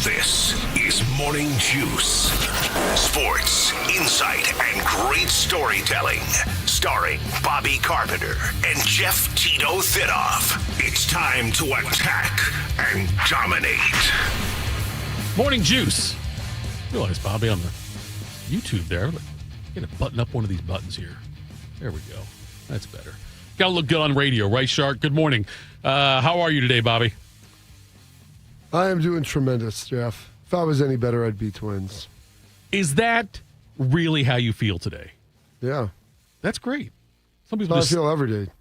This is Morning Juice. Sports, insight, and great storytelling. Starring Bobby Carpenter and Jeff Tito Thidoff. It's time to attack and dominate. Morning Juice. Realize, Bobby, on the YouTube there, I'm going to button up one of these buttons here. There we go. That's better. Got to look good on radio, right, Shark? Good morning. How are you today, Bobby? I am doing tremendous, Jeff. If I was any better, I'd be twins. Is that really how you feel today? Yeah. That's great. Some people That's how I feel every day.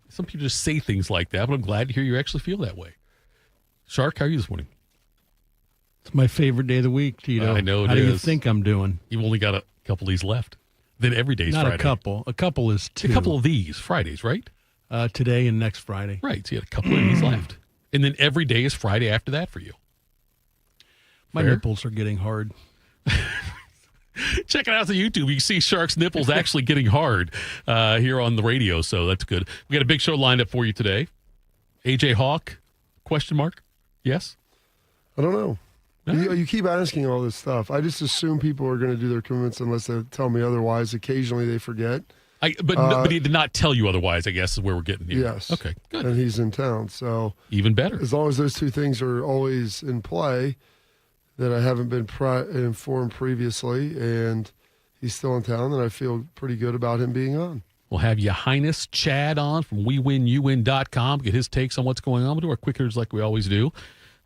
Some people just say things like that, but I'm glad to hear you actually feel that way. Shark, how are you this morning? It's my favorite day of the week, Tito. I know it How is. do you think I'm doing? You've only got a couple of these left. Then every day's Not Friday. a couple. A couple is two. A couple of these Fridays, right? Today and next Friday. Right. So you had a couple of these left. And then every day is Friday after that for you. My Fair? nipples are getting hard. Check it out on YouTube. You can see Shark's nipples actually getting hard here on the radio, so that's good. We got a big show lined up for you today. AJ Hawk, question mark? Yes? I don't know. No? You keep asking all this stuff. I just assume people are going to do their commitments unless they tell me otherwise. Occasionally they forget. But he did not tell you otherwise, I guess, is where we're getting here. Yes. Okay, good. And he's in town. So Even better. as long as those two things are always in play, that I haven't been informed previously, and he's still in town, then I feel pretty good about him being on. We'll have Your Highness Chad on from WeWinUwin.com, get his takes on what's going on. We'll do our quick hitters like we always do.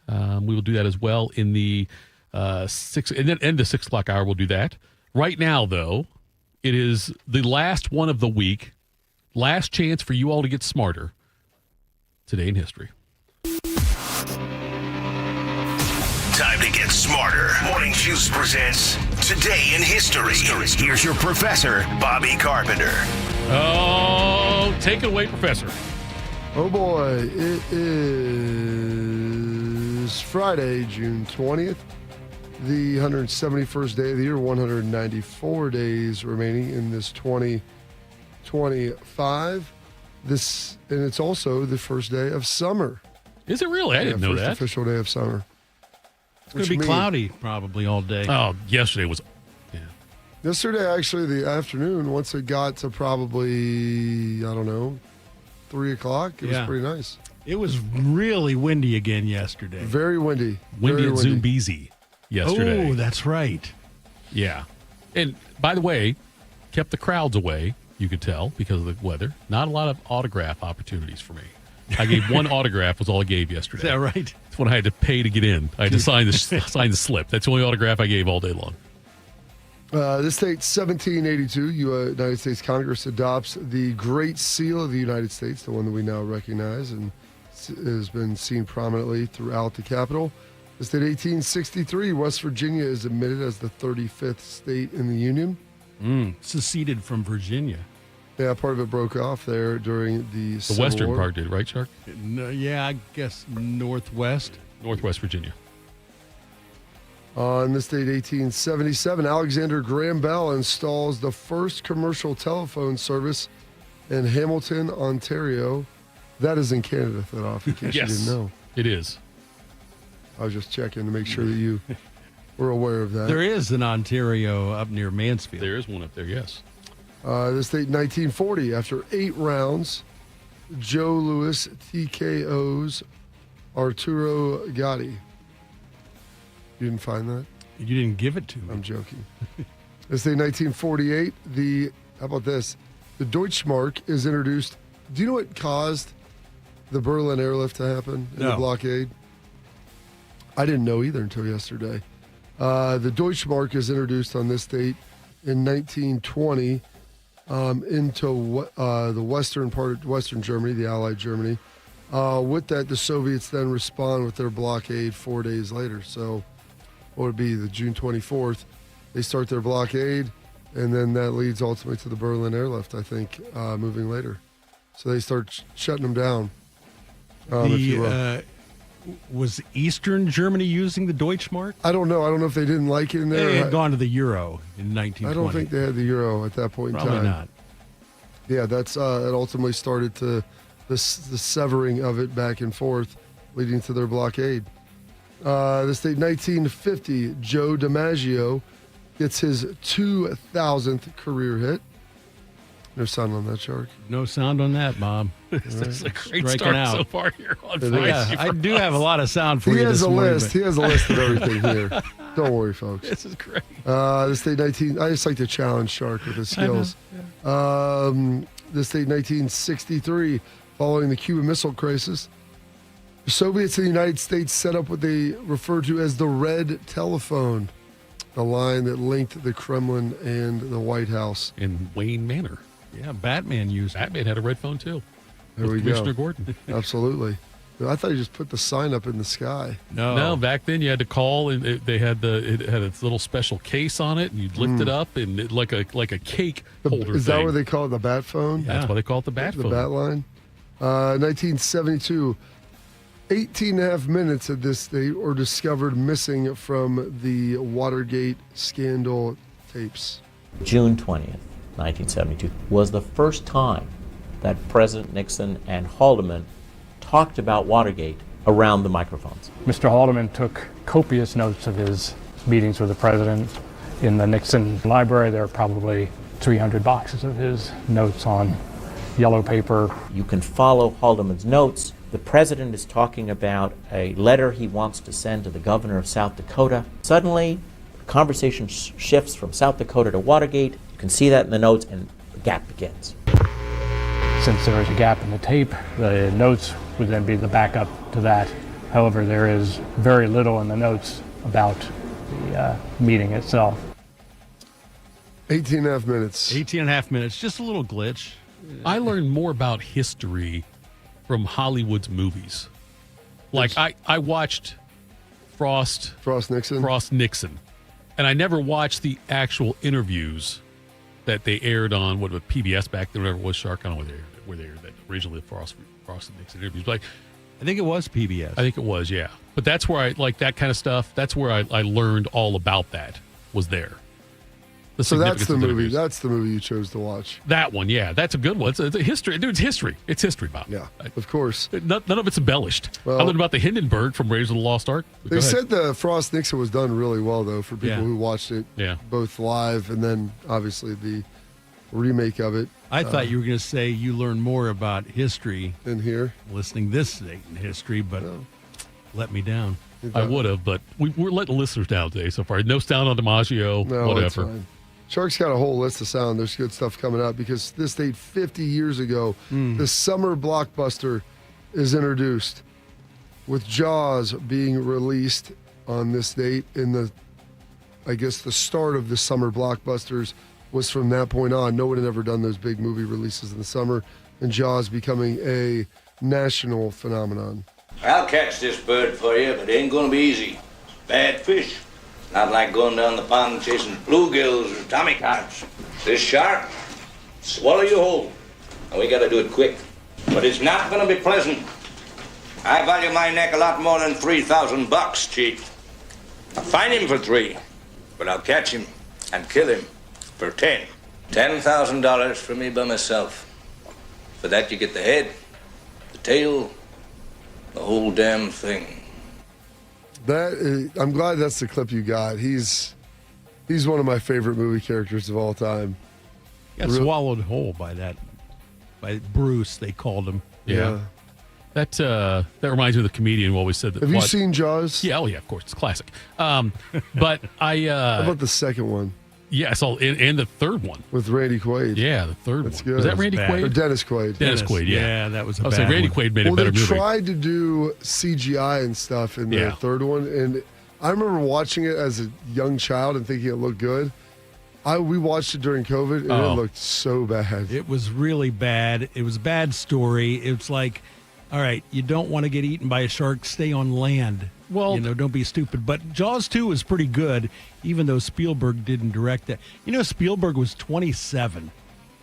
We will do that as well in the 6 o'clock hour. We'll do that. Right now, though, it is the last one of the week. Last chance for you all to get smarter. Today in history. Time to get smarter. Morning Juice presents Today in History. Here's your professor, Bobby Carpenter. Oh, take it away, Professor. Oh boy, it is Friday, June 20th, the 171st day of the year, 194 days remaining in this 2025. And it's also the first day of summer. Is it really? I didn't know first that. Official day of summer. It's going to be cloudy probably all day. Oh, yesterday was. Yeah. Yesterday, actually, the afternoon, once it got to probably, 3 o'clock, it was pretty nice. It was really windy again yesterday. Very windy. Windy Very at Zumbizi yesterday. Oh, that's right. Yeah. And by the way, kept the crowds away, you could tell, because of the weather. Not a lot of autograph opportunities for me. I gave one autograph was all I gave yesterday. Is that right? That's when I had to pay to get in. I had to sign the slip. That's the only autograph I gave all day long. This date, 1782, United States Congress adopts the Great Seal of the United States, the one that we now recognize and has been seen prominently throughout the Capitol. This date, 1863, West Virginia is admitted as the 35th state in the Union. Seceded from Virginia. Yeah, part of it broke off there during the Civil Western War. part did, right, Shark? No, yeah, I guess northwest. Northwest Virginia. On this date, 1877, Alexander Graham Bell installs the first commercial telephone service in Hamilton, Ontario. That is in Canada, Thidoff, in case Yes, you didn't know. it is. I was just checking to make sure that you were aware of that. There is an Ontario up near Mansfield. There is one up there, yes. This date, 1940, after 8 rounds, Joe Louis TKO's Arturo Gatti. You didn't find that? You didn't give it to me. I'm joking. This day, 1948, how about this? The Deutschmark is introduced. Do you know what caused the Berlin airlift to happen in the No. blockade? I didn't know either until yesterday. The Deutschmark is introduced on this date in 1920 into the western part of Western Germany, the Allied Germany. With that, the Soviets then respond with their blockade 4 days later. So what would be the June 24th? They start their blockade, and then that leads ultimately to the Berlin airlift, I think, moving later. So they start shutting them down. If you will. Was Eastern Germany using the Deutschmark? I don't know. I don't know if they didn't like it in there. They had gone to the euro in 1920. I don't think they had the euro at that point Probably in time. not. Yeah, that's it ultimately started to the severing of it back and forth, leading to their blockade. This date, 1950, Joe DiMaggio gets his 2,000th career hit. No sound on that, Shark. No sound on that, Bob. This is a great Striking start out. so far here on It Friday. is. Yeah, I do have a lot of sound for He you has this a morning. list. He has a list of everything here. Don't worry, folks. This is great. This date, I just like to challenge Shark with his skills. This date, 1963, following the Cuban Missile Crisis, the Soviets and the United States set up what they refer to as the Red Telephone, the line that linked the Kremlin and the White House. In Wayne Manor. Yeah, Batman used it. Batman had a red phone too. There we Commissioner go. Gordon. Absolutely. I thought you just put the sign up in the sky. No, back then you had to call, and it had its little special case on it, and you'd lift it up, and like a cake holder. Is that what they call it, the bat phone? Yeah, that's why they call it the bat The phone. bat line. 1972, 18 and a half minutes at this date were discovered missing from the Watergate scandal tapes. June 20th, 1972, was the first time that President Nixon and Haldeman talked about Watergate around the microphones. Mr. Haldeman took copious notes of his meetings with the president. In the Nixon library, there are probably 300 boxes of his notes on yellow paper. You can follow Haldeman's notes. The president is talking about a letter he wants to send to the governor of South Dakota. Suddenly, the conversation shifts from South Dakota to Watergate. You can see that in the notes, and the gap begins. Since there is a gap in the tape, the notes would then be the backup to that. However, there is very little in the notes about the meeting itself. 18 and a half minutes. 18 and a half minutes. Just a little glitch. I learned more about history from Hollywood's movies. Like I watched Frost Nixon, and I never watched the actual interviews that they aired on PBS back then, whatever it was, Shark. I don't know where they aired that originally, Frost and Nixon interviews. But I think it was PBS. I think it was, yeah. But that's where I like that kind of stuff. That's where I learned all about that. Was there. So that's the movie. Interviews. That's the movie you chose to watch. That one, yeah. That's a good one. It's a history. Dude, it's history. It's history, Bob. Yeah, of course. None of it's embellished. Well, I learned about the Hindenburg from Raiders of the Lost Ark. They said the Frost Nixon was done really well, though, for people who watched it both live and then, obviously, the remake of it. I thought you were going to say you learn more about history in here, listening this date in history, but let me down. I would have, but we're letting listeners down today so far. No sound on DiMaggio, No, whatever. it's fine. Shark's got a whole list of sound. There's good stuff coming up because this date 50 years ago, the summer blockbuster is introduced with Jaws being released on this date. I guess the start of the summer blockbusters was from that point on. No one had ever done those big movie releases in the summer, and Jaws becoming a national phenomenon. I'll catch this bird for you, but it ain't gonna be easy. Bad fish. Not like going down the pond chasing bluegills or tommycods. This shark, swallow you whole. And we gotta do it quick. But it's not gonna be pleasant. I value my neck a lot more than $3,000, Chief. I'll find him for 3, but I'll catch him and kill him for 10. $10,000 for me by myself. For that you get the head, the tail, the whole damn thing. I'm glad that's the clip you got. He's one of my favorite movie characters of all time. Got swallowed whole by Bruce, they called him. Yeah. That reminds me of the comedian who always said that. Have you seen Jaws? Yeah, of course, it's classic. But I How about the second one? Yeah, I saw and the third one with Randy Quaid. Yeah, the third That's one. good. Was that Randy Quaid? Or Dennis Quaid. Dennis Quaid, yeah. Yeah, that was a I was bad saying Randy one. Quaid made a better movie. They tried to do CGI and stuff in the third one, and I remember watching it as a young child and thinking it looked good. We watched it during COVID, and it looked so bad. It was really bad. It was a bad story. It's like, all right, you don't want to get eaten by a shark, stay on land. Well, don't be stupid. But Jaws 2 was pretty good, even though Spielberg didn't direct that. Spielberg was 27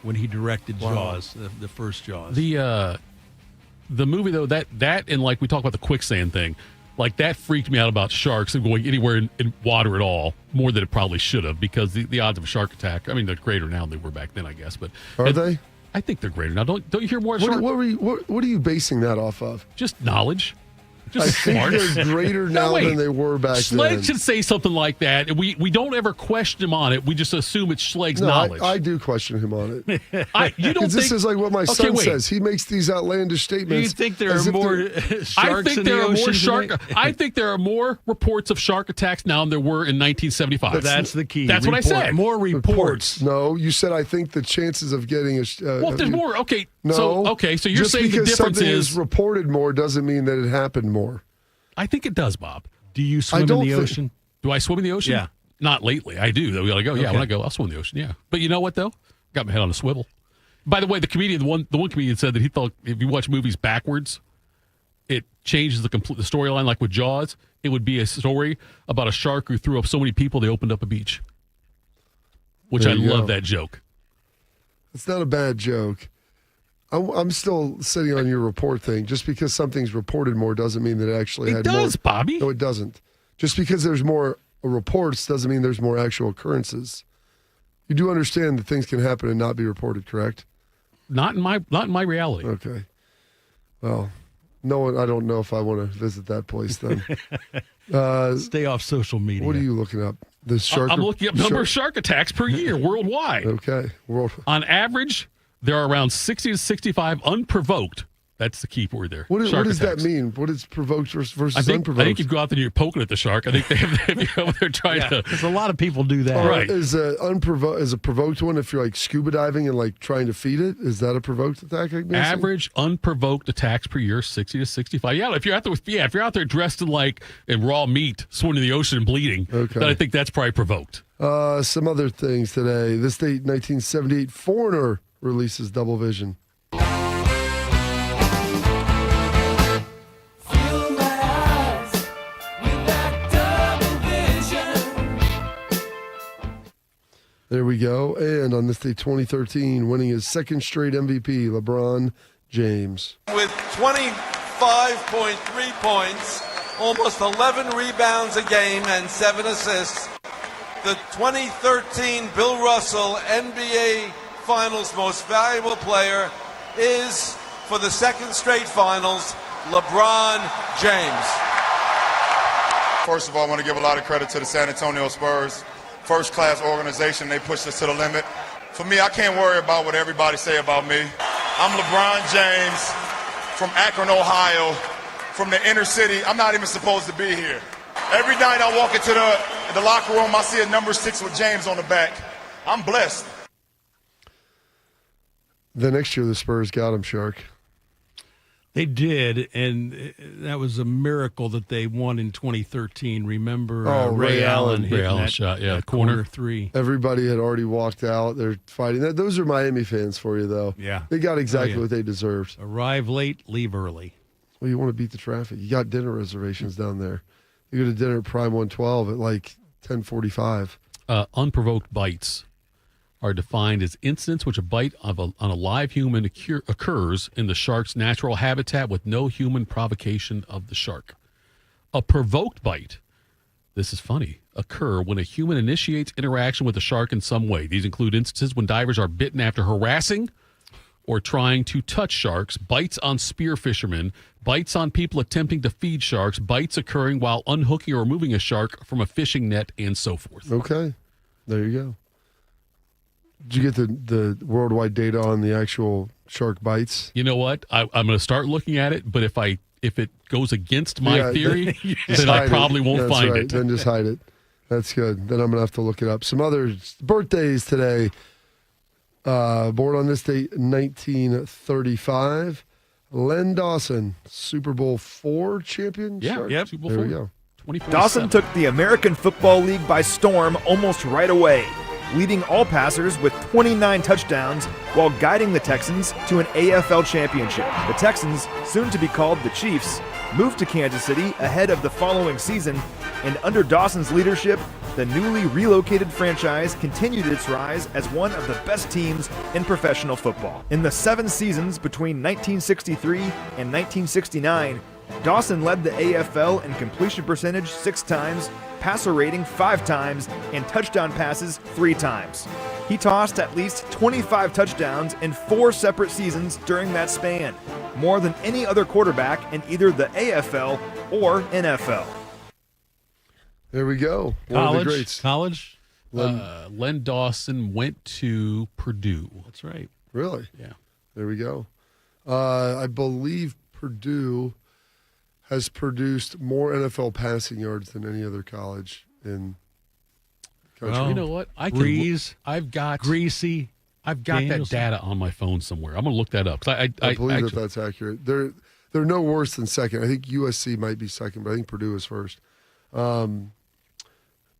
when he directed Jaws, the first Jaws. The movie, though, that and like we talk about the quicksand thing, like that freaked me out about sharks and going anywhere in water at all, more than it probably should have, because the odds of a shark attack, I mean, they're greater now than they were back then, I guess. But Are they? I think they're greater now. Don't you hear more? What are you basing that off of? Just knowledge. I think they're greater now than they were back then. Schlegel should say something like that. We don't ever question him on it. We just assume it's Schlegel's knowledge. I do question him on it. You don't think this is like what my son says. He makes these outlandish statements. Do you think there are more sharks in the ocean? I think there are more reports of shark attacks now than there were in 1975. That's the key. That's what I said. More reports. No, you said I think the chances of getting a. Well, if there's more. Okay. No. So you're saying the difference something is reported more doesn't mean that it happened more. I think it does, Bob. Do you swim in the ocean? Do I swim in the ocean? Yeah. Not lately. I do, though. We gotta go. Yeah, when I go, I'll swim in the ocean. Yeah. But you know what, though? Got my head on a swivel. By the way, the one comedian said that he thought if you watch movies backwards, it changes the storyline. Like with Jaws, it would be a story about a shark who threw up so many people they opened up a beach. Which I love that joke. It's not a bad joke. I'm still sitting on your report thing. Just because something's reported more doesn't mean that it actually had more. It does, Bobby. No, it doesn't. Just because there's more reports doesn't mean there's more actual occurrences. You do understand that things can happen and not be reported, correct? Not in my reality. Okay. Well, I don't know if I want to visit that place then. Stay off social media. What are you looking up? The shark. I'm looking up number of shark attacks per year worldwide. Okay. On average, there are around 60 to 65 unprovoked. That's the key word there. What does that mean? What is provoked versus unprovoked? I think you go out there and you're poking at the shark. I think they're trying to. Because a lot of people do that. Right. Is a provoked one if you're like scuba diving and like trying to feed it? Is that a provoked attack? Average unprovoked attacks per year, 60 to 65. Yeah, if you're out there dressed in raw meat, swimming in the ocean and bleeding, then I think that's probably provoked. Some other things today. This date, 1978, Foreigner releases Double Vision. There we go. And on this day, 2013, winning his second straight MVP, LeBron James. With 25.3 points, almost 11 rebounds a game, and 7 assists, the 2013 Bill Russell NBA Finals Most Valuable Player is, for the second straight finals, LeBron James. First of all, I want to give a lot of credit to the San Antonio Spurs. First-class organization, they pushed us to the limit. For me, I can't worry about what everybody say about me. I'm LeBron James from Akron, Ohio, from the inner city. I'm not even supposed to be here. Every night I walk into the locker room, I see a number 6 with James on the back. I'm blessed. The next year, the Spurs got him, Shark. They did, and that was a miracle that they won in 2013. Remember Ray Allen hitting that shot, corner 3. Everybody had already walked out. They're fighting. Those are Miami fans for you, though. Yeah. They got exactly what they deserved. Arrive late, leave early. Well, you want to beat the traffic. You got dinner reservations down there. You go to dinner at Prime 112 at like 10:45. Unprovoked bites are defined as incidents which a bite on a live human occurs in the shark's natural habitat with no human provocation of the shark. A provoked bite, this is funny, occur when a human initiates interaction with the shark in some way. These include instances when divers are bitten after harassing or trying to touch sharks, bites on spear fishermen, bites on people attempting to feed sharks, bites occurring while unhooking or removing a shark from a fishing net, and so forth. Okay, there you go. Did you get the worldwide data on the actual shark bites? You know what? I'm going to start looking at it, but if it goes against my theory, then I probably won't find it. Then just hide it. That's good. Then I'm going to have to look it up. Some other birthdays today. Born on this date, 1935. Len Dawson, Super Bowl IV champion. Yeah, yep. Super Bowl there IV. we go. Dawson took the American Football League by storm almost right away, leading all passers with 29 touchdowns while guiding the Texans to an AFL championship. The Texans, soon to be called the Chiefs, moved to Kansas City ahead of the following season, and under Dawson's leadership, the newly relocated franchise continued its rise as one of the best teams in professional football. In the 7 seasons between 1963 and 1969, Dawson led the AFL in completion percentage 6 times, passer rating 5 times, and touchdown passes 3 times. He tossed at least 25 touchdowns in 4 separate seasons during that span. more than any other quarterback in either the AFL or NFL. There we go. One of the greats. College. Len Dawson went to Purdue. That's right. Really? Yeah. There we go. I believe Purdue has produced more NFL passing yards than any other college in the country. Well, you know what? I've got Greasy. I've got Danielson. that data on my phone somewhere. I'm going to look that up. 'Cause I believe that's accurate. They're no worse than second. I think USC might be second, but I think Purdue is first.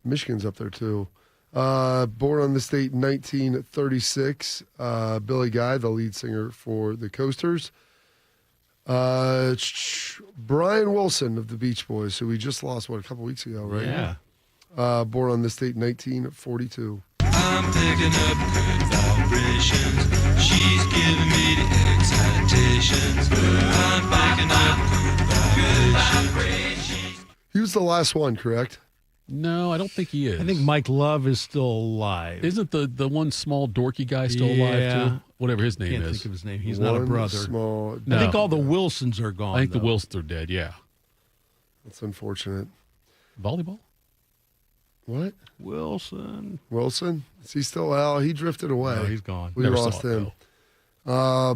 Michigan's up there too. Born on this date in 1936, Billy Guy, the lead singer for the Coasters. Brian Wilson of the Beach Boys, who we just lost, a couple weeks ago, right? Yeah. Born on this date in 1942. I'm picking up good vibrations. She's giving me the excitations. I'm picking up good vibrations. He was the last one, correct? No, I don't think he is. I think Mike Love is still alive. Isn't the one small dorky guy still alive too? Whatever his name Can't is. think of his name. He's not a brother. Small, No. I think all the Wilsons are gone. I think though. the Wilsons are dead. Yeah. That's unfortunate. Volleyball. What? Wilson. Wilson? Is he still out? He drifted away. No, he's gone. We Never lost saw it, him.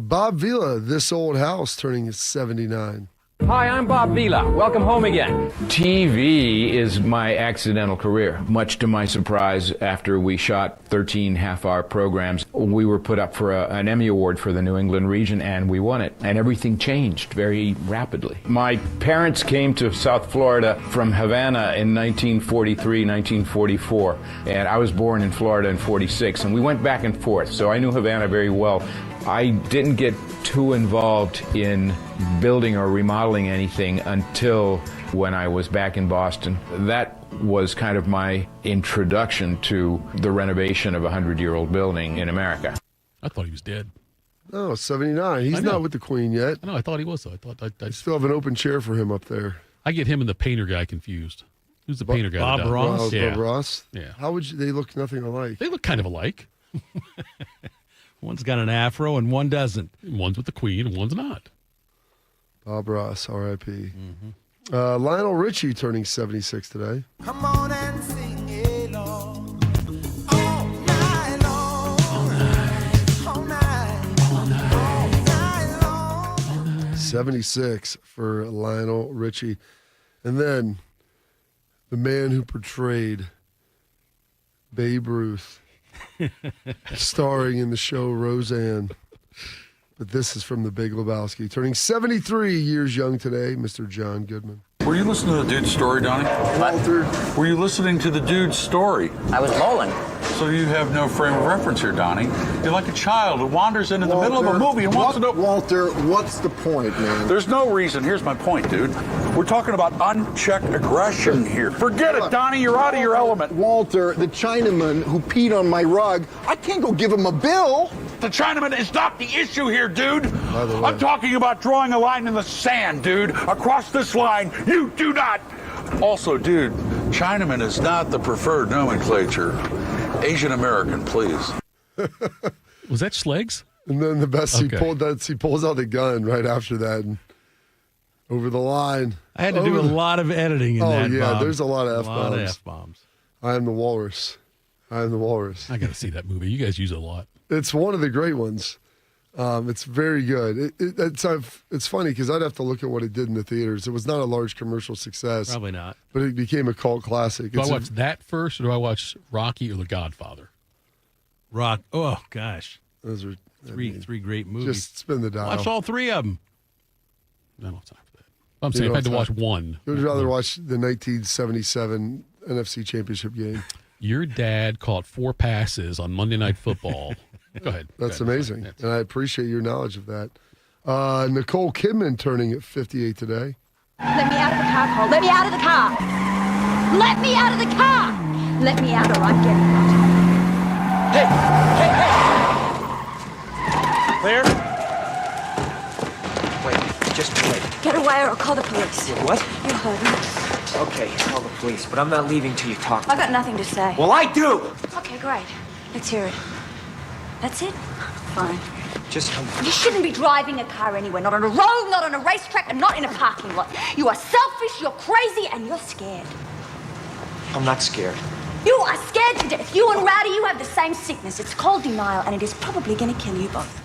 Bob Vila, This Old House, turning 79. Hi, I'm Bob Vila. Welcome home again. TV is my accidental career. Much to my surprise, after we shot 13 half-hour programs, we were put up for an Emmy Award for the New England region, and we won it. And everything changed very rapidly. My parents came to South Florida from Havana in 1943, 1944. And I was born in Florida in 46, and we went back and forth. So I knew Havana very well. I didn't get too involved in building or remodeling anything until when I was back in Boston. That was kind of my introduction to the renovation of a 100-year-old building in America. I thought he was dead. Oh, 79. He's not with the Queen yet. No, I thought he was though. I thought I still have an open chair for him up there. I get him and the painter guy confused. Who's the painter guy? Bob Ross? Yeah. Bob Ross? Yeah. How would you, they look nothing alike? They look kind of alike. One's got an afro and one doesn't. One's with the Queen and one's not. Bob Ross, R.I.P. Lionel Richie turning 76 today. Come on and sing along. All night long. All night. All night. All night. All night long. 76 for Lionel Richie. And then the man who portrayed Babe Ruth, starring in the show Roseanne. But this is from The Big Lebowski. Turning 73 years young today, Mr. John Goodman. Were you listening to the dude's story, Donnie? Walter. Were you listening to the dude's story? I was bowling. So you have no frame of reference here, Donnie. You're like a child who wanders into the middle of a movie and wants to know... Walter, what's the point, man? There's no reason. Here's my point, dude. We're talking about unchecked aggression here. Forget it, Donnie. You're out of your element. Walter, the Chinaman who peed on my rug, I can't go give him a bill. The Chinaman is not the issue here, dude. I'm talking about drawing a line in the sand, dude. Across this line, you do not. Also, dude, Chinaman is not the preferred nomenclature. Asian American, please. Was that Schlegs? And then the best, he pulls out the gun right after that and over the line. I had to do a lot of editing in that. Oh, yeah, Bob. there's a lot of F-bombs. A lot of F-bombs. I am the walrus. I am the walrus. I got to see that movie. You guys use it a lot. It's one of the great ones. It's very good. It's funny because I'd have to look at what it did in the theaters. It was not a large commercial success. Probably not. But it became a cult classic. Do I watch that first or do I watch Rocky or The Godfather? Oh, gosh. Those are three great movies. Just spin the dial. Watch all three of them. I don't have time for that. I'm saying if I had to watch one. You would rather watch the 1977 NFC Championship game. Your dad caught 4 passes on Monday Night Football. Go ahead. That's amazing. And I appreciate your knowledge of that. Nicole Kidman turning at 58 today. Let me out of the car, Cole. Let me out of the car. Let me out of the car. Let me out or I'm getting out. Hey! Clear? Wait, just wait. Get away or I'll call the police. What? You heard me. Okay, call the police, but I'm not leaving till you talk to I've got nothing to say. Well, I do! Okay, great. Let's hear it. That's it? Fine. Just come on. You shouldn't be driving a car anywhere, not on a road, not on a racetrack, and not in a parking lot. You are selfish, you're crazy, and you're scared. I'm not scared. You are scared to death. You and Rowdy, you have the same sickness. It's called denial, and it is probably going to kill you both.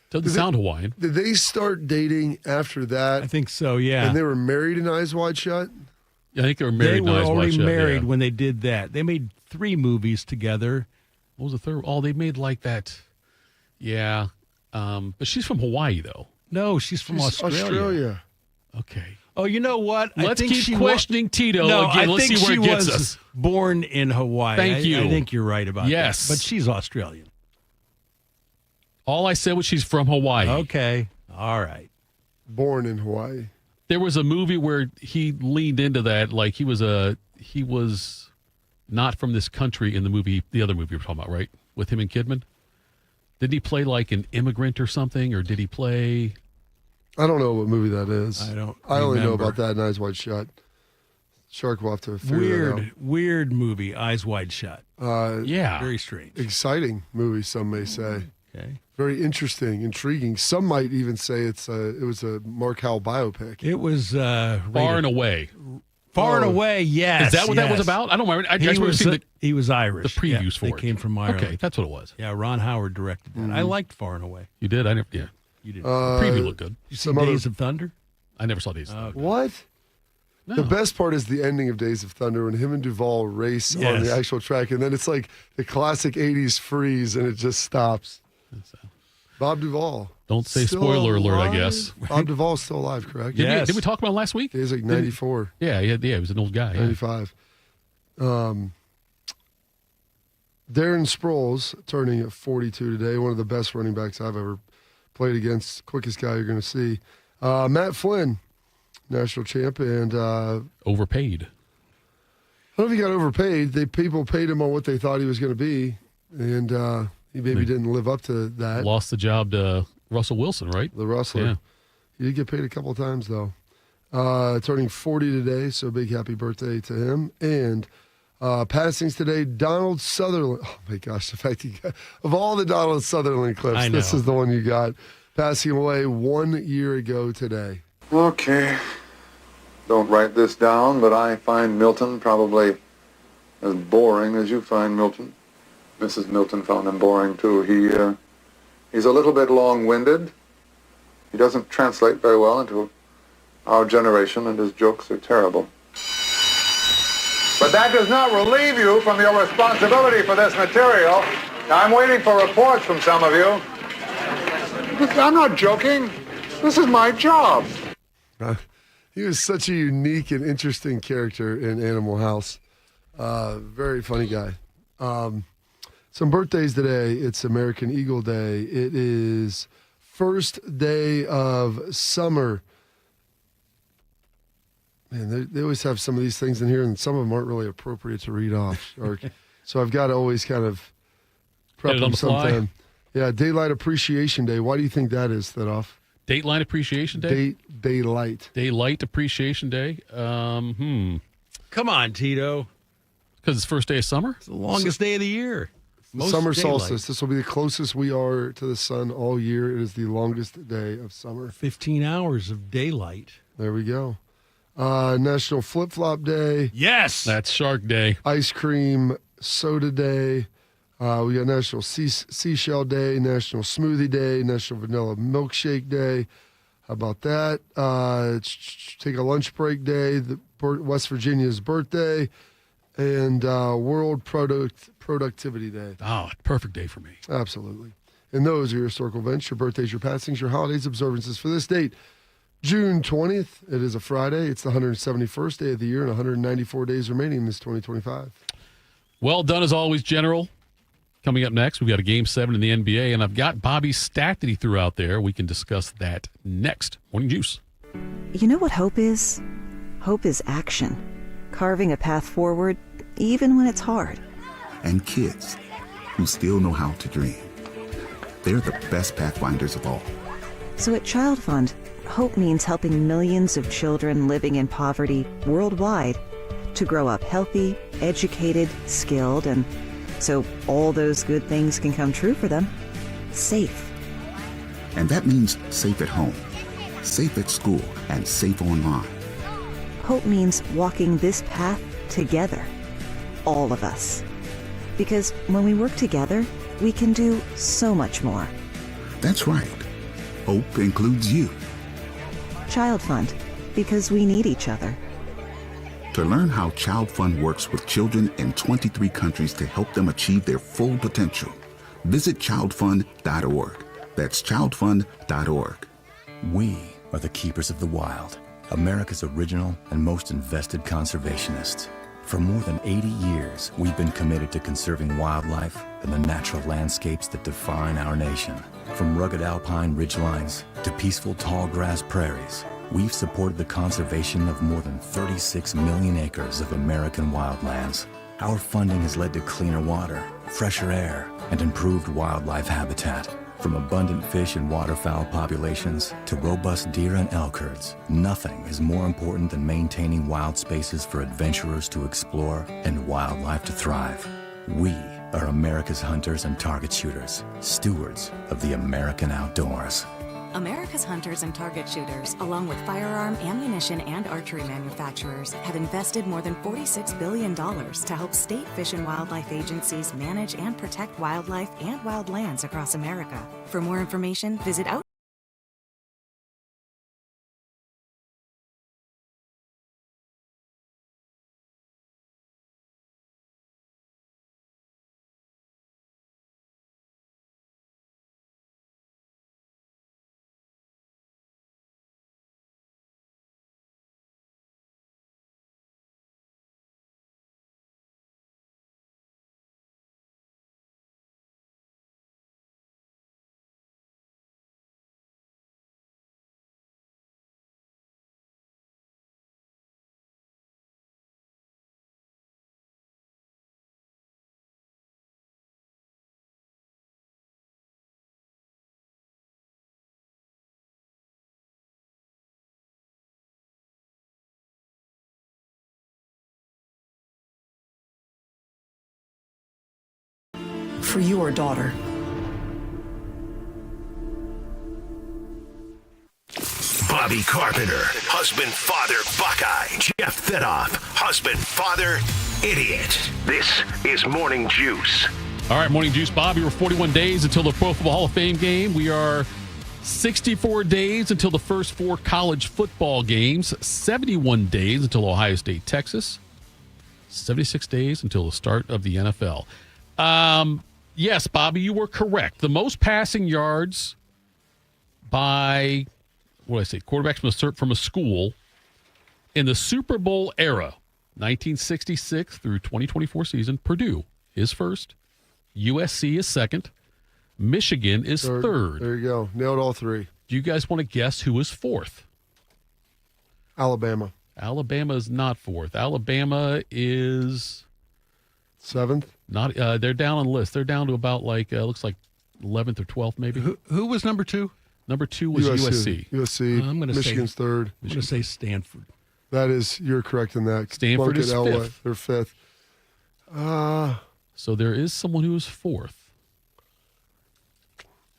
Doesn't sound Hawaiian. Did they start dating after that? I think so, yeah. And they were married in Eyes Wide Shut? Yeah, I think they were married. They in were Eyes Wide already Shut, married yeah. when they did that. They made 3 movies together. What was the third? Oh, they made like that. Yeah. But she's from Hawaii, though. No, she's from Australia. Okay. Oh, you know what? Let's keep questioning Tito again. Let's see where it gets us. Born in Hawaii. Thank you. I think you're right about yes. that. But she's Australian. All I said was she's from Hawaii. Okay. All right. Born in Hawaii. There was a movie where he leaned into that, like he was not from this country in the movie, the other movie we're talking about, right? With him and Kidman. Did he play like an immigrant or something, or did he play? I don't know what movie that is. I only know about that in Eyes Wide Shut. Shark will have to figure that out. Weird movie, Eyes Wide Shut. Yeah. Very strange. Exciting movie, some may say. Okay. Very interesting, intriguing. Some might even say it was a Mark Howell biopic. It was Far and Away. Far and Away, yes. Is that what that was about? I don't remember. I just remember seeing he was Irish. The previews for they it. came from Ireland. Okay, that's what it was. Yeah, Ron Howard directed that. I liked Far and Away. You did? I never. Yeah, you did. The preview looked good. You see Days of Thunder? I never saw Days of Thunder. What? No. The best part is the ending of Days of Thunder when him and Duvall race on the actual track, and then it's like the classic 80s freeze, and it just stops. Bob Duvall. Don't say Still spoiler alert, I alive? guess. Bob Duvall's still alive, correct? Did we talk about him last week? He's like 94. Yeah, he was an old guy. 95. Darren Sproles turning 42 today. One of the best running backs I've ever played against. Quickest guy you're going to see. Matt Flynn, national champ, and overpaid. I don't know if he got overpaid. People paid him on what they thought he was going to be, and he maybe didn't live up to that. Lost the job to Russell Wilson, right? The Rustler. Yeah. He did get paid a couple of times, though. Turning 40 today, so big happy birthday to him. And passings today, Donald Sutherland. Oh, my gosh, the fact of all the Donald Sutherland clips, this is the one you got. Passing away 1 year ago today. Okay. Don't write this down, but I find Milton probably as boring as you find Milton. Mrs. Milton found him boring, too. He's a little bit long-winded. He doesn't translate very well into our generation, and his jokes are terrible. But that does not relieve you from your responsibility for this material. Now, I'm waiting for reports from some of you. I'm not joking. This is my job. He was such a unique and interesting character in Animal House. Very funny guy. Some birthdays today. It's American Eagle Day. It is first day of summer. Man, they always have some of these things in here, and some of them aren't really appropriate to read off. So I've got to always kind of prep them sometime. Yeah, Daylight Appreciation Day. Why do you think that is, Thitoff? Dateline Appreciation Day? Daylight. Daylight Appreciation Day? Come on, Tito. Because it's first day of summer? It's the longest day of the year. Summer solstice. This will be the closest we are to the sun all year. It is the longest day of summer. 15 hours of daylight. There we go. National Flip Flop Day. Yes. That's Shark Day. Ice Cream Soda Day. We got National Seashell Day, National Smoothie Day, National Vanilla Milkshake Day. How about that? Take a lunch break day, West Virginia's birthday, and World Productivity Day. Oh, perfect day for me. Absolutely. And those are your historical events, your birthdays, your passings, your holidays, observances for this date. June 20th, it is a Friday. It's the 171st day of the year and 194 days remaining in this 2025. Well done as always, General. Coming up next, we've got a Game 7 in the NBA, and I've got Bobby's stat that he threw out there. We can discuss that next. Morning Juice. You know what hope is? Hope is action. Carving a path forward, even when it's hard. And kids who still know how to dream. They're the best pathfinders of all. So at Child Fund, hope means helping millions of children living in poverty worldwide to grow up healthy, educated, skilled, and so all those good things can come true for them, safe. And that means safe at home, safe at school, and safe online. Hope means walking this path together. All of us. Because when we work together, we can do so much more. That's right. Hope includes you. Child Fund, because we need each other. To learn how Child Fund works with children in 23 countries to help them achieve their full potential, visit childfund.org. That's childfund.org. We are the keepers of the wild, America's original and most invested conservationists. For more than 80 years, we've been committed to conserving wildlife and the natural landscapes that define our nation. From rugged alpine ridgelines to peaceful tall grass prairies, we've supported the conservation of more than 36 million acres of American wildlands. Our funding has led to cleaner water, fresher air, and improved wildlife habitat. From abundant fish and waterfowl populations to robust deer and elk herds, nothing is more important than maintaining wild spaces for adventurers to explore and wildlife to thrive. We are America's hunters and target shooters, stewards of the American outdoors. America's hunters and target shooters, along with firearm, ammunition, and archery manufacturers, have invested more than $46 billion to help state fish and wildlife agencies manage and protect wildlife and wildlands across America. For more information, visit out. For your daughter. Bobby Carpenter, husband, father, Buckeye. Jeff Thidoff, husband, father, idiot. This is Morning Juice. All right, Morning Juice. Bobby, we're 41 days until the Pro Football Hall of Fame game. We are 64 days until the first 4 college football games. 71 days until Ohio State, Texas. 76 days until the start of the NFL. Yes, Bobby, you were correct. The most passing yards by, what did I say, quarterbacks from a school in the Super Bowl era, 1966 through 2024 season, Purdue is first, USC is second, Michigan is third. There you go. Nailed all 3. Do you guys want to guess who is fourth? Alabama. Alabama is not fourth. Alabama is 7th. Not. They're down on the list. They're down to about looks like 11th or 12th maybe. Who was number 2? Number 2 was USC. USC. Michigan's third. I'm going to say Stanford. That is, you're correct in that. Stanford is fifth. They're fifth. So there is someone who is fourth.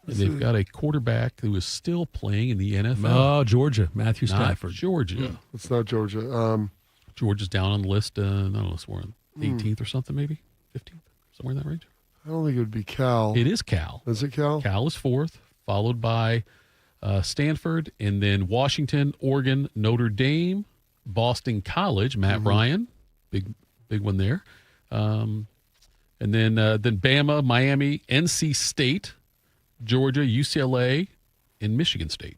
And they've got a quarterback who is still playing in the NFL. Oh, Georgia. Matthew Stafford. Georgia. It's not Georgia. Georgia's down on the list. I don't know, it's 18th or something maybe? 15th? Somewhere in that range? I don't think it would be Cal. It is Cal. Is it Cal? Cal is fourth, followed by Stanford, and then Washington, Oregon, Notre Dame, Boston College, Matt Ryan, big one there, and then Bama, Miami, NC State, Georgia, UCLA, and Michigan State.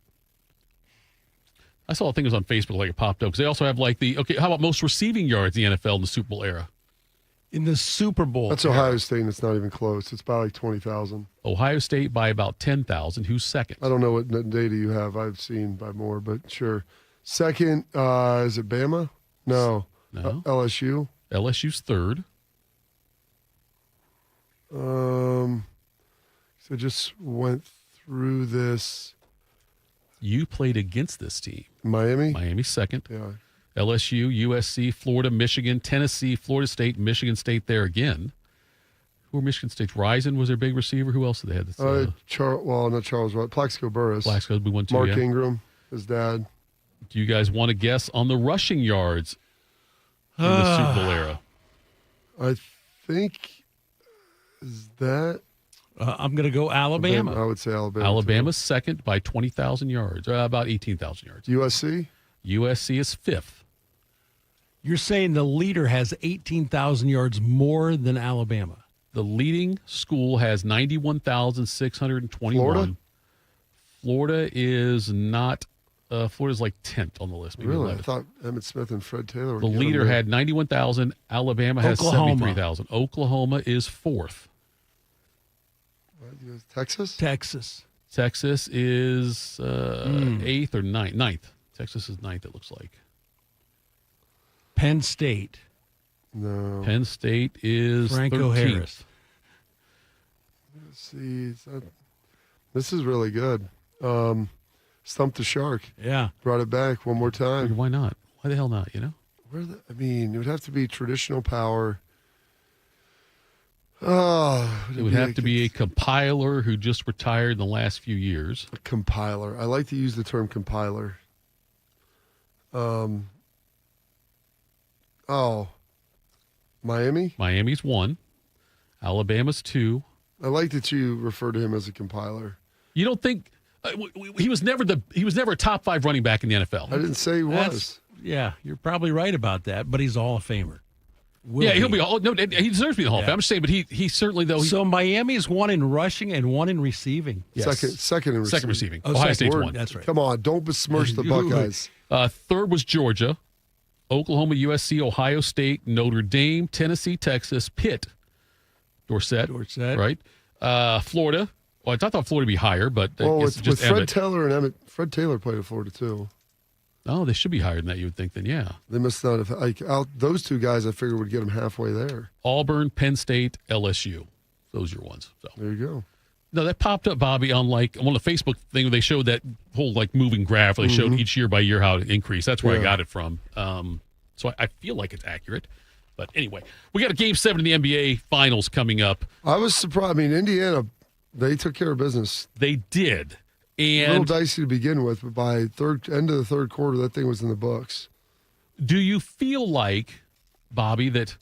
I saw a thing was on Facebook, like it popped up, because they also have how about most receiving yards in the NFL in the Super Bowl era? In the Super Bowl. That's Ohio State, and it's not even close. It's by 20,000. Ohio State by about 10,000. Who's second? I don't know what data you have. I've seen by more, but sure. Second, is it Bama? No. LSU? LSU's third. So just went through this. You played against this team. Miami? Miami second. Yeah. LSU, USC, Florida, Michigan, Tennessee, Florida State, Michigan State there again. Who were Michigan State's? Rison was their big receiver. Who else did they have? That's, not Charles White. Plaxico Burress. Plaxico would be one too. Mark yeah. Ingram, his dad. Do you guys want to guess on the rushing yards in the Super Bowl era? I think is that. I'm going to go Alabama. I would say Alabama. Alabama's second by 20,000 yards, about 18,000 yards. USC? USC is fifth. You're saying the leader has 18,000 yards more than Alabama? The leading school has 91,621. Florida is not. Florida's like 10th on the list. Maybe Really? 11th. I thought Emmitt Smith and Fred Taylor were The leader had 91,000. Alabama has Oklahoma. 73,000. Oklahoma is fourth. Texas? Texas is eighth or ninth. Texas is ninth, it looks like. Penn State. No. Penn State is Franco 13th. Harris. Let's see. This is really good. Stumped the Shark. Yeah. Brought it back one more time. Why not? Why the hell not, you know? It would have to be traditional power. Oh, It would have to be a compiler who just retired in the last few years. A compiler. I like to use the term compiler. Miami? Miami's 1. Alabama's 2. I like that you refer to him as a compiler. You don't think he was never a top 5 running back in the NFL? I didn't say he was. Yeah, you're probably right about that, but he's a Hall of Famer. He'll be all. No, he deserves to be the Hall of Fame. I'm just saying, but he certainly though. So Miami's 1 in rushing and 1 in receiving. Yes. Second in receiving. Second receiving. Oh, Ohio second. State's Word. 1. That's right. Come on, don't besmirch the Buckeyes. Third was Georgia, Oklahoma, USC, Ohio State, Notre Dame, Tennessee, Texas, Pitt, Dorset, right? Florida. Well, I thought Florida would be higher, but with just Fred Emmett. Taylor and Emmett. Fred Taylor played at Florida too. Oh, they should be higher than that. You would think, then, yeah. They must not have. Those two guys, I figured, would get them halfway there. Auburn, Penn State, LSU. Those are your ones. So there you go. No, that popped up, Bobby, on on the Facebook thing where they showed that whole moving graph. Where they showed each year by year how it increased. That's where I got it from. So I feel like it's accurate. But anyway, we got a Game 7 in the NBA Finals coming up. I was surprised. I mean, Indiana, they took care of business. They did. And a little dicey to begin with, but by end of the third quarter, that thing was in the books. Do you feel like, Bobby, that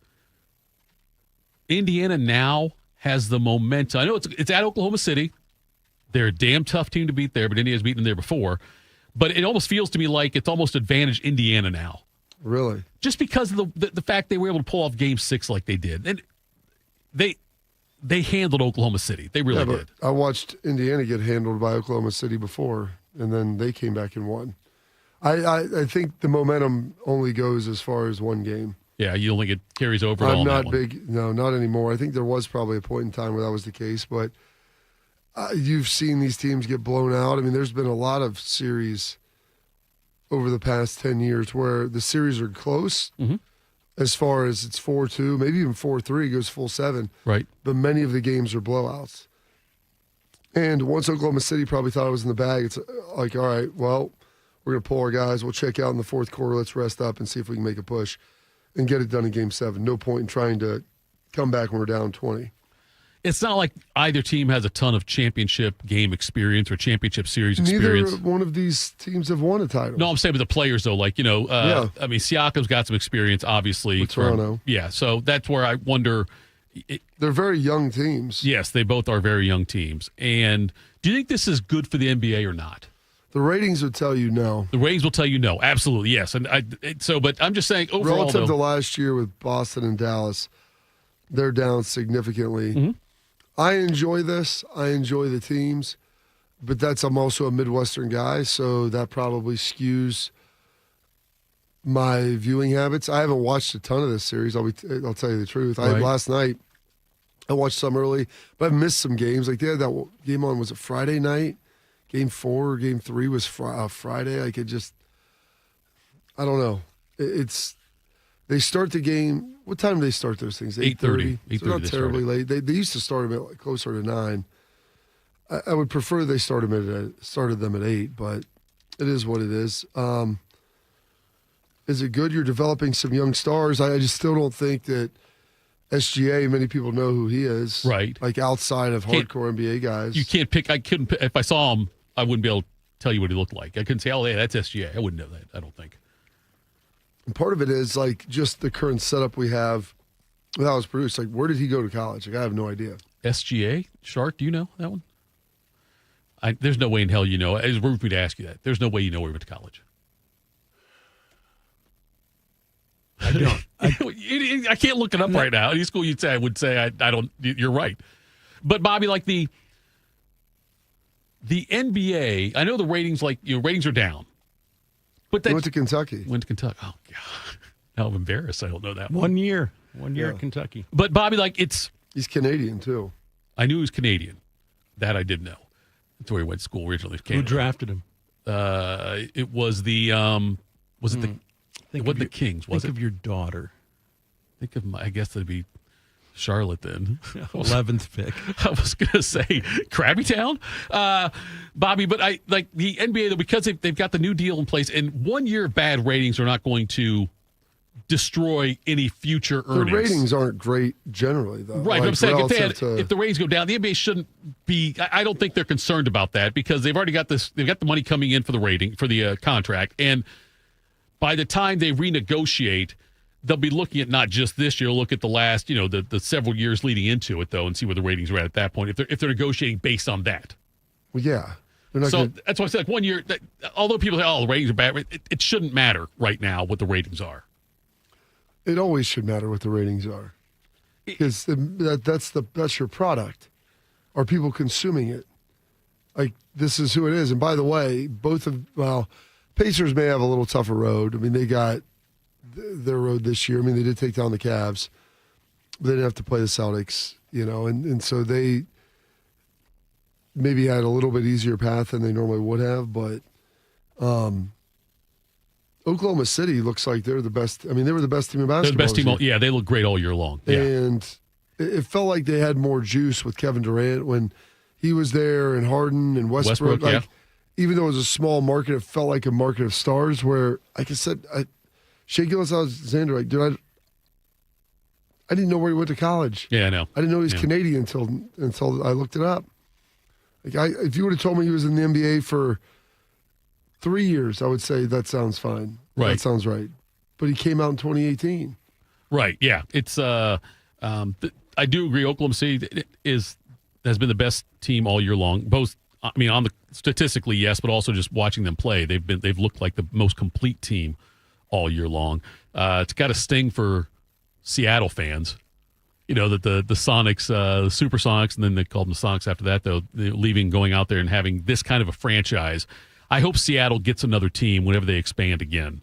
Indiana now has the momentum? I know it's at Oklahoma City. They're a damn tough team to beat there, but Indiana's beaten them there before. But it almost feels to me like it's almost advantage Indiana now. Really? Just because of the fact they were able to pull off Game 6 like they did. And they handled Oklahoma City. They really did. I watched Indiana get handled by Oklahoma City before, and then they came back and won. I think the momentum only goes as far as one game. Yeah, you don't think it carries over at all? I'm not big. No, not anymore. I think there was probably a point in time where that was the case, but you've seen these teams get blown out. I mean, there's been a lot of series over the past 10 years where the series are close. Mm-hmm. As far as it's 4-2, maybe even 4-3, goes full 7. Right. But many of the games are blowouts. And once Oklahoma City probably thought it was in the bag, it's like, all right, well, we're going to pull our guys. We'll check out in the fourth quarter. Let's rest up and see if we can make a push and get it done in Game 7. No point in trying to come back when we're down 20. It's not like either team has a ton of championship game experience or championship series experience. Neither one of these teams have won a title. No, I'm saying with the players, though. I mean, Siakam's got some experience, obviously. With Toronto. Yeah, so that's where I wonder. They're very young teams. Yes, they both are very young teams. And do you think this is good for the NBA or not? The ratings would tell you no. The ratings will tell you no. Absolutely, yes. And but I'm just saying overall, relative to last year with Boston and Dallas, they're down significantly. Mm-hmm. I enjoy this. I enjoy the teams, but I'm also a Midwestern guy, so that probably skews my viewing habits. I haven't watched a ton of this series. I'll tell you the truth. Right. Last night, I watched some early, but I've missed some games. Like they had that game on, was it Friday night? Game 4 or Game 3 was Friday. I don't know. They start the game. What time do they start those things? 8:30. So not terribly late. They used to start them at closer to 9. I would prefer they started them at 8, but it is what it is. Is it good? You're developing some young stars. I just still don't think that SGA, many people know who he is. Right. Like outside of hardcore NBA guys. You can't pick. I couldn't. If I saw him, I wouldn't be able to tell you what he looked like. I couldn't say, oh, yeah, that's SGA. I wouldn't know that. I don't think. And part of it is like just the current setup we have that was produced. Like, where did he go to college? Like, I have no idea. SGA? Shark, do you know that one? There's no way in hell you know. It's rude for me to ask you that. There's no way you know where he went to college. I don't. I can't look it up right now. Any school you'd say, I would say, I don't. You're right. But, Bobby, like the NBA, I know the ratings, ratings are down. But He went to Kentucky. Went to Kentucky. Oh, God. Now I'm embarrassed. I don't know that 1 year. 1 year at Kentucky. But, Bobby, he's Canadian, too. I knew he was Canadian. That I did know. That's where he went to school originally. Who drafted him? It was the the Kings, was it? Think of your daughter. Think of I guess that'd be Charlotte then. 11th pick. I was going to say Krabby Town. Bobby, but I like the NBA, because they've got the new deal in place, and 1 year of bad ratings are not going to destroy any future earnings. The ratings aren't great generally, though. Right, but I'm saying if the ratings go down, the NBA shouldn't be. I don't think they're concerned about that because they've already got this. They've got the money coming in for the contract, and by the time they renegotiate, they'll be looking at not just this year. Look at the last, the several years leading into it, though, and see where the ratings are at that point. If they're negotiating based on that. Well, yeah. So that's why I said, like 1 year. Although people say, "Oh, the ratings are bad," it shouldn't matter right now what the ratings are. It always should matter what the ratings are, because that's your product. Are people consuming it? Like, this is who it is. And by the way, Pacers may have a little tougher road. I mean, they got their road this year. I mean, they did take down the Cavs, but they didn't have to play the Celtics, and so they maybe had a little bit easier path than they normally would have, but Oklahoma City looks like they're the best. I mean, they were the best team in basketball. They're the best team. Yeah, they look great all year long. Yeah. And it felt like they had more juice with Kevin Durant when he was there, and Harden and Westbrook. Even though it was a small market, it felt like a market of stars where, like I said, Shea Gilgeous-Alexander, dude, I didn't know where he went to college. Yeah, I know. I didn't know he was Canadian until I looked it up. If you would have told me he was in the NBA for 3 years, I would say that sounds fine. Right. That sounds right. But he came out in 2018. Right. Yeah. It's I do agree. Oklahoma City has been the best team all year long. Both, I mean, on the statistically, yes, but also just watching them play, they've looked like the most complete team all year long. It's got a sting for Seattle fans. That the Sonics, the Supersonics, and then they called them the Sonics after that, though, leaving, going out there and having this kind of a franchise. I hope Seattle gets another team whenever they expand again.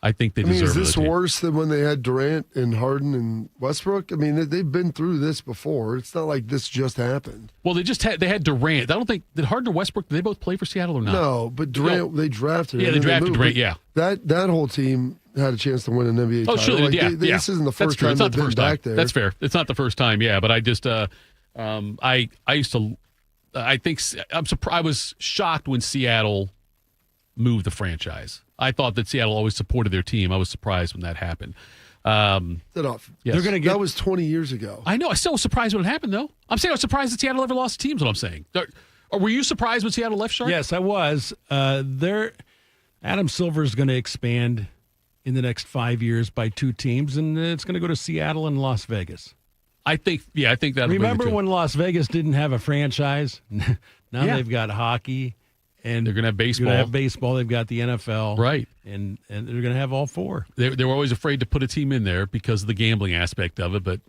I think they deserve it. Is this worse than when they had Durant and Harden and Westbrook? I mean, they've been through this before. It's not like this just happened. Well, they had Durant. I don't think, did Harden or Westbrook, did they both play for Seattle or not? No, but Durant, they drafted him. Yeah, they drafted Durant, yeah. That whole team had a chance to win an NBA title. Oh, sure, This isn't the first time they've been back there. That's fair. It's not the first time, yeah, but I just, I used to, I think, I was shocked when Seattle moved the franchise. I thought that Seattle always supported their team. I was surprised when that happened. Yes. They're gonna that was 20 years ago. I know. I still was surprised when it happened, though. I'm saying I was surprised that Seattle ever lost a team, is what I'm saying. Or were you surprised when Seattle left, Shark? Yes, I was. Adam Silver is going to expand in the next 5 years by 2 teams, and it's going to go to Seattle and Las Vegas. I think that. Remember when Las Vegas didn't have a franchise? Now they've got hockey. And they're going to have baseball. They've got the NFL. Right. And they're going to have all 4. They were always afraid to put a team in there because of the gambling aspect of it. But,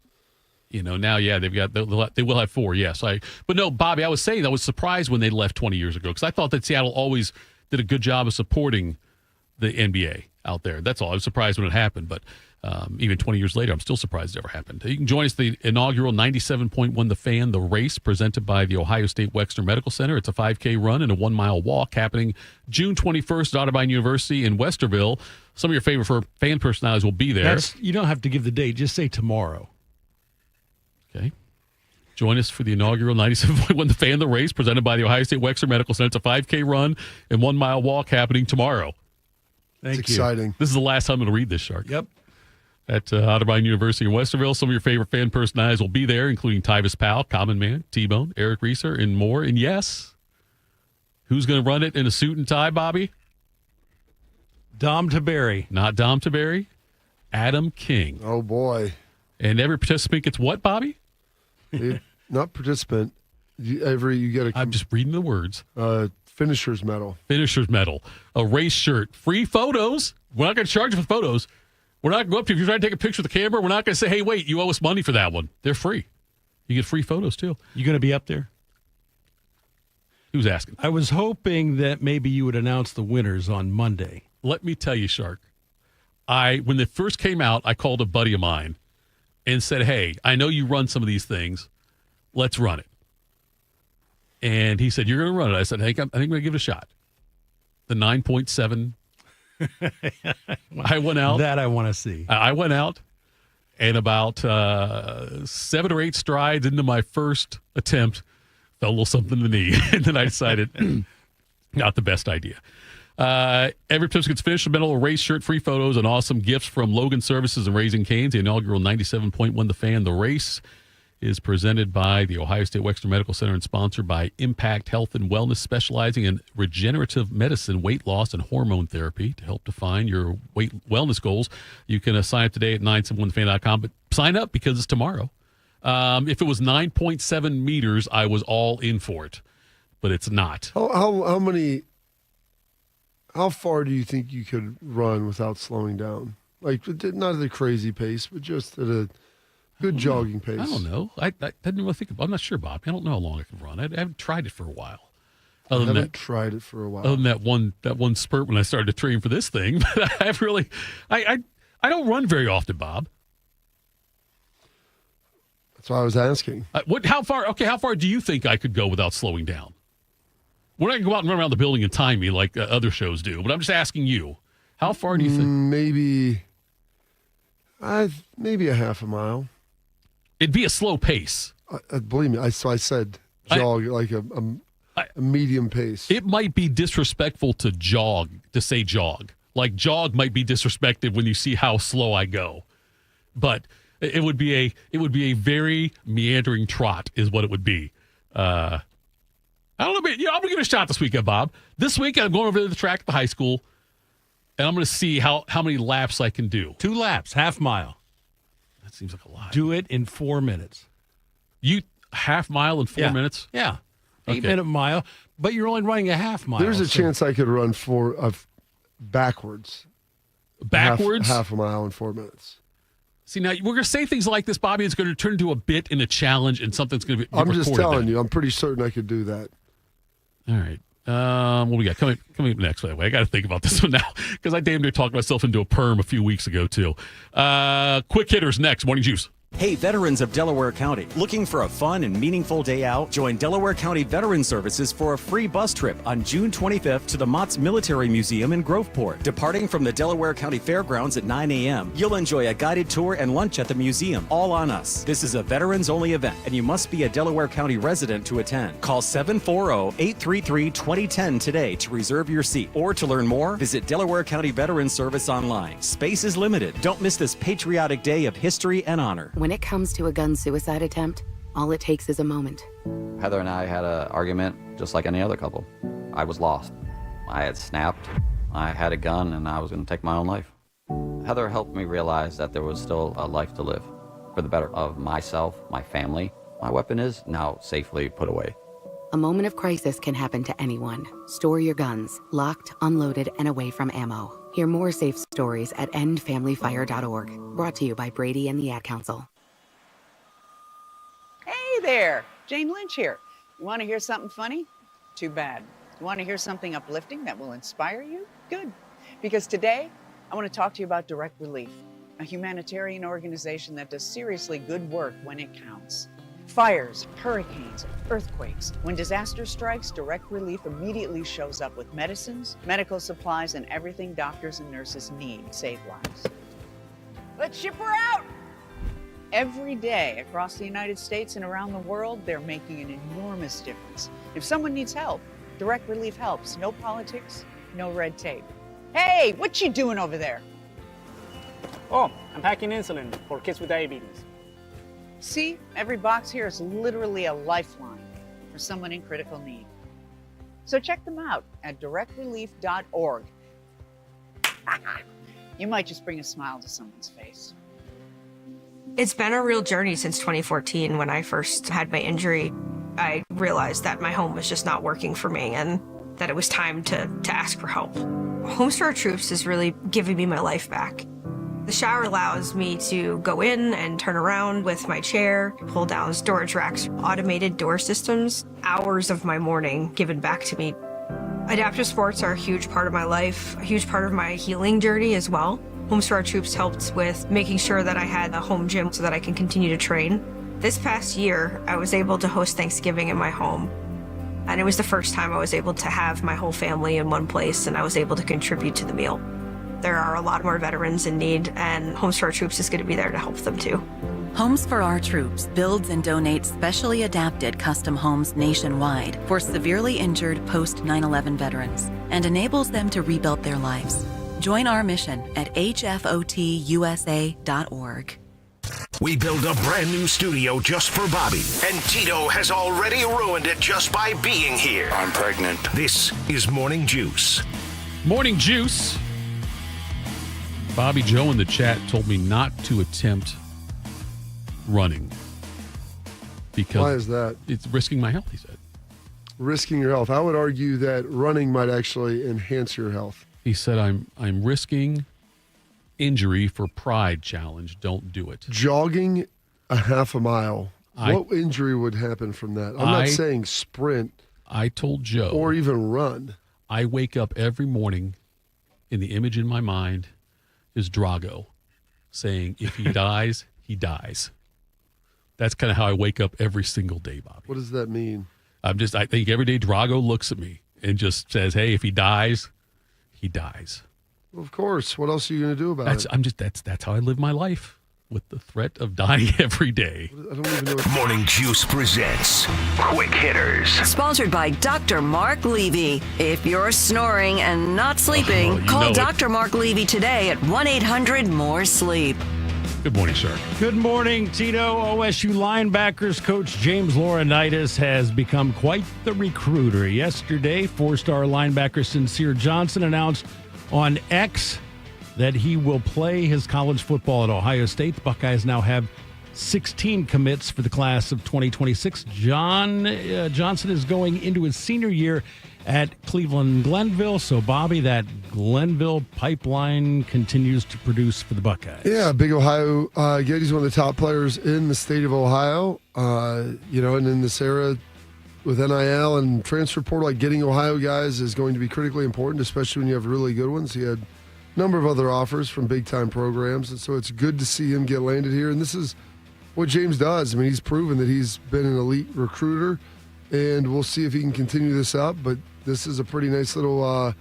now, they will have 4, yes. But no, Bobby, I was saying I was surprised when they left 20 years ago because I thought that Seattle always did a good job of supporting the NBA out there. That's all. I was surprised when it happened. But even 20 years later, I'm still surprised it ever happened. You can join us the inaugural 97.1 The Fan, the race presented by the Ohio State Wexner Medical Center. It's a 5K run and a 1-mile walk happening June 21st at Otterbein University in Westerville. Some of your favorite fan personalities will be there. You don't have to give the date. Just say tomorrow. Okay. Join us for the inaugural 97.1 The Fan, the race presented by the Ohio State Wexner Medical Center. It's a 5K run and 1-mile walk happening tomorrow. Thank you. Exciting. This is the last time I'm going to read this, Shark. Yep. at Otterbein University in Westerville. Some of your favorite fan personalities will be there, including Tyvis Powell, Common Man, T-Bone, Eric Reeser, and more. And yes, who's going to run it in a suit and tie, Bobby? Dom Taberry. Not Dom Taberry. Adam King. Oh, boy. And every participant gets what, Bobby? Not participant. You get a. I'm just reading the words. Finisher's medal. Finisher's medal. A race shirt. Free photos. We're not going to charge you for photos. We're not going to go up to you. If you're trying to take a picture of the camera, we're not going to say, hey, wait, you owe us money for that one. They're free. You get free photos, too. You going to be up there? Who's asking? I was hoping that maybe you would announce the winners on Monday. Let me tell you, Shark. When they first came out, I called a buddy of mine and said, hey, I know you run some of these things. Let's run it. And he said, you're going to run it. I said, hey, I think I'm going to give it a shot. The 9.7. I went out. That I want to see. I went out, and about 7 or 8 strides into my first attempt, felt a little something in the knee. And then I decided, not the best idea. Every participant gets finished medal, a race shirt, free photos, and awesome gifts from Logan Services and Raising Cane's. The inaugural 97.1 The Fan. The race is presented by the Ohio State Wexner Medical Center and sponsored by Impact Health and Wellness, specializing in regenerative medicine, weight loss, and hormone therapy to help define your weight wellness goals. You can sign up today at 971thefan.com, but sign up because it's tomorrow. If it was 9.7 meters, I was all in for it, but it's not. How far do you think you could run without slowing down? Like, not at a crazy pace, but just at a good jogging pace. I don't know. I didn't really think about it. I'm not sure, Bob. I don't know how long I can run. I haven't tried it for a while. I haven't tried it for a while. Other than that one spurt when I started to train for this thing. But I don't run very often, Bob. That's why I was asking. How far do you think I could go without slowing down? We're not going to go out and run around the building and time me like other shows do, but I'm just asking you. How far do you think? Maybe a half a mile. It'd be a slow pace. Believe me, I said jog like a medium pace. It might be disrespectful to say jog. Like jog might be disrespected when you see how slow I go. But it would be a very meandering trot is what it would be. I don't know, but I'm going to give it a shot this weekend, Bob. This weekend I'm going over to the track at the high school, and I'm going to see how many laps I can do. 2 laps, half mile. That seems like a lot. Do it in 4 minutes. Half mile in 4 minutes? Yeah. 8-minute mile, but you're only running a half mile. There's a chance I could run backwards. Backwards? Half a mile in 4 minutes. See, now we're going to say things like this, Bobby. It's going to turn into a bit and a challenge, and something's going to be I'm just telling you. I'm pretty certain I could do that. All right. What we got coming up next? By the way, I got to think about this one now because I damn near talked myself into a perm a few weeks ago too. Quick hitters next. Morning Juice. Hey, veterans of Delaware County, looking for a fun and meaningful day out? Join Delaware County Veteran Services for a free bus trip on June 25th to the Mott's Military Museum in Groveport. Departing from the Delaware County Fairgrounds at 9 a.m., you'll enjoy a guided tour and lunch at the museum, all on us. This is a veterans-only event, and you must be a Delaware County resident to attend. Call 740-833-2010 today to reserve your seat, or to learn more, visit Delaware County Veteran Service online. Space is limited. Don't miss this patriotic day of history and honor. When it comes to a gun suicide attempt, all it takes is a moment. Heather and I had an argument just like any other couple. I was lost. I had snapped. I had a gun and I was going to take my own life. Heather helped me realize that there was still a life to live for the better of myself, my family. My weapon is now safely put away. A moment of crisis can happen to anyone. Store your guns, locked, unloaded, and away from ammo. Hear more safe stories at endfamilyfire.org. Brought to you by Brady and the Ad Council. Hey there, Jane Lynch here. You want to hear something funny? Too bad. You want to hear something uplifting that will inspire you? Good. Because today, I want to talk to you about Direct Relief, a humanitarian organization that does seriously good work when it counts. Fires, hurricanes, earthquakes. When disaster strikes, Direct Relief immediately shows up with medicines, medical supplies, and everything doctors and nurses need to save lives. Let's ship her out! Every day across the United States and around the world, they're making an enormous difference. If someone needs help, Direct Relief helps. No politics, no red tape. Hey, what you doing over there? Oh, I'm packing insulin for kids with diabetes. See, every box here is literally a lifeline for someone in critical need. So check them out at directrelief.org. You might just bring a smile to someone's face. It's been a real journey since 2014 when I first had my injury. I realized that my home was just not working for me and that it was time to ask for help. Homes for Our Troops is really giving me my life back. The shower allows me to go in and turn around with my chair, pull down storage racks, automated door systems, hours of my morning given back to me. Adaptive sports are a huge part of my life, a huge part of my healing journey as well. Homes for Our Troops helped with making sure that I had a home gym so that I can continue to train. This past year, I was able to host Thanksgiving in my home. And it was the first time I was able to have my whole family in one place and I was able to contribute to the meal. There are a lot more veterans in need and Homes for Our Troops is going to be there to help them too. Homes for Our Troops builds and donates specially adapted custom homes nationwide for severely injured post 9/11 veterans and enables them to rebuild their lives. Join our mission at hfotusa.org. We built a brand new studio just for Bobby, and Tito has already ruined it just by being here. I'm pregnant. This is Morning Juice. Morning Juice. Bobby Joe in the chat told me not to attempt running. Because why is that? It's risking my health, he said. Risking your health. I would argue that running might actually enhance your health. He said, I'm risking injury for Pride Challenge. Don't do it. Jogging a half a mile. What injury would happen from that? I'm not saying sprint. I told Joe. Or even run. I wake up every morning and the image in my mind is Drago saying, if he dies, he dies. That's kind of how I wake up every single day, Bobby. What does that mean? I think every day Drago looks at me and just says, hey, if he dies, he dies. Well, of course. What else are you going to do about it? That's how I live my life, with the threat of dying every day. I don't even know what Morning Juice presents Quick Hitters. Sponsored by Dr. Mark Levy. If you're snoring and not sleeping, call Dr. Mark Levy today at 1-800-MORE-SLEEP. Good morning, sir. Good morning, Tito. OSU linebackers coach James Laurinaitis has become quite the recruiter. Yesterday, four-star linebacker Sincere Johnson announced on X that he will play his college football at Ohio State. The Buckeyes now have 16 commits for the class of 2026. Johnson is going into his senior year at Cleveland Glenville. So, Bobby, that Glenville pipeline continues to produce for the Buckeyes. Yeah, big Ohio. He's one of the top players in the state of Ohio. And in this era with NIL and transfer portal, like getting Ohio guys is going to be critically important, especially when you have really good ones. He had a number of other offers from big-time programs, and so it's good to see him get landed here. And this is what James does. I mean, he's proven that he's been an elite recruiter, and we'll see if he can continue this up. But this is a pretty nice little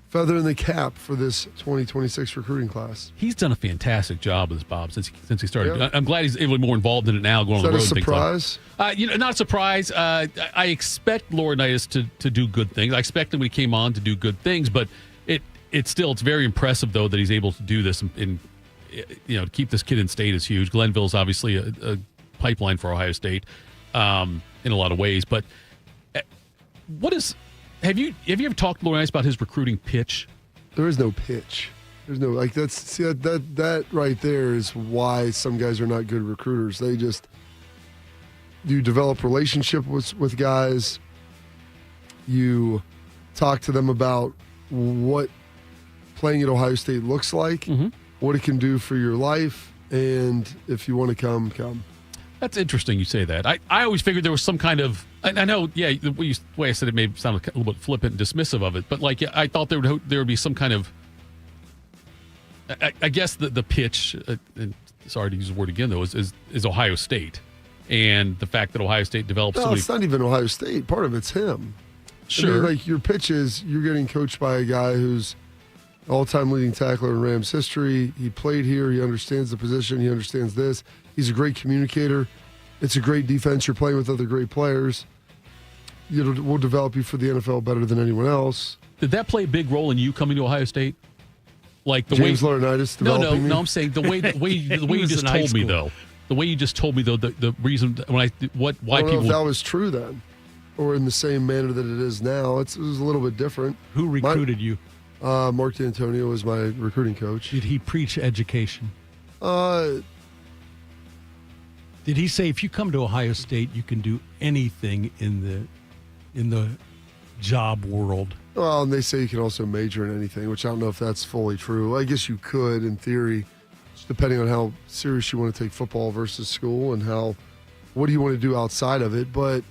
feather in the cap for this 2026 recruiting class. He's done a fantastic job with this, Bob, since he started. Yeah. I'm glad he's able to be more involved in it now, going on the road. Is that a surprise? Not a surprise. I expect Laurinaitis to do good things. I expect him when he came on to do good things, but it's very impressive, though, that he's able to do this and to keep this kid in state is huge. Glenville's obviously a pipeline for Ohio State in a lot of ways, but have you ever talked to Laurinaitis about his recruiting pitch? There is no pitch. There's no that right there is why some guys are not good recruiters. You develop relationships with guys. You talk to them about what playing at Ohio State looks like, what it can do for your life, and if you want to come. That's interesting you say that. I always figured there was some kind of, I know, yeah, the way I said it may sound a little bit flippant and dismissive of it, but I thought there would be some kind of, I guess the pitch, and sorry to use the word again though, is Ohio State. And the fact that Ohio State develops No, it's not even Ohio State. Part of it's him. Sure. I mean, your pitch is you're getting coached by a guy who's all-time leading tackler in Rams history. He played here. He understands the position. He understands this. He's a great communicator. It's a great defense. You're playing with other great players. We'll develop you for the NFL better than anyone else. Did that play a big role in you coming to Ohio State? Like the James way Laurinaitis developing me? No. I'm saying the way you just told me though. The way you just told me though. The reason why I don't know people if that was true then, or in the same manner that it is now. It was a little bit different. Who recruited you? Mark D'Antonio was my recruiting coach. Did he preach education? Uh, Did he say if you come to Ohio State, you can do anything in the job world? Well, and they say you can also major in anything, which I don't know if that's fully true. I guess you could, in theory, just depending on how serious you want to take football versus school and what do you want to do outside of it. But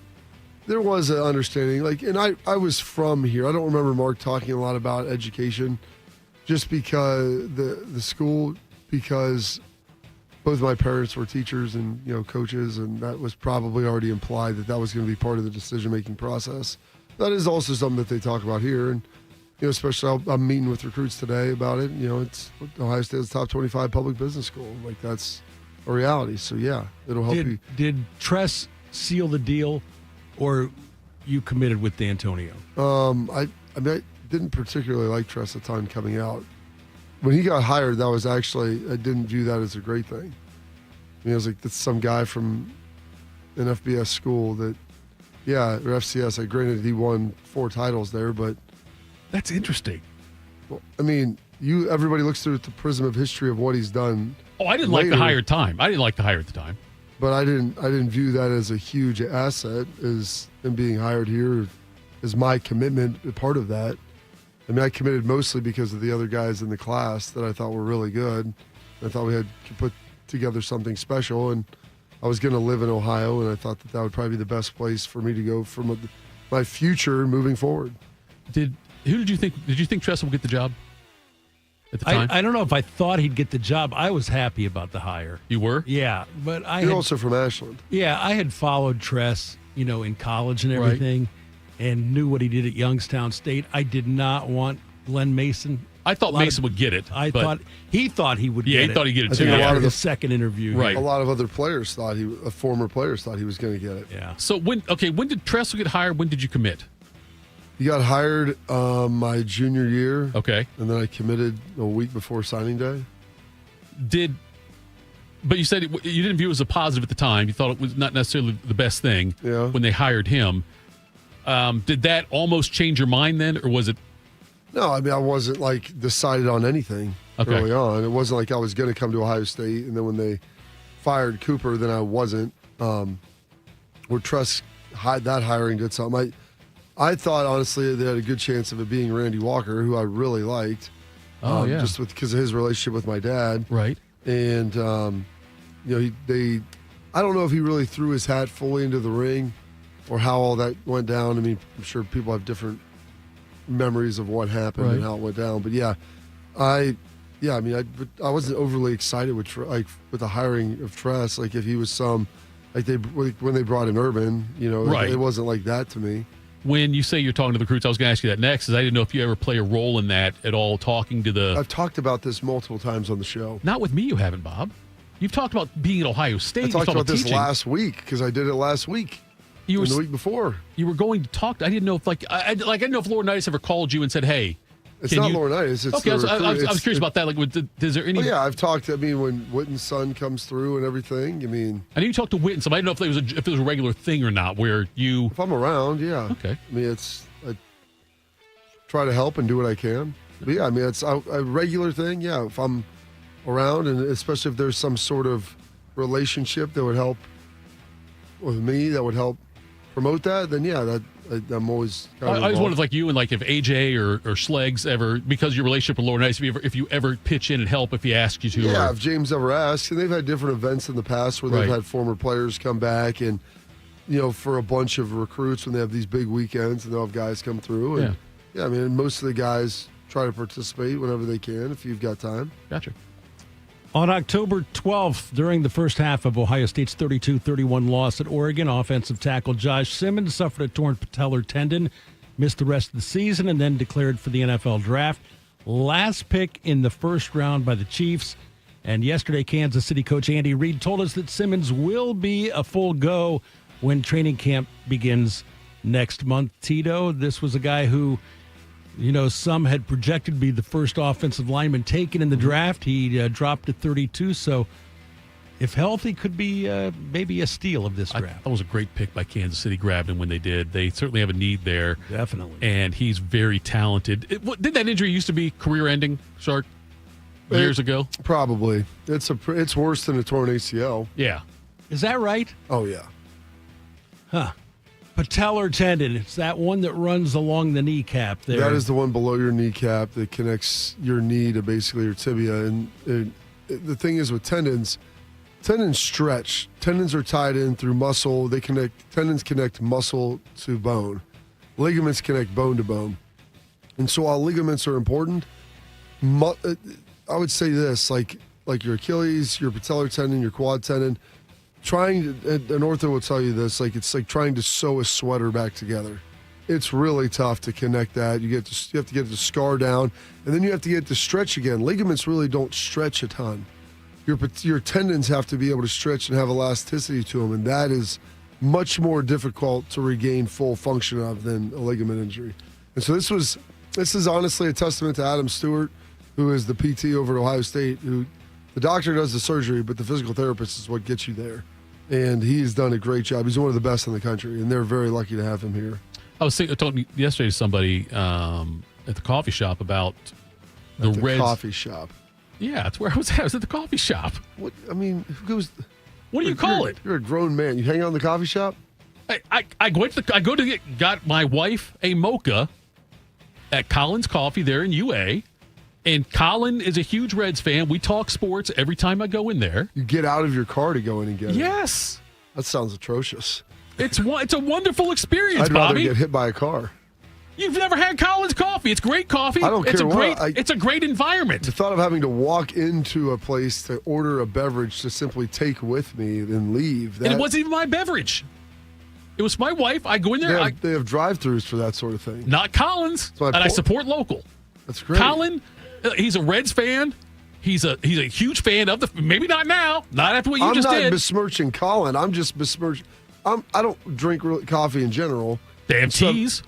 there was an understanding, and I was from here. I don't remember Mark talking a lot about education, just because the school, because both my parents were teachers and coaches, and that was probably already implied that was going to be part of the decision-making process. That is also something that they talk about here, and especially I'm meeting with recruits today about it. It's Ohio State's top 25 public business school. Like, that's a reality. So yeah, it'll help you. Did Tress seal the deal, or you committed with D'Antonio? I didn't particularly like Tress at the time coming out. When he got hired, that was actually, I didn't view that as a great thing. I was like, that's some guy from an FBS school that, or FCS. Granted, he won 4 titles there, but that's interesting. Well, everybody looks through the prism of history of what he's done. Oh, I didn't like the hire time. I didn't like the hire at the time. But I didn't view that as a huge asset, as him being hired here, as my commitment, part of that. I committed mostly because of the other guys in the class that I thought were really good. I thought we had to put together something special, and I was going to live in Ohio, and I thought that would probably be the best place for me to go for my future moving forward. Did you think Tress would get the job at the time? I don't know if I thought he'd get the job. I was happy about the hire. You were? Yeah, but You're also from Ashland. Yeah, I had followed Tress, in college and everything, and knew what he did at Youngstown State. I did not want Glenn Mason. I thought Mason would get it. He thought he would get it. Yeah, he thought he'd get it too. I think a lot of the second interview. Right. A lot of other players former players thought he was going to get it. Yeah. So when did Tressel get hired? When did you commit? He got hired my junior year. Okay. And then I committed a week before signing day. But you said you didn't view it as a positive at the time. You thought it was not necessarily the best thing when they hired him. Did that almost change your mind then, or was it? No, I wasn't decided on anything early on. It wasn't like I was going to come to Ohio State, and then when they fired Cooper, then I wasn't. Where Tress that hiring did something. I thought honestly they had a good chance of it being Randy Walker, who I really liked. Just because of his relationship with my dad. Right. And I don't know if he really threw his hat fully into the ring, or how all that went down. I'm sure people have different memories of what happened and how it went down. But I wasn't overly excited with the hiring of Tress. If he was when they brought in Urban, it wasn't like that to me. When you say you're talking to the recruits, I was going to ask you that next, because I didn't know if you ever play a role in that at all, talking to the... I've talked about this multiple times on the show. Not with me, you haven't, Bob. You've talked about being at Ohio State. I talked about this last week, because I did it last week. The week before. You were going to talk. I didn't know if I didn't know if Laurinaitis ever called you and said, "Hey." It's not Laurinaitis. It's okay. I was curious about that. Is there any? Oh, yeah, I've talked. When Witten's son comes through and everything. I know you talked to Witten, so I didn't know if it was a regular thing or not. Where you? If I'm around, yeah. Okay. I try to help and do what I can. But yeah, it's a regular thing. Yeah, if I'm around, and especially if there's some sort of relationship that would help with me, that would help promote that, then I'm always kind of I was wondering if you and if AJ or Schleggs ever, because of your relationship with Laurinaitis, if you ever pitch in and help if he asks you to. Yeah, if James ever asks. And they've had different events in the past where they've had former players come back, and for a bunch of recruits when they have these big weekends and they'll have guys come through. And most of the guys try to participate whenever they can if you've got time. Gotcha. On October 12th, during the first half of Ohio State's 32-31 loss at Oregon, offensive tackle Josh Simmons suffered a torn patellar tendon, missed the rest of the season, and then declared for the NFL draft. Last pick in the first round by the Chiefs. And yesterday, Kansas City coach Andy Reid told us that Simmons will be a full go when training camp begins next month. Tito, this was a guy who You know, some had projected to be the first offensive lineman taken in the draft. He dropped to 32, so if healthy, could be maybe a steal of this draft. That was a great pick by Kansas City, grabbed him when they did. They certainly have a need there. Definitely. And he's very talented. Did that injury used to be career-ending, Shark, years ago? Probably. It's worse than a torn ACL. Yeah. Is that right? Oh, yeah. Huh. Patellar tendon. It's that one that runs along the kneecap there. That is the one below your kneecap that connects your knee to basically your tibia. And the thing is with tendons stretch. Tendons are tied in through muscle. Tendons connect muscle to bone. Ligaments connect bone to bone. And so while ligaments are important, I would say this, like your Achilles, your patellar tendon, your quad tendon, an ortho will tell you this, it's like trying to sew a sweater back together. It's really tough to connect that. You have to get the scar down, and then you have to get to stretch again. Ligaments really don't stretch a ton. Your tendons have to be able to stretch and have elasticity to them, and that is much more difficult to regain full function of than a ligament injury. And so this is honestly a testament to Adam Stewart, who is the PT over at Ohio State, who the doctor does the surgery, but the physical therapist is what gets you there. And he's done a great job. He's one of the best in the country, and they're very lucky to have him here. I was talking yesterday to somebody at the coffee shop about the Reds. Coffee shop. Yeah, that's where I was at. I was at the coffee shop. What? I mean, who goes? What do you call it? You're a grown man. You hang out in the coffee shop? I got my wife a mocha at Colin's Coffee there in UA. And Colin is a huge Reds fan. We talk sports every time I go in there. You get out of your car to go in and get it. Yes. That sounds atrocious. It's a wonderful experience, I'd Bobby. rather get hit by a car. You've never had Colin's Coffee. It's great coffee. I don't care what. It's a great environment. The thought of having to walk into a place to order a beverage to simply take with me and leave. And it wasn't even my beverage. It was my wife. I go in there. They have drive-thrus for that sort of thing. Not Colin's. And I support local. That's great. Colin, he's a Reds fan. He's a huge fan of maybe not now, not after what you just did. I'm not besmirching Colin. I'm just besmirching. I don't drink coffee in general. Damn tease.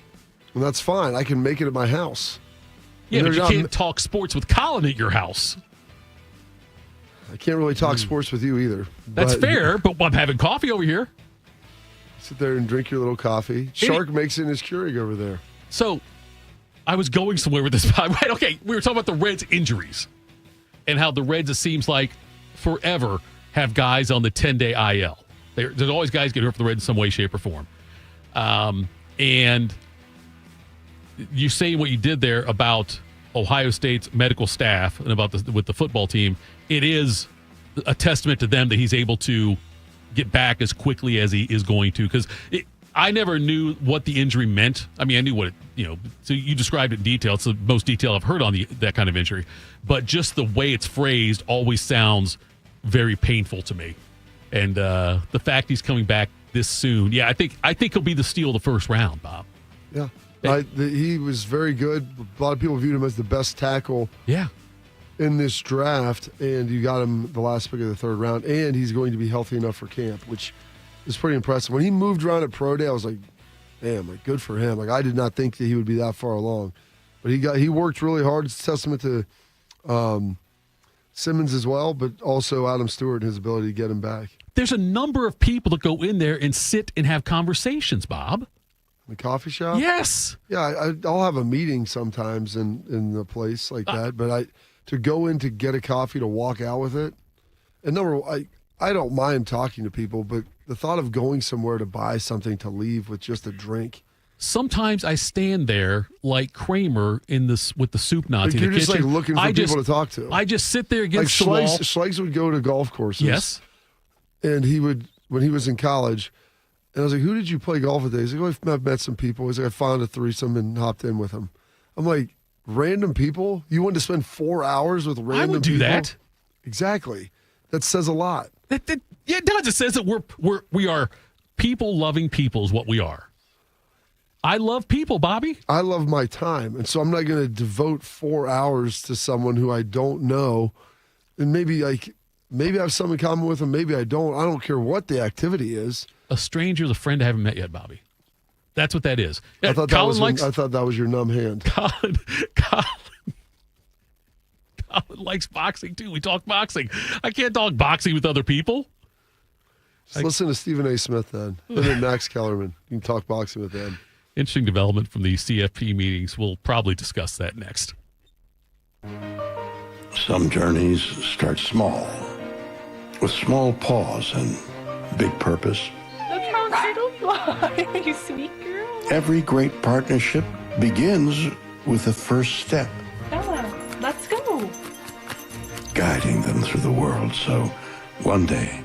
And that's fine. I can make it at my house. Yeah, but you can't talk sports with Colin at your house. I can't really talk sports with you either. That's fair, but I'm having coffee over here. Sit there and drink your little coffee. Shark makes it in his Keurig over there. So, I was going somewhere with this. Right, okay, we were talking about the Reds' injuries and how the Reds, it seems like, forever have guys on the 10-day IL. There's always guys getting hurt for the Reds in some way, shape, or form. And you say what you did there about Ohio State's medical staff and about with the football team. It is a testament to them that he's able to get back as quickly as he is going to. Because I never knew what the injury meant. I mean, I knew what so you described it in detail. It's the most detail I've heard on that kind of injury. But just the way it's phrased always sounds very painful to me. And the fact he's coming back this soon, I think he'll be the steal of the first round, Bob. Yeah. He was very good. A lot of people viewed him as the best tackle in this draft, and you got him the last pick of the third round, and he's going to be healthy enough for camp, which is pretty impressive. When he moved around at Pro Day, I was like, damn, good for him. I did not think that he would be that far along. But he worked really hard. It's a testament to Simmons as well, but also Adam Stewart and his ability to get him back. There's a number of people that go in there and sit and have conversations, Bob. The coffee shop? Yes. Yeah, I'll have a meeting sometimes in a place like that, but to go in to get a coffee, to walk out with it, and I don't mind talking to people, but the thought of going somewhere to buy something to leave with just a drink. Sometimes I stand there like Kramer with the soup Nazi in the just kitchen. Like looking for people to talk to. I just sit there against the wall. Schlegs would go to golf courses. Yes. And when he was in college, and I was like, who did you play golf with? He's like, I've met some people. He's like, I found a threesome and hopped in with him. I'm like, random people? You want to spend 4 hours with random people? I would do that. Exactly. That says a lot. It does. It says that we are people-loving people is what we are. I love people, Bobby. I love my time. And so I'm not going to devote 4 hours to someone who I don't know. And maybe I have something in common with them. Maybe I don't. I don't care what the activity is. A stranger is a friend I haven't met yet, Bobby. That's what that is. I thought that was your numb hand. Colin likes boxing too. We talk boxing. I can't talk boxing with other people. Just listen to Stephen A. Smith then. And then Max Kellerman. You can talk boxing with them. Interesting development from the CFP meetings. We'll probably discuss that next. Some journeys start small, with small pause and big purpose. Look how little fly. You sweet girl. Every great partnership begins with the first step, Bella, let's go. guiding them through the world so one day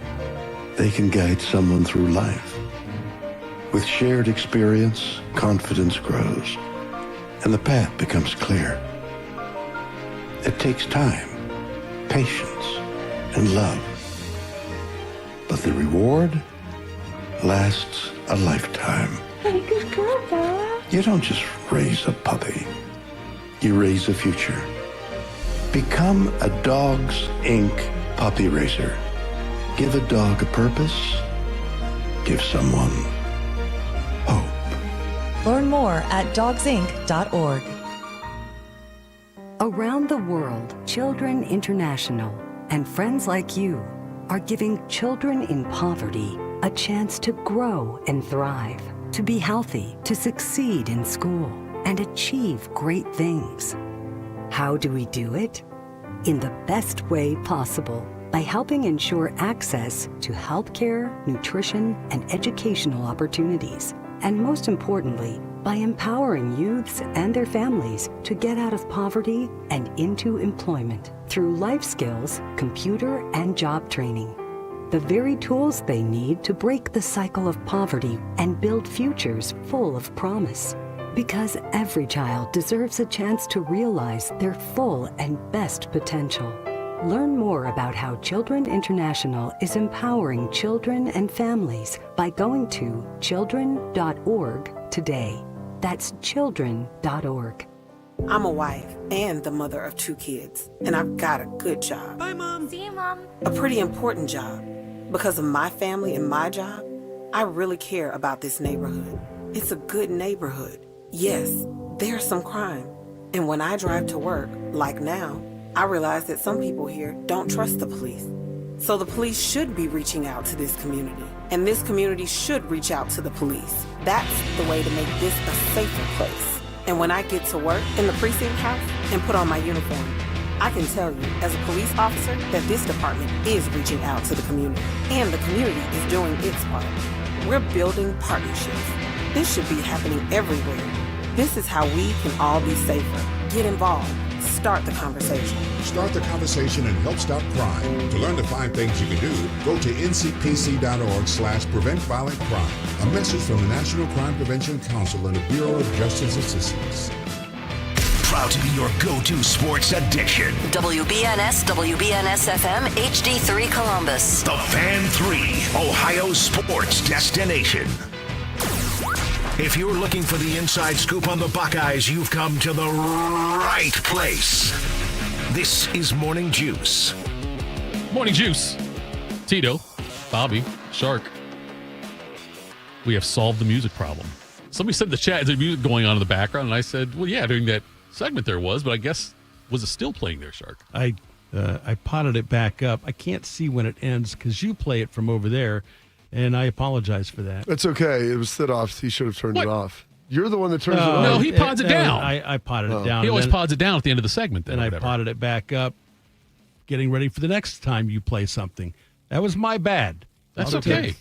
they can guide someone through life. With shared experience, confidence grows, and the path becomes clear. It takes time, patience, and love. But the reward lasts a lifetime. Hey, good girl, Bella. You don't just raise a puppy. You raise a future. Become a Dogs Inc. puppy raiser. Give a dog a purpose. Give someone hope. Learn more at dogsinc.org. Around the world, Children International and friends like you are giving children in poverty a chance to grow and thrive, to be healthy, to succeed in school, and achieve great things. How do we do it? In the best way possible, by helping ensure access to healthcare, nutrition, and educational opportunities. And most importantly, by empowering youths and their families to get out of poverty and into employment through life skills, computer, and job training. The very tools they need to break the cycle of poverty and build futures full of promise. Because every child deserves a chance to realize their full and best potential. Learn more about how Children International is empowering children and families by going to children.org today. That's children.org. I'm a wife and the mother of 2 kids, and I've got a good job. Bye, Mom. See you, Mom. A pretty important job. Because of my family and my job, I really care about this neighborhood. It's a good neighborhood. Yes, there's some crime. And when I drive to work, like now, I realize that some people here don't trust the police. So the police should be reaching out to this community, and this community should reach out to the police. That's the way to make this a safer place. And when I get to work in the precinct house and put on my uniform, I can tell you, as a police officer, that this department is reaching out to the community, and the community is doing its part. We're building partnerships. This should be happening everywhere. This is how we can all be safer. Get involved. Start the conversation. Start the conversation and help stop crime. To learn the 5 things you can do, go to ncpc.org/prevent violent crime. A message from the National Crime Prevention Council and the Bureau of Justice Assistance. Proud to be your go-to sports addiction. WBNS, WBNS FM, HD3 Columbus. The Fan 3, Ohio sports destination. If you're looking for the inside scoop on the Buckeyes, you've come to the right place. This is Morning Juice. Morning Juice. Tito, Bobby, Shark. We have solved the music problem. Somebody said in the chat, is there music going on in the background? And I said, well, yeah, during that segment there was, but I guess, was it still playing there, Shark? I potted it back up. I can't see when it ends because you play it from over there. And I apologize for that. It's okay. It was sit-offs. He should have turned it off. You're the one that turns it off. No, he pods it down. I potted it down. He always pods it down at the end of the segment. Then I potted it back up, getting ready for the next time you play something. That was my bad. That's okay.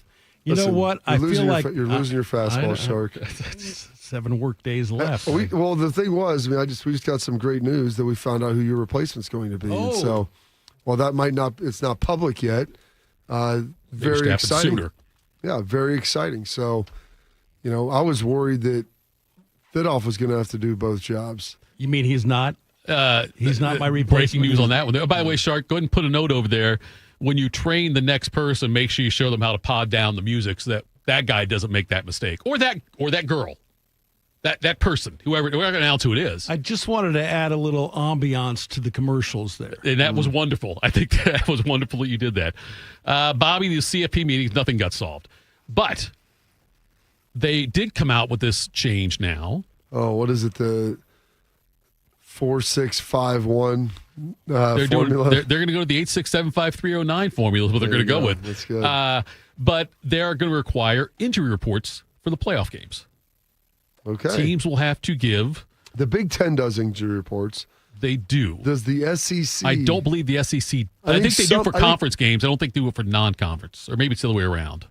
You know what? I feel like you're losing your fastball, Shark. 7 work days left. Well, the thing was, we just got some great news that we found out who your replacement's going to be. Oh. And so, well, that might not. It's not public yet. Very exciting. Sooner. Yeah, very exciting. So, I was worried that Fidoff was going to have to do both jobs. You mean he's not? He's not my replacement. Breaking news on that one. Oh, by the way, Shark, go ahead and put a note over there. When you train the next person, make sure you show them how to pod down the music so that guy doesn't make that mistake. Or that girl. That person, whoever we're going to announce who it is. I just wanted to add a little ambiance to the commercials there. And that was wonderful. I think that was wonderful that you did that. Bobby, the CFP meetings, nothing got solved. But They did come out with this change now. Oh, what is it? The 4651 They're formula. they're going to go to the 8675309 formula is what they're going to go with. That's good. But they're going to require injury reports for the playoff games. Okay. Teams will have to give. The Big Ten does injury reports. They do. Does the SEC? I don't believe the SEC. I think they do for conference games. I don't think they do it for non-conference, or maybe it's the other way around.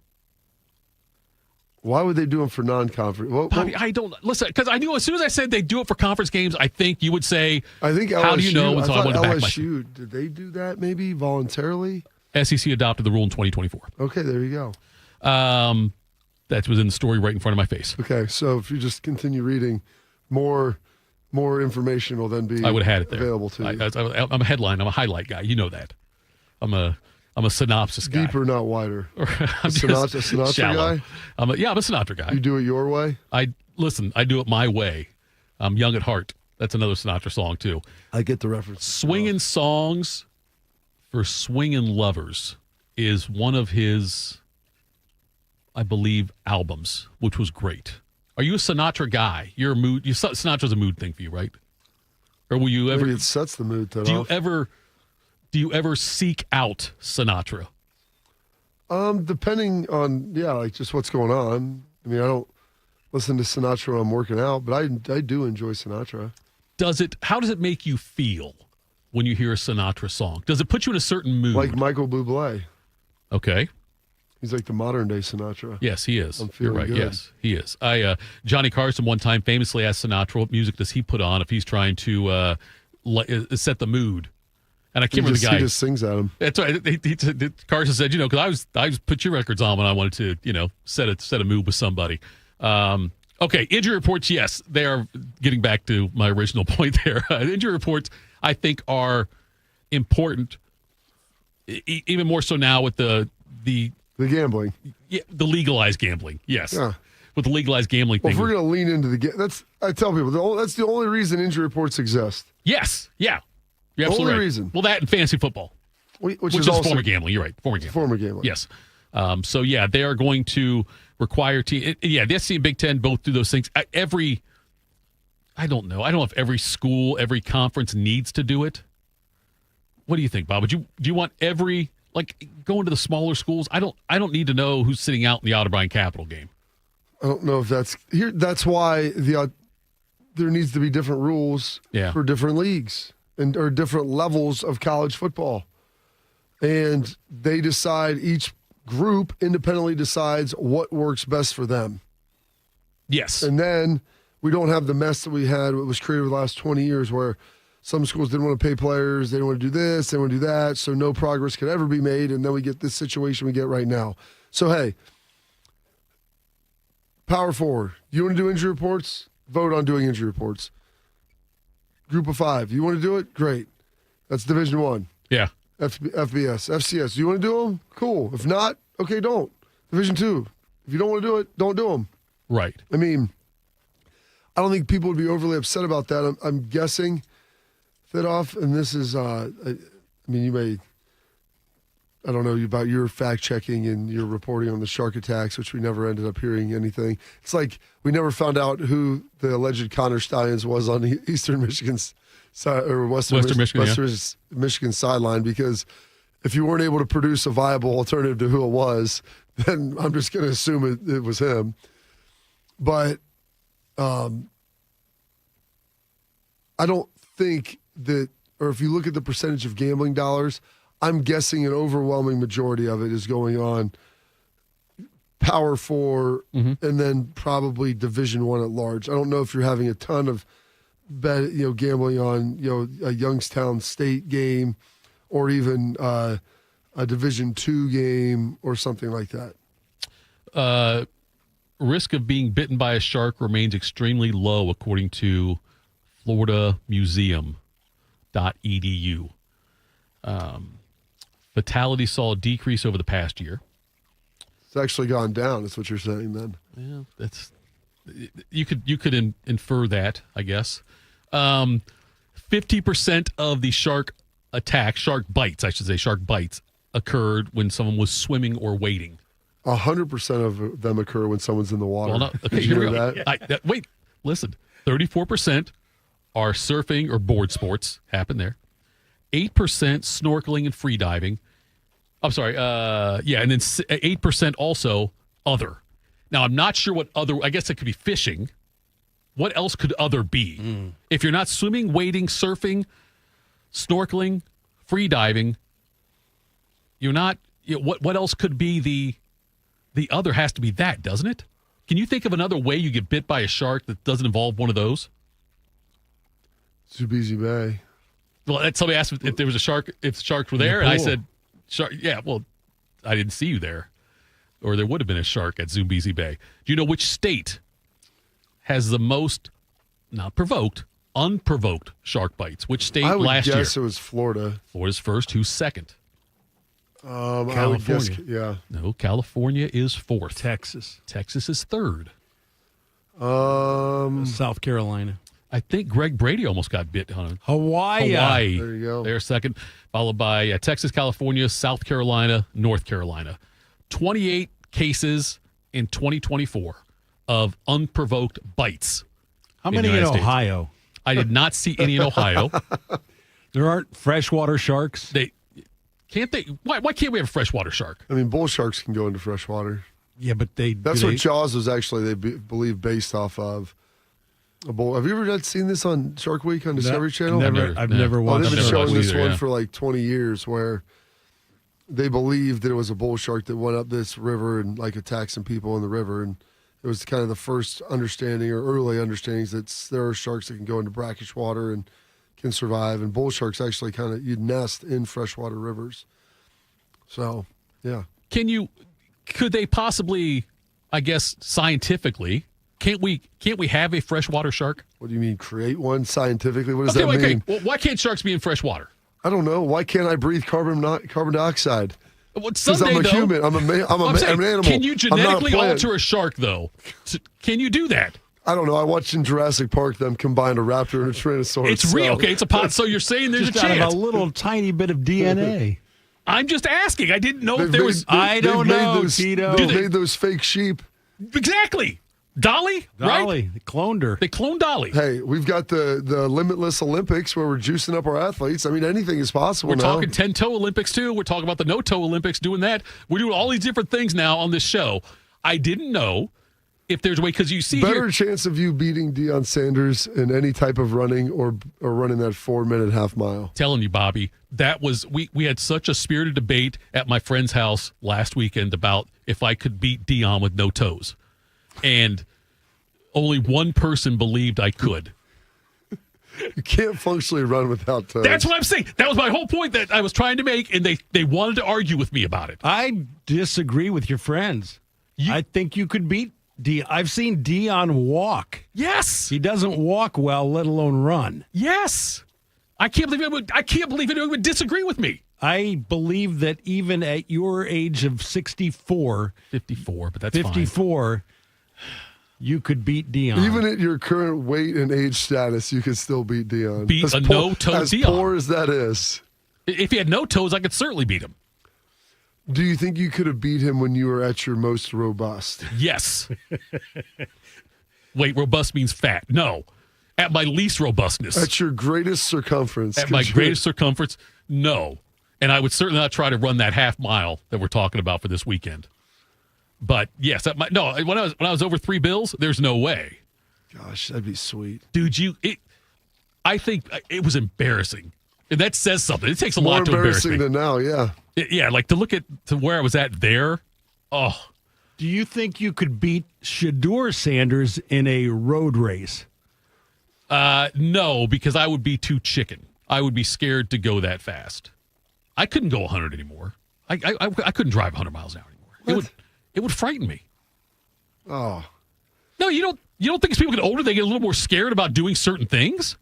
Why would they do them for non-conference? Bobby, I don't listen because I knew as soon as I said they do it for conference games, I think you would say. I think LSU, how do you know? I So thought went back LSU. Did they do that maybe voluntarily? SEC adopted the rule in 2024. Okay, there you go. That was in the story right in front of my face. Okay, so if you just continue reading, more information will then be I would have had it there. Available to you. I'm a headline. I'm a highlight guy. You know that. I'm a synopsis guy. Deeper, not wider. I'm Sinatra shallow. guy? I'm a Sinatra guy. You do it your way? I do it my way. I'm young at heart. That's another Sinatra song, too. I get the reference. Swinging Songs for Swinging Lovers is one of his, I believe, albums, which was great. Are you a Sinatra guy? You're a mood. Sinatra's a mood thing for you, right? Or will you ever? Maybe it sets the mood. Do you ever seek out Sinatra? Depending on like just what's going on. I mean, I don't listen to Sinatra when I'm working out, but I do enjoy Sinatra. How does it make you feel when you hear a Sinatra song? Does it put you in a certain mood? Like Michael Bublé. Okay. He's like the modern day Sinatra. Yes, he is. I'm feeling You're right. good. Yes, he is. Johnny Carson one time famously asked Sinatra what music does he put on if he's trying to set the mood. And I can't remember the guy. He just sings at him. That's right. Carson said, because I was put your records on when I wanted to, set a mood with somebody. Okay, injury reports, yes, they are getting back to my original point there. Injury reports, I think, are important, even more so now with the gambling. Yeah, the legalized gambling, yes. Yeah. With the legalized gambling Well, thing. if we're going to lean into I tell people, that's the only reason injury reports exist. Yes, yeah. You're absolutely only right. reason. Well, that and fantasy football. Which is also former gambling. You're right. Former gambling. Yes. So, yeah, they are going to require the SEC and Big Ten both do those things. I don't know. I don't know if every school, every conference needs to do it. What do you think, Bob? Do you want every, going to the smaller schools? I don't need to know who's sitting out in the Otterbein Capital game. I don't know if that's here. That's why there needs to be different rules for different leagues or different levels of college football. And they decide, each group independently decides what works best for them. Yes. And then we don't have the mess that we had, what was created over the last 20 years, where some schools didn't want to pay players, they didn't want to do this, they didn't want to do that, so no progress could ever be made, and then we get this situation we get right now. So, hey, Power Forward, you want to do injury reports? Vote on doing injury reports. Group of 5, you want to do it? Great. That's Division I. Yeah. FBS, FCS. Do you want to do them? Cool. If not, okay, don't. Division II. If you don't want to do it, don't do them. Right. I mean, I don't think people would be overly upset about that. I'm guessing that off, and this is, you may, I don't know about your fact checking and your reporting on the shark attacks, which we never ended up hearing anything. It's like we never found out who the alleged Connor Stallions was on the Eastern Michigan's side or Western Michigan sideline, because if you weren't able to produce a viable alternative to who it was, then I'm just going to assume it was him. But I don't think that, or if you look at the percentage of gambling dollars, I'm guessing an overwhelming majority of it is going on Power 4 and then probably Division I at large. I don't know if you're having a ton of gambling on a Youngstown State game or even a Division II game or something like that. Risk of being bitten by a shark remains extremely low, according to FloridaMuseum.edu. Fatality saw a decrease over the past year. It's actually gone down. That's what you're saying, then. Yeah, you could infer that, I guess. 50% of the shark bites, occurred when someone was swimming or wading. 100% of them occur when someone's in the water. Well, no, okay, Did you here we know go. that? Wait, listen. 34% are surfing or board sports, happen there. 8% snorkeling and free diving. I'm sorry. And then 8% also other. Now, I'm not sure what other, I guess it could be fishing. What else could other be? If you're not swimming, wading, surfing, snorkeling, free diving, you're not, what else could be the other has to be that, doesn't it? Can you think of another way you get bit by a shark that doesn't involve one of those? Zambezi Bay. Well, somebody asked if there was a shark, if sharks were there, and I said, shark. Yeah, well, I didn't see you there. Or there would have been a shark at Zambezi Bay. Do you know which state has the most, not provoked, unprovoked shark bites? Which state last year? I would guess it was Florida. Florida's first. Who's second? California. I would guess, yeah. No, California is fourth. Texas is third. South Carolina. I think Greg Brady almost got bit on Hawaii. There you go. They're second, followed by Texas, California, South Carolina, North Carolina. 28 cases in 2024 of unprovoked bites. How many in Ohio? I did not see any in Ohio. There aren't freshwater sharks? Why can't we have a freshwater shark? I mean, bull sharks can go into freshwater. Yeah, but that's what Jaws was actually, believe, based off of. A bull. Have you ever seen this on Shark Week on Discovery Channel? I've never watched it. They've been showing this one for like 20 years where they believed that it was a bull shark that went up this river and like attacked some people in the river. And it was kind of the first understanding or early understandings that there are sharks that can go into brackish water and can survive. And bull sharks actually you nest in freshwater rivers. So, yeah. Could they possibly, I guess, scientifically, can't we have a freshwater shark? What do you mean, create one scientifically? What does that mean? Okay. Well, why can't sharks be in fresh water? I don't know. Why can't I breathe carbon dioxide? Well, because I'm a human. I'm an animal. Can you genetically alter a shark, though? Can you do that? I don't know. I watched in Jurassic Park them combine a raptor and a Tyrannosaurus. It's real. Okay, it's a pot. So you're saying there's just a chance. Out of a little tiny bit of DNA. I'm just asking. I didn't know if there was. I don't know, Tito. They made those fake sheep. Exactly. Dolly, right? They cloned her. They cloned Dolly. Hey, we've got the Limitless Olympics where we're juicing up our athletes. I mean, anything is possible now. We're talking 10-toe Olympics, too. We're talking about the no-toe Olympics, doing that. We're doing all these different things now on this show. I didn't know if there's a way, because you see better chance of you beating Deion Sanders in any type of running or running that 4-minute half mile. Telling you, Bobby, that was we had such a spirited debate at my friend's house last weekend about if I could beat Deion with no toes. And only one person believed I could. You can't functionally run without toes. That's what I'm saying. That was my whole point that I was trying to make, and they wanted to argue with me about it. I disagree with your friends. I think you could beat Deion. I've seen Deion walk. Yes. He doesn't walk well, let alone run. Yes. I can't believe anyone would disagree with me. I believe that even at your age of 54, but that's 54, you could beat Deion. Even at your current weight and age status, you could still beat Deion. Beat a no-toe Deion. As poor as that is. If he had no toes, I could certainly beat him. Do you think you could have beat him when you were at your most robust? Yes. Wait, robust means fat. No. At my least robustness. At your greatest circumference. At my greatest circumference, no. And I would certainly not try to run that half mile that we're talking about for this weekend. But yes, when I was over 3 bills, there's no way. Gosh, that'd be sweet, dude. I think it was embarrassing, and that says something. It takes a lot to embarrass me. More embarrassing than now, yeah. Yeah, like to look at where I was at there. Oh, do you think you could beat Shedeur Sanders in a road race? No, because I would be too chicken. I would be scared to go that fast. I couldn't go 100 anymore. I couldn't drive 100 miles an hour anymore. It would frighten me. Oh. No, you don't think as people get older, they get a little more scared about doing certain things?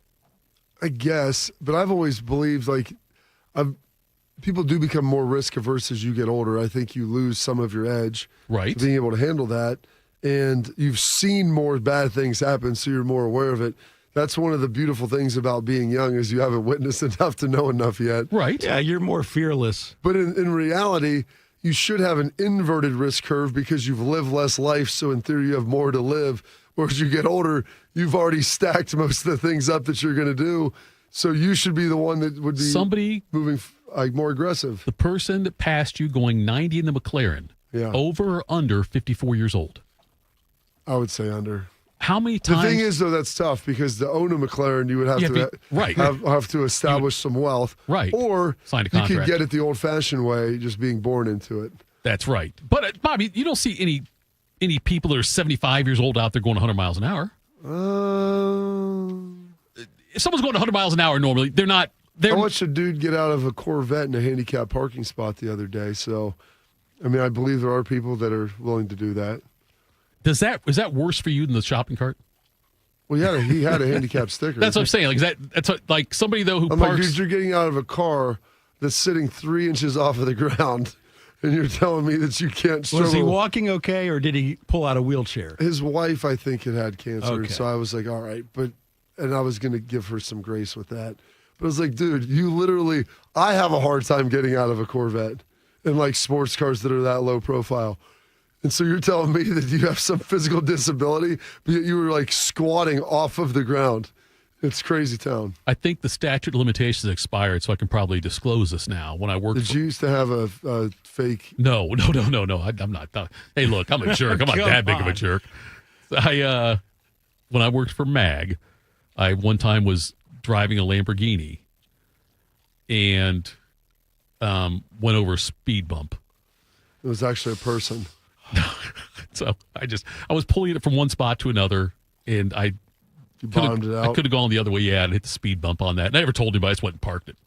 I guess, but I've always believed people do become more risk averse as you get older. I think you lose some of your edge. Right. Being able to handle that. And you've seen more bad things happen, so you're more aware of it. That's one of the beautiful things about being young is you haven't witnessed enough to know enough yet. Right. Yeah, you're more fearless. But in reality, you should have an inverted risk curve because you've lived less life. So in theory, you have more to live. Whereas you get older, you've already stacked most of the things up that you're going to do. So you should be the one that would be moving more aggressive. The person that passed you going 90 in the McLaren, over or under 54 years old? I would say under. How many times? The thing is, though, that's tough because to own a McLaren, you would have have to establish some wealth. Right. Or sign a you contract. could get it the old-fashioned way, just being born into it. That's right. But, Bobby, you don't see any people that are 75 years old out there going 100 miles an hour. If someone's going 100 miles an hour normally, they're not. I watched a dude get out of a Corvette in a handicapped parking spot the other day. So, I mean, I believe there are people that are willing to do that. Is that worse for you than the shopping cart? Well, he had a handicap sticker. That's what I'm saying. That's like somebody though who I'm parks. Like, dude, you're getting out of a car that's sitting 3 inches off of the ground, and you're telling me that you can't struggle. Was he walking okay, or did he pull out a wheelchair? His wife, I think, had cancer, Okay. so I was like, all right, and I was going to give her some grace with that. But I was like, dude, you literally, I have a hard time getting out of a Corvette and like sports cars that are that low profile. And so you're telling me that you have some physical disability, but yet you were like squatting off of the ground. It's crazy town. I think the statute of limitations expired, so I can probably disclose this now. When I worked, Did you used to have a fake? No. I'm not. Hey, look, I'm a jerk. I'm not that big of a jerk. When I worked for MAG, I one time was driving a Lamborghini and went over a speed bump. It was actually a person. So I was pulling it from one spot to another, and I bottomed it out. I could have gone the other way, and hit the speed bump on that. And I never told anybody. I just went and parked it.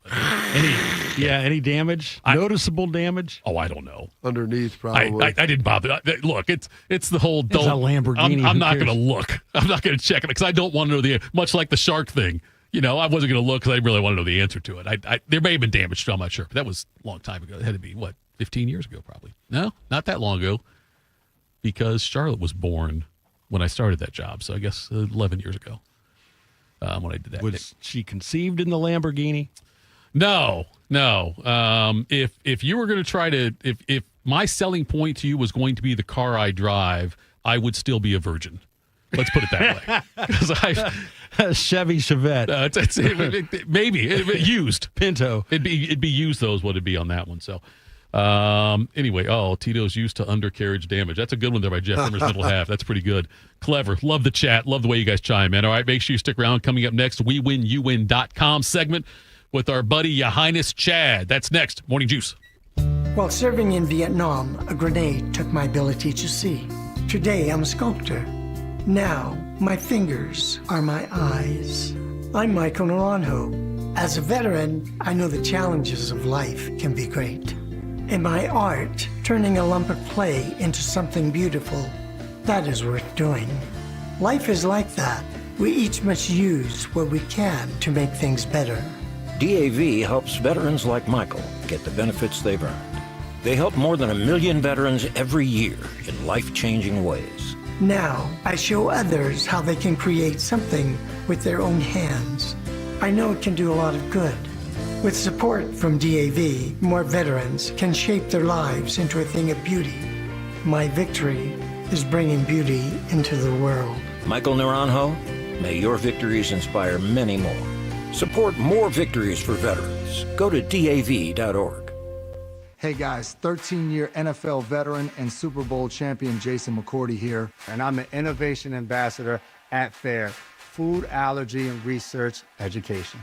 Any damage? Noticeable damage? Oh, I don't know. Underneath, probably. I didn't bother. Look, it's the whole. It's a Lamborghini. I'm not going to look. I'm not going to check it because I don't want to know much like the shark thing. I wasn't going to look because I really want to know the answer to it. There may have been damage, I'm not sure. But that was a long time ago. It had to be, 15 years ago probably. No, not that long ago. Because Charlotte was born when I started that job. So I guess 11 years ago when I did that. Was she conceived in the Lamborghini? No. If you were going to try to, if my selling point to you was going to be the car I drive, I would still be a virgin. Let's put it that way. Because a Chevy Chevette. Maybe used Pinto. It'd be used though is what it'd be on that one. So. Anyway, Tito's used to undercarriage damage. That's a good one there by Jeff Rimmer's middle half. That's pretty good. Clever. Love the chat. Love the way you guys chime in. All right, make sure you stick around. Coming up next, WeWinUwin.com segment with our buddy, Your Highness Chad. That's next. Morning Juice. While serving in Vietnam, a grenade took my ability to see. Today, I'm a sculptor. Now, my fingers are my eyes. I'm Michael Naranjo. As a veteran, I know the challenges of life can be great. In my art, turning a lump of clay into something beautiful, that is worth doing. Life is like that. We each must use what we can to make things better. DAV helps veterans like Michael get the benefits they've earned. They help more than 1 million veterans every year in life-changing ways. Now, I show others how they can create something with their own hands. I know it can do a lot of good. With support from DAV, more veterans can shape their lives into a thing of beauty. My victory is bringing beauty into the world. Michael Naranjo, may your victories inspire many more. Support more victories for veterans. Go to DAV.org. Hey guys, 13-year NFL veteran and Super Bowl champion Jason McCourty here, and I'm an innovation ambassador at FAIR, Food Allergy and Research Education.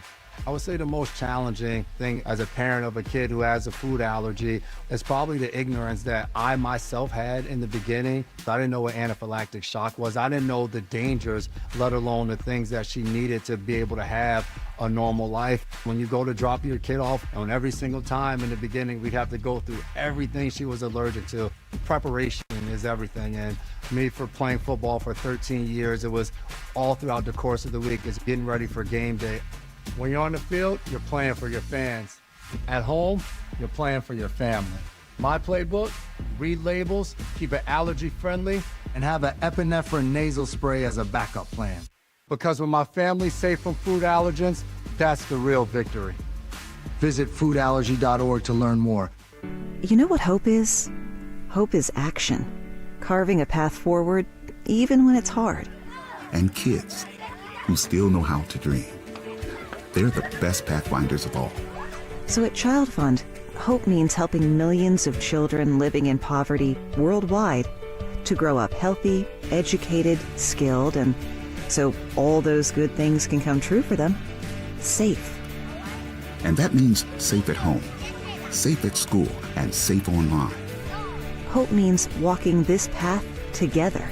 I would say the most challenging thing as a parent of a kid who has a food allergy is probably the ignorance that I myself had in the beginning. I didn't know what anaphylactic shock was. I didn't know the dangers, let alone the things that she needed to be able to have a normal life. When you go to drop your kid off, and every single time in the beginning, we'd have to go through everything she was allergic to. Preparation is everything. And me, for playing football for 13 years, it was all throughout the course of the week. It's getting ready for game day. When you're on the field, you're playing for your fans. At home, you're playing for your family. My playbook, read labels, keep it allergy friendly, and have an epinephrine nasal spray as a backup plan. Because when my family's safe from food allergens, that's the real victory. Visit foodallergy.org to learn more. You know what hope is? Hope is action. Carving a path forward, even when it's hard. And kids who still know how to dream. They're the best pathfinders of all. So at Child Fund, hope means helping millions of children living in poverty worldwide to grow up healthy, educated, skilled, and so all those good things can come true for them. Safe. And that means safe at home, safe at school, and safe online. Hope means walking this path together.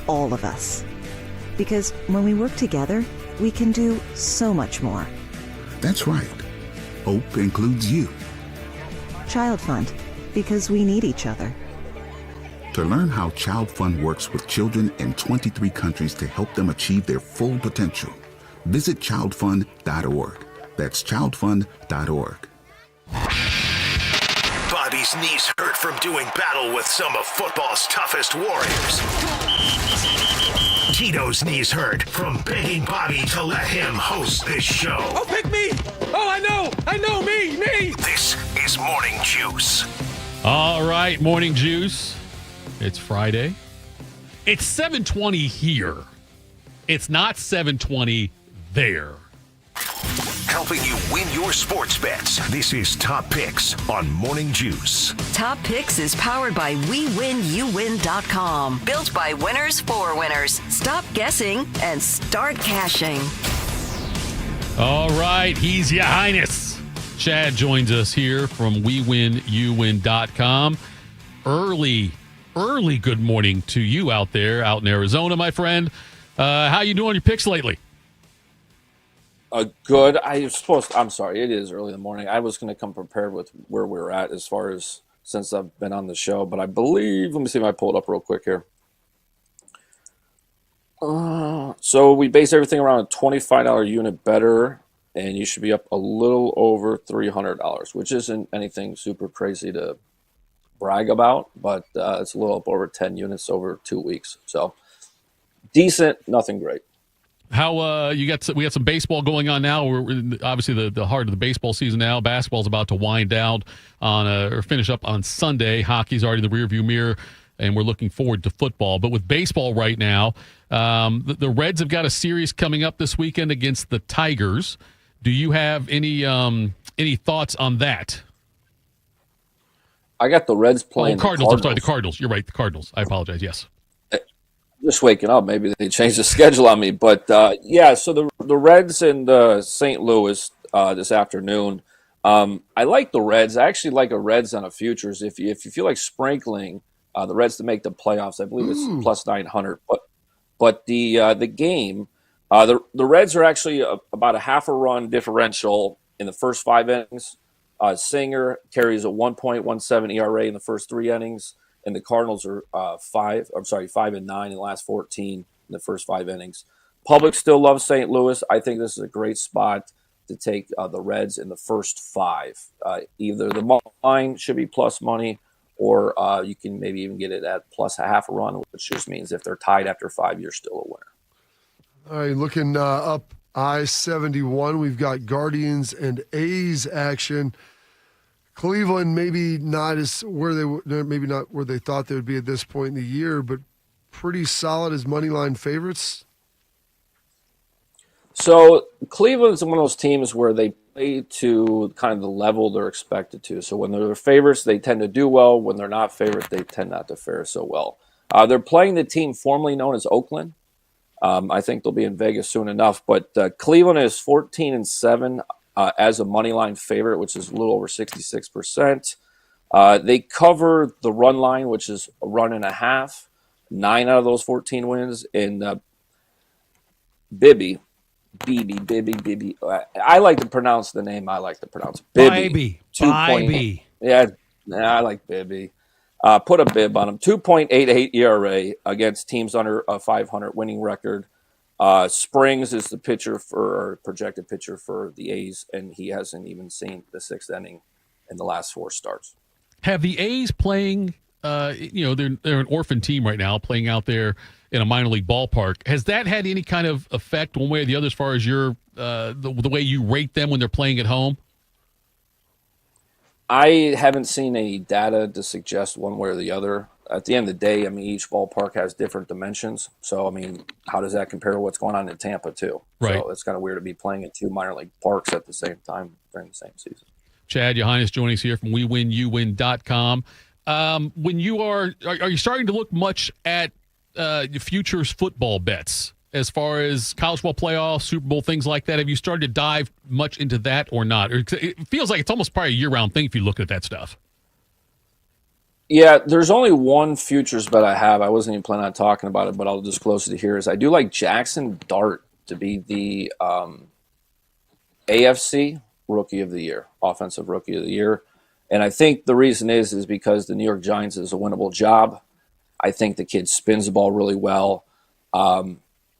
All of us. Because when we work together, we can do so much more. That's right. Hope includes you. Child Fund, because we need each other. To learn how Child Fund works with children in 23 countries to help them achieve their full potential, visit childfund.org. That's childfund.org. Bobby's knees hurt from doing battle with some of football's toughest warriors. Tito's knees hurt from begging Bobby to let him host this show. Oh, pick me! Oh, I know, me! This is Morning Juice. All right, Morning Juice. It's Friday. It's 7:20 here. It's not 7:20 there. Helping you win your sports bets. This is Top Picks on Morning Juice. Top Picks is powered by WeWinYouWin.com. Built by winners for winners. Stop guessing and start cashing. All right, he's your highness. Chad joins us here from WeWinYouWin.com. Early good morning to you out there, out in Arizona, my friend. How you doing on your picks lately? Good. I'm sorry, it is early in the morning. I was going to come prepared with where we're at as far as since I've been on the show, but I believe, let me see if I pull it up real quick here. So we base everything around a $25 unit better, and you should be up a little over $300, which isn't anything super crazy to brag about, but it's a little up over 10 units over 2 weeks. So decent, nothing great. How we got some baseball going on now. We're obviously the heart of the baseball season now. Basketball's about to wind down or finish up on Sunday. Hockey's already in the rearview mirror, and we're looking forward to football. But with baseball right now, the Reds have got a series coming up this weekend against the Tigers. Do you have any thoughts on that? I got the Reds playing Cardinals. I'm sorry, the Cardinals. You're right, the Cardinals. I apologize. Yes. Just waking up. Maybe they changed the schedule on me. But, so the Reds and St. Louis this afternoon. I like the Reds. I actually like a Reds on a futures. If you feel like sprinkling the Reds to make the playoffs, I believe it's plus 900. But the game, the Reds are actually about a half a run differential in the first 5 innings. Singer carries a 1.17 ERA in the first 3 innings. And the Cardinals are 5 and 9 in the last 14 in the first 5 innings. Public still loves St. Louis. I think this is a great spot to take the Reds in the first 5. Either the line should be plus money, or you can maybe even get it at plus a half a run, which just means if they're tied after 5, you're still a winner. All right, looking up I-71, we've got Guardians and A's action. Cleveland maybe not where they thought they would be at this point in the year, but pretty solid as money line favorites. So Cleveland's one of those teams where they play to kind of the level they're expected to. So when they're favorites, they tend to do well. When they're not favorites, they tend not to fare so well. They're playing the team formerly known as Oakland. I think they'll be in Vegas soon enough. But Cleveland is 14-7. As a money line favorite, which is a little over 66%. They cover the run line, which is a run and a half. 9 out of those 14 wins. And Bibby. I like to pronounce the name. I like to pronounce Bibby. Bibby. Yeah, I like Bibby. Put a bib on him. 2.88 ERA against teams under a 500 winning record. Springs is the projected pitcher for the A's, and he hasn't even seen the 6th inning in the last 4 starts. Have the A's playing, they're an orphan team right now, playing out there in a minor league ballpark. Has that had any kind of effect one way or the other as far as your the way you rate them when they're playing at home? I haven't seen any data to suggest one way or the other. At the end of the day, I mean, each ballpark has different dimensions. So, I mean, how does that compare to what's going on in Tampa, too? Right. So it's kind of weird to be playing in two minor league parks at the same time during the same season. Chad, your Highness, joining us here from WeWinYouWin.com. When you are you starting to look much at futures football bets as far as college football playoffs, Super Bowl, things like that? Have you started to dive much into that or not? It feels like it's almost probably a year-round thing if you look at that stuff. Yeah, there's only one futures bet I have. I wasn't even planning on talking about it, but I'll disclose it here. Is I do like Jackson Dart to be the AFC Rookie of the Year, Offensive Rookie of the Year. And I think the reason is because the New York Giants is a winnable job. I think the kid spins the ball really well.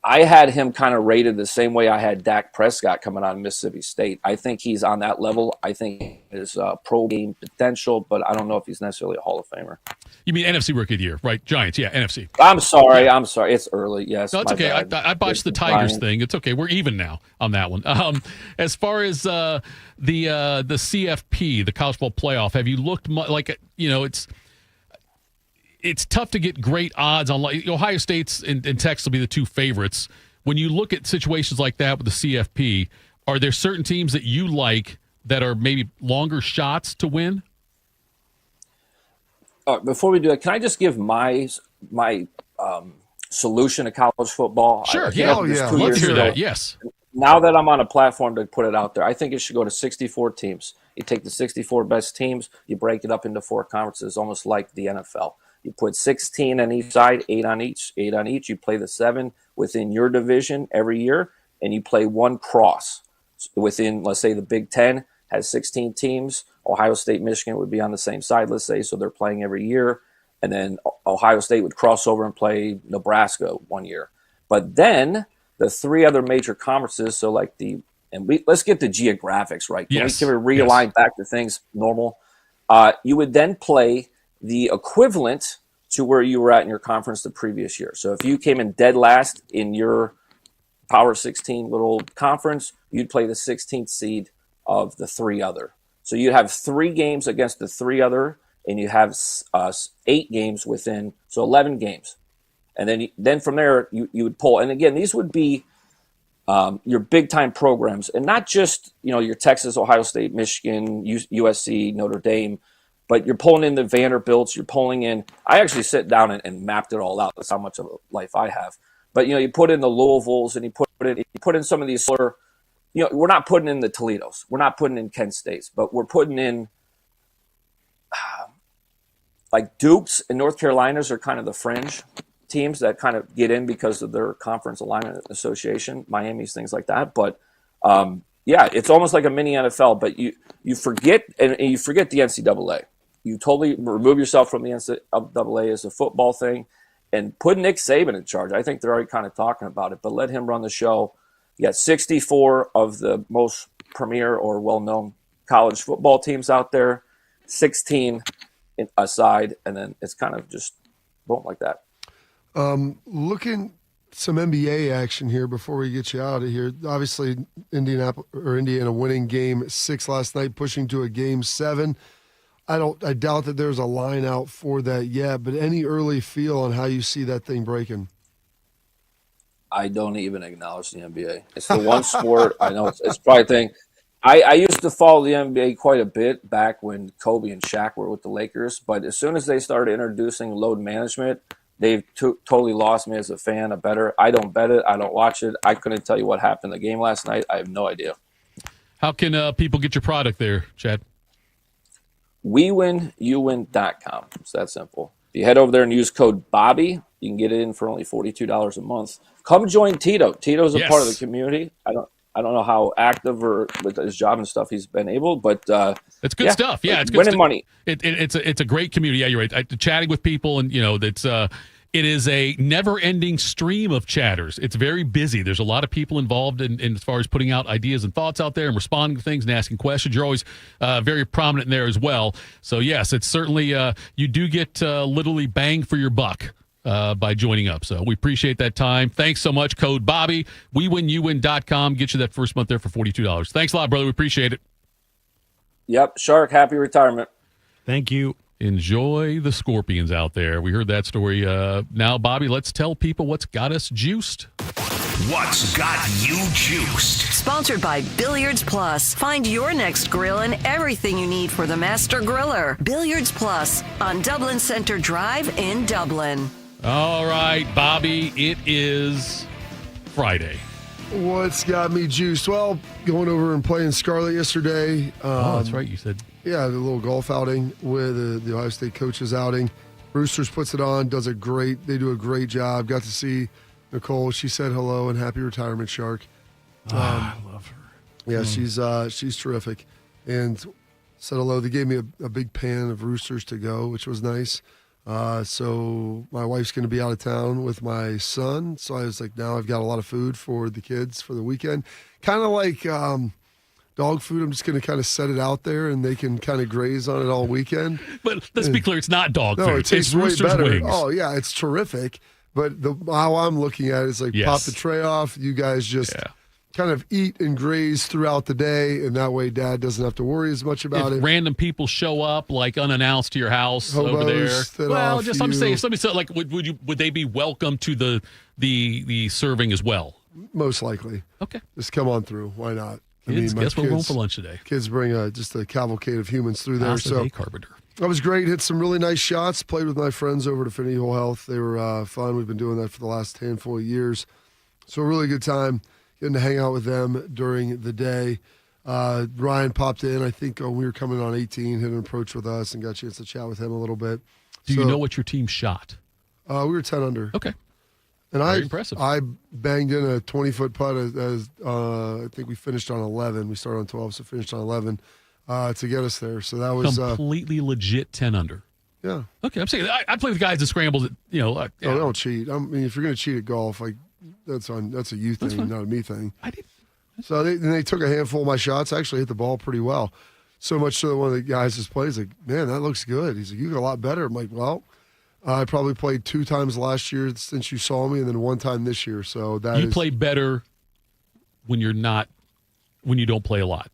I had him kind of rated the same way I had Dak Prescott coming out of Mississippi State. I think he's on that level. I think his pro game potential, but I don't know if he's necessarily a Hall of Famer. You mean NFC Rookie of the Year, right? Giants, yeah, NFC. I'm sorry. It's early. Yes, no, it's okay. I botched the Tigers thing. It's okay. We're even now on that one. As far as the CFP, the college football playoff, have you looked it's tough to get great odds on. Ohio State's and Texas will be the two favorites. When you look at situations like that with the CFP, are there certain teams that you like that are maybe longer shots to win? Before we do that, can I just give my solution to college football? Sure. Let's hear that. Yes. Now that I'm on a platform to put it out there, I think it should go to 64 teams. You take the 64 best teams, you break it up into 4 conferences, almost like the NFL. You put 16 on each side, 8 on each. You play the 7 within your division every year, and you play one cross within, let's say, the Big Ten has 16 teams. Ohio State, Michigan would be on the same side, let's say, so they're playing every year. And then Ohio State would cross over and play Nebraska one year. But then the 3 other major conferences, so like let's get the geographics right. Can we realign back to things normal? You would then play the equivalent to where you were at in your conference the previous year. So if you came in dead last in your Power 16 little conference, you'd play the 16th seed of the 3 other. So you have 3 games against the 3 other, and you have 8 games within, so 11 games. And then from there, you would pull. And again, these would be your big-time programs, and not just your Texas, Ohio State, Michigan, USC, Notre Dame, but you're pulling in the Vanderbilts, you're pulling in – I actually sit down and mapped it all out. That's how much of a life I have. But, you put in the Louisvilles, and you put in some of these slower – we're not putting in the Toledos. We're not putting in Kent States, but we're putting in like Dukes and North Carolinas are kind of the fringe teams that kind of get in because of their conference alignment association, Miami's, things like that. But it's almost like a mini NFL, but you forget and you forget the NCAA. You totally remove yourself from the NCAA as a football thing and put Nick Saban in charge. I think they're already kind of talking about it, but let him run the show. You got 64 of the most premier or well-known college football teams out there, 16 aside, and then it's kind of just boom like that. Looking some NBA action here before we get you out of here. Obviously, Indiana winning game 6 last night, pushing to a game 7. I doubt that there's a line out for that yet, but any early feel on how you see that thing breaking? I don't even acknowledge the NBA. It's the one sport I know it's probably a thing. I used to follow the NBA quite a bit back when Kobe and Shaq were with the Lakers, but as soon as they started introducing load management, they've totally lost me as a fan, a bettor. I don't bet it. I don't watch it. I couldn't tell you what happened in the game last night. I have no idea. How can people get your product there, Chad? WeWinYouWin.com. It's that simple. If you head over there and use code Bobby, you can get it in for only $42 a month. Come join Tito. Tito's a part of the community. I don't know how active or with his job and stuff he's been able, but it's good stuff. Yeah, it's good winning money. It's a great community. Yeah, you're right. Chatting with people, and it is a never-ending stream of chatters. It's very busy. There's a lot of people involved in as far as putting out ideas and thoughts out there and responding to things and asking questions. You're always very prominent in there as well. So yes, it's certainly you do get literally bang for your buck by joining up. So we appreciate that time. Thanks so much. Code Bobby, WeWinYouWin.com. Get you that first month there for $42. Thanks a lot, brother. We appreciate it. Yep, Shark, happy retirement. Thank you. Enjoy the scorpions out there. We heard that story. Now, Bobby, let's tell people what's got us juiced. What's got you juiced? Sponsored by Billiards Plus. Find your next grill and everything you need for the master griller. Billiards Plus on Dublin Center Drive in Dublin. All right, Bobby, it is Friday. What's got me juiced? Well, going over and playing Scarlet yesterday. That's right. You said. Yeah, the little golf outing with the Ohio State coaches outing. Roosters puts it on, they do a great job. Got to see Nicole. She said hello and happy retirement, Shark. I love her. Yeah, she's terrific. And said hello. They gave me a big pan of Roosters to go, which was nice. So my wife's going to be out of town with my son. So I was like, now I've got a lot of food for the kids for the weekend. Kind of like dog food. I'm just going to kind of set it out there and they can kind of graze on it all weekend. But let's be clear, it's not dog food. No, it tastes way Roosters better. wings. Oh, yeah, it's terrific. But how I'm looking at it is like pop the tray off. You guys just kind of eat and graze throughout the day, and that way Dad doesn't have to worry as much about it. Random people show up like unannounced to your house over there. Well, just I'm saying, somebody said like, would they be welcome to the serving as well? Most likely. Okay, just come on through. Why not? Guess we're going for lunch today. Kids bring just a cavalcade of humans through there. Bobby Carpenter. That was great. Hit some really nice shots. Played with my friends over at Affinity Whole Health. They were fun. We've been doing that for the last handful of years. So a really good time getting to hang out with them during the day. Ryan popped in, I think, we were coming on 18, hit an approach with us and got a chance to chat with him a little bit. Do you know what your team shot? We were 10 under. Okay. And Very impressive. I banged in a 20-foot putt as I think we finished on 11. We started on 12, so finished on 11 to get us there. So that was completely legit 10 under. Yeah. Okay. I'm saying I play with guys that scrambles. Don't cheat. I mean, if you're going to cheat at golf, like that's a you thing, not a me thing. I did. So they took a handful of my shots. I actually hit the ball pretty well. So much so that one of the guys just plays like, man, that looks good. He's like, you got a lot better. I'm like, well. I probably played 2 times last year since you saw me, and then 1 time this year. So you play better when you don't play a lot.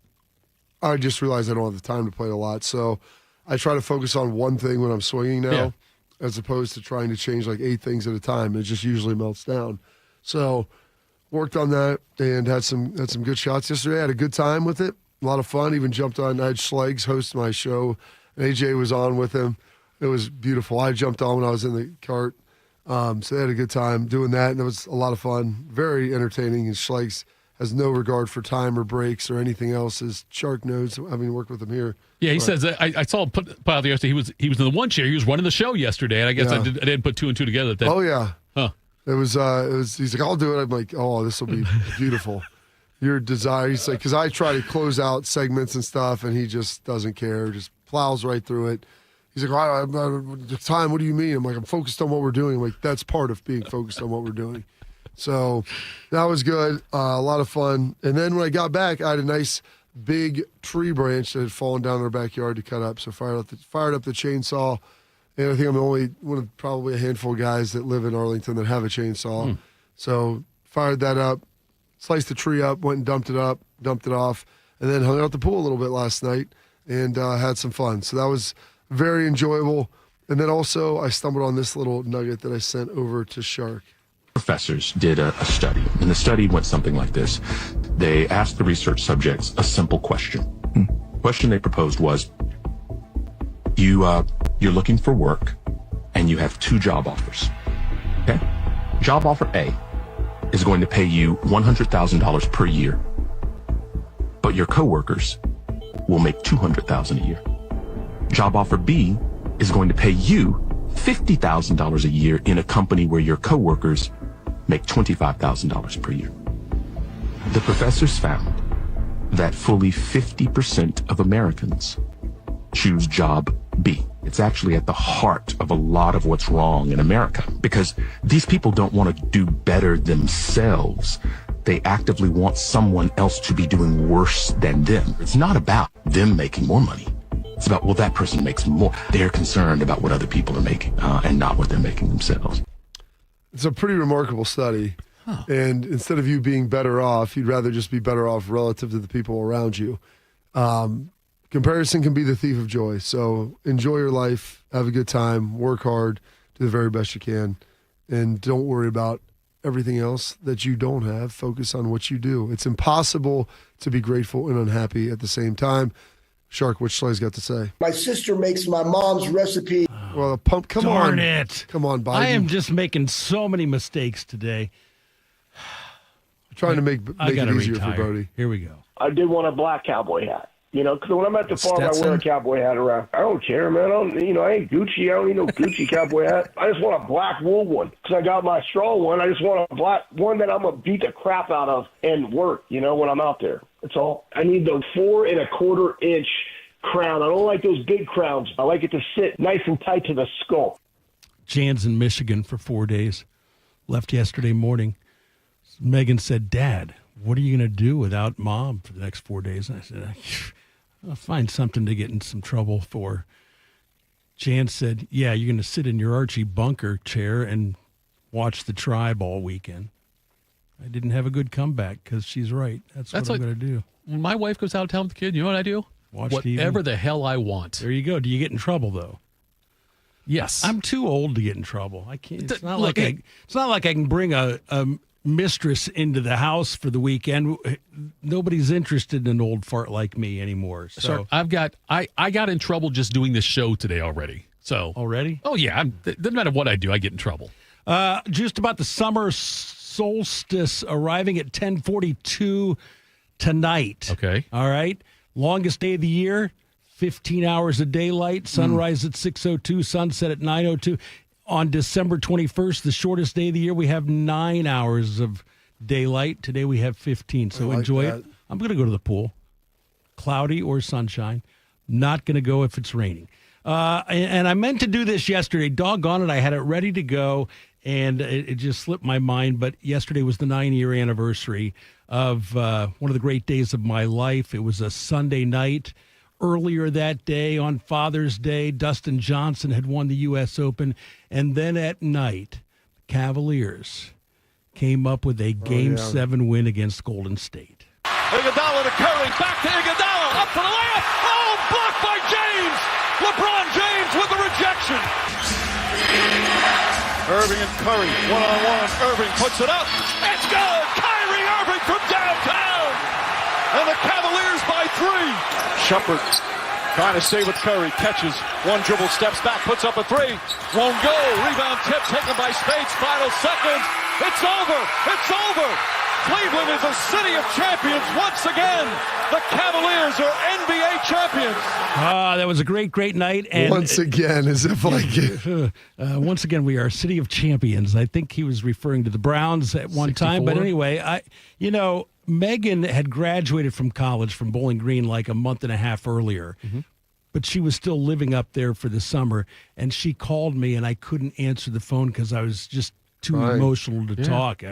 I just realized I don't have the time to play a lot, so I try to focus on one thing when I'm swinging now, as opposed to trying to change like 8 things at a time. It just usually melts down. So worked on that and had some good shots yesterday. I had a good time with it, a lot of fun. Even jumped on. I had Schleggs host my show, and AJ was on with him. It was beautiful. I jumped on when I was in the cart. So they had a good time doing that, and it was a lot of fun. Very entertaining, and Schleggs has no regard for time or breaks or anything else, as Shark knows, having worked with him here. Yeah, he says that I saw him put out there yesterday. He was in the one chair. He was running the show yesterday, and I guess I didn't put 2 and 2 together. Oh, yeah. Huh. It was, he's like, I'll do it. I'm like, oh, this will be beautiful. Your desire. He's like, because I try to close out segments and stuff, and he just doesn't care, just plows right through it. He's like, the time, what do you mean? I'm like, I'm focused on what we're doing. I'm like, that's part of being focused on what we're doing. So that was good. A lot of fun. And then when I got back, I had a nice big tree branch that had fallen down in our backyard to cut up. So fired up the chainsaw. And I think I'm the only one of probably a handful of guys that live in Arlington that have a chainsaw. So fired that up, sliced the tree up, went and dumped it off, and then hung out at the pool a little bit last night and had some fun. So that was very enjoyable. And then also I stumbled on this little nugget that I sent over to Shark. Professors did a study, and the study went something like this. They asked the research subjects a simple question. The question they proposed was, you're looking for work, and you have 2 job offers. Okay? Job offer A is going to pay you $100,000 per year, but your coworkers will make $200,000 a year. Job offer B is going to pay you $50,000 a year in a company where your coworkers make $25,000 per year. The professors found that fully 50% of Americans choose job B. It's actually at the heart of a lot of what's wrong in America, because these people don't want to do better themselves. They actively want someone else to be doing worse than them. It's not about them making more money. It's about, well, that person makes more. They're concerned about what other people are making and not what they're making themselves. It's a pretty remarkable study. Huh. And instead of you being better off, you'd rather just be better off relative to the people around you. Because comparison can be the thief of joy. So enjoy your life, have a good time, work hard, do the very best you can, and don't worry about everything else that you don't have. Focus on what you do. It's impossible to be grateful and unhappy at the same time. Shark, what Schlei's got to say? My sister makes my mom's recipe. Well, pump, come Darn on. it. Come on, Biden. I am just making so many mistakes today. Trying to make it easier retire. for Brody. Here we go. I did want a black cowboy hat. Because when I'm at the farm, I wear a cowboy hat around. I don't care, man. I ain't Gucci. I don't need no Gucci cowboy hat. I just want a black wool one because I got my straw one. I just want a black one that I'm going to beat the crap out of and work, when I'm out there. That's all. I need the 4 1/4 inch crown. I don't like those big crowns. I like it to sit nice and tight to the skull. Jan's in Michigan for 4 days. Left yesterday morning. Megan said, Dad, what are you going to do without Mom for the next 4 days? And I said, I'll find something to get in some trouble for. Jan said, yeah, you're going to sit in your Archie Bunker chair and watch the Tribe all weekend. I didn't have a good comeback because she's right. That's what I'm going to do. When my wife goes out of town with the kid, you know what I do? Watch whatever TV. The hell I want. There you go. Do you get in trouble, though? Yes. I'm too old to get in trouble. I can't. It's not like I can bring a mistress into the house for the weekend. Nobody's interested in an old fart like me anymore. So I got in trouble just doing this show today already. So already? Oh yeah. It doesn't matter what I do, I get in trouble. Just about the summer solstice arriving at 10:42 tonight. Okay. All right. Longest day of the year. 15 hours of daylight. Sunrise at 6:02. Sunset at 9:02. On December 21st, the shortest day of the year, we have 9 hours of daylight. Today we have 15, so enjoy it. I'm going to go to the pool, cloudy or sunshine. Not going to go if it's raining. And I meant to do this yesterday. Doggone it, I had it ready to go, and it just slipped my mind. But yesterday was the 9-year anniversary of one of the great days of my life. It was a Sunday night. Earlier that day, on Father's Day, Dustin Johnson had won the U.S. Open. And then at night, Cavaliers came up with a Game 7 win against Golden State. Iguodala to Curry, back to Iguodala, up for the layup. Oh, blocked by James. LeBron James with the rejection. Irving and Curry, one-on-one. Irving puts it up. It's good. Kyrie Irving from downtown. And the Cavaliers by 3. Shumpert trying to stay with Curry. Catches. One dribble, steps back, puts up a 3. Won't go. Rebound tip taken by Spates. Final seconds. It's over. It's over. Cleveland is a city of champions once again. The Cavaliers are NBA champions. That was a great, great night. And once again, as if like once again, we are a city of champions. I think he was referring to the Browns at one 64? time. But anyway, Megan had graduated from college from Bowling Green like a month and a half earlier. Mm-hmm. But she was still living up there for the summer. And she called me, and I couldn't answer the phone because I was just too emotional to talk.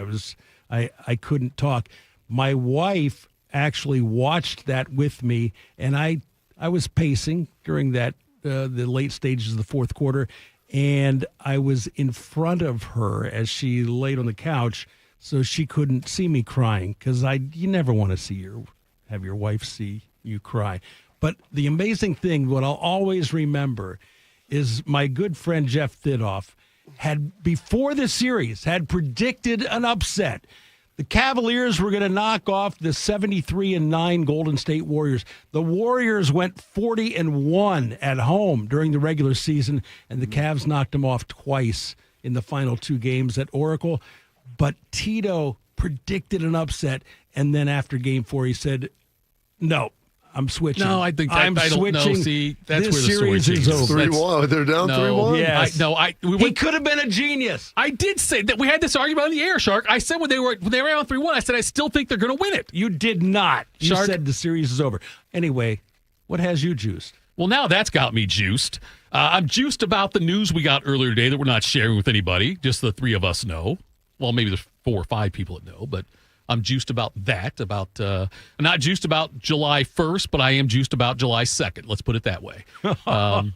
I couldn't talk. My wife actually watched that with me, and I was pacing during that the late stages of the fourth quarter, and I was in front of her as she laid on the couch, so she couldn't see me crying because you never want to have your wife see you cry. But the amazing thing, what I'll always remember, is my good friend Jeff Thidoff had, before the series, had predicted an upset. The Cavaliers were going to knock off the 73-9 Golden State Warriors. The Warriors went 40-1 at home during the regular season, and the Cavs knocked them off twice in the final 2 games at Oracle. But Tito predicted an upset, and then after Game 4, he said, no, I'm switching. No, I think I'm I don't switching. know. See, that's this where the story series is changes. over. 3-1. They're down 3-1. Yes. He could have been a genius. I did say that we had this argument on the air, Shark. I said when they were on 3-1, I said I still think they're going to win it. You did not. You Shark said the series is over. Anyway, what has you juiced? Well, now that's got me juiced. I'm juiced about the news we got earlier today that we're not sharing with anybody. Just the 3 of us know. Well, maybe there's 4 or 5 people that know, but I'm juiced about that. I'm not juiced about July 1st, but I am juiced about July 2nd. Let's put it that way. No, I'm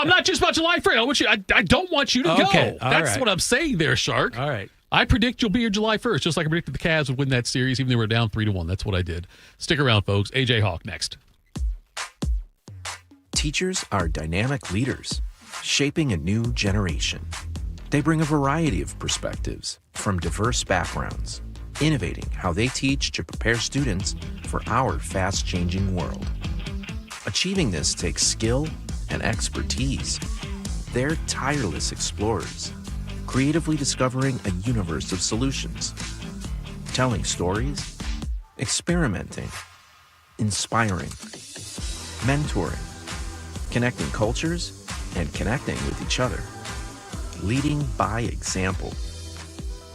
not juiced about July 1st. I don't want you to go. That's what I'm saying there, Shark. All right. I predict you'll be here July 1st, just like I predicted the Cavs would win that series, even though they were down 3-1. That's what I did. Stick around, folks. AJ Hawk next. Teachers are dynamic leaders, shaping a new generation. They bring a variety of perspectives from diverse backgrounds, innovating how they teach to prepare students for our fast-changing world. Achieving this takes skill and expertise. They're tireless explorers, creatively discovering a universe of solutions, telling stories, experimenting, inspiring, mentoring, connecting cultures, and connecting with each other. Leading by example.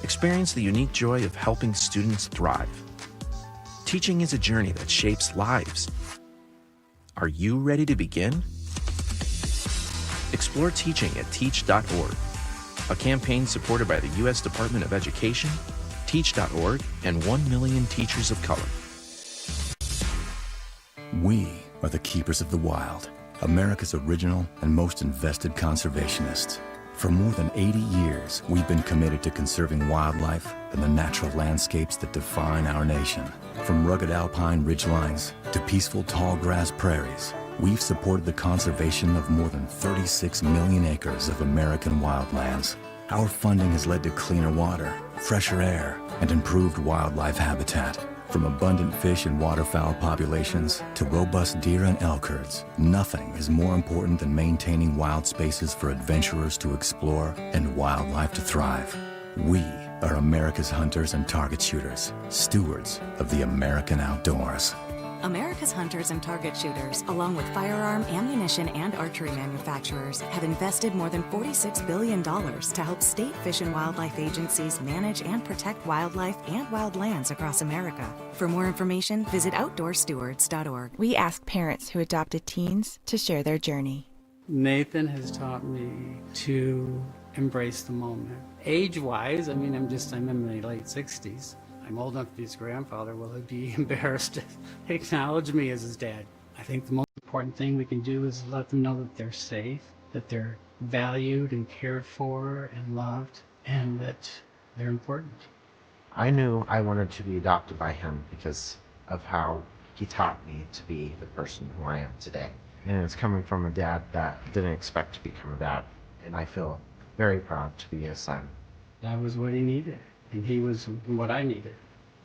Experience the unique joy of helping students thrive. Teaching is a journey that shapes lives. Are you ready to begin? Explore teaching at teach.org, a campaign supported by the U.S. Department of Education, teach.org, and 1 million teachers of color. We are the keepers of the wild, America's original and most invested conservationists. For more than 80 years, we've been committed to conserving wildlife and the natural landscapes that define our nation. From rugged alpine ridgelines to peaceful tall grass prairies, we've supported the conservation of more than 36 million acres of American wildlands. Our funding has led to cleaner water, fresher air, and improved wildlife habitat. From abundant fish and waterfowl populations to robust deer and elk herds, nothing is more important than maintaining wild spaces for adventurers to explore and wildlife to thrive. We are America's hunters and target shooters, stewards of the American outdoors. America's hunters and target shooters, along with firearm, ammunition, and archery manufacturers, have invested more than $46 billion to help state fish and wildlife agencies manage and protect wildlife and wildlands across America. For more information, visit outdoorstewards.org. We ask parents who adopted teens to share their journey. Nathan has taught me to embrace the moment. Age-wise, I'm in my late 60s. I'm old enough to be his grandfather. Will he be embarrassed to acknowledge me as his dad? I think the most important thing we can do is let them know that they're safe, that they're valued and cared for and loved, and that they're important. I knew I wanted to be adopted by him because of how he taught me to be the person who I am today. And it's coming from a dad that didn't expect to become a dad, and I feel very proud to be his son. That was what he needed. And he was what I needed.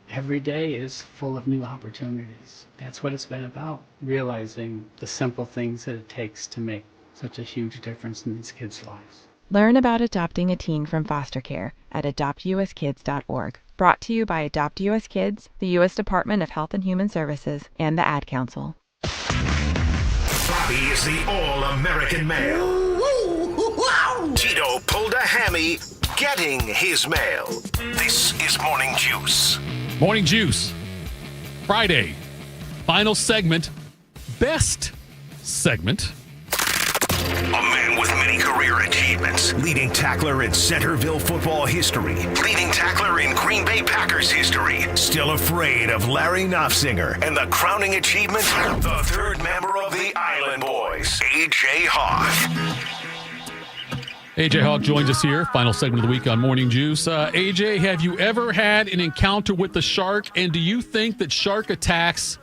Every day is full of new opportunities. That's what it's been about, realizing the simple things that it takes to make such a huge difference in these kids' lives. Learn about adopting a teen from foster care at adoptuskids.org. Brought to you by Adopt U.S. Kids, the U.S. Department of Health and Human Services, and the Ad Council. Bobby is the all-American male. Tito pulled a hammy getting his mail. This is Morning Juice. Morning Juice. Friday. Final segment. Best segment. A man with many career achievements. Leading tackler in Centerville football history. Leading tackler in Green Bay Packers history. Still afraid of Larry Knopfsinger. And the crowning achievement, the third member of the Island Boys, A.J. Hawk. AJ Hawk joins us here. Final segment of the week on Morning Juice. AJ, have you ever had an encounter with the shark? And do you think that shark attacks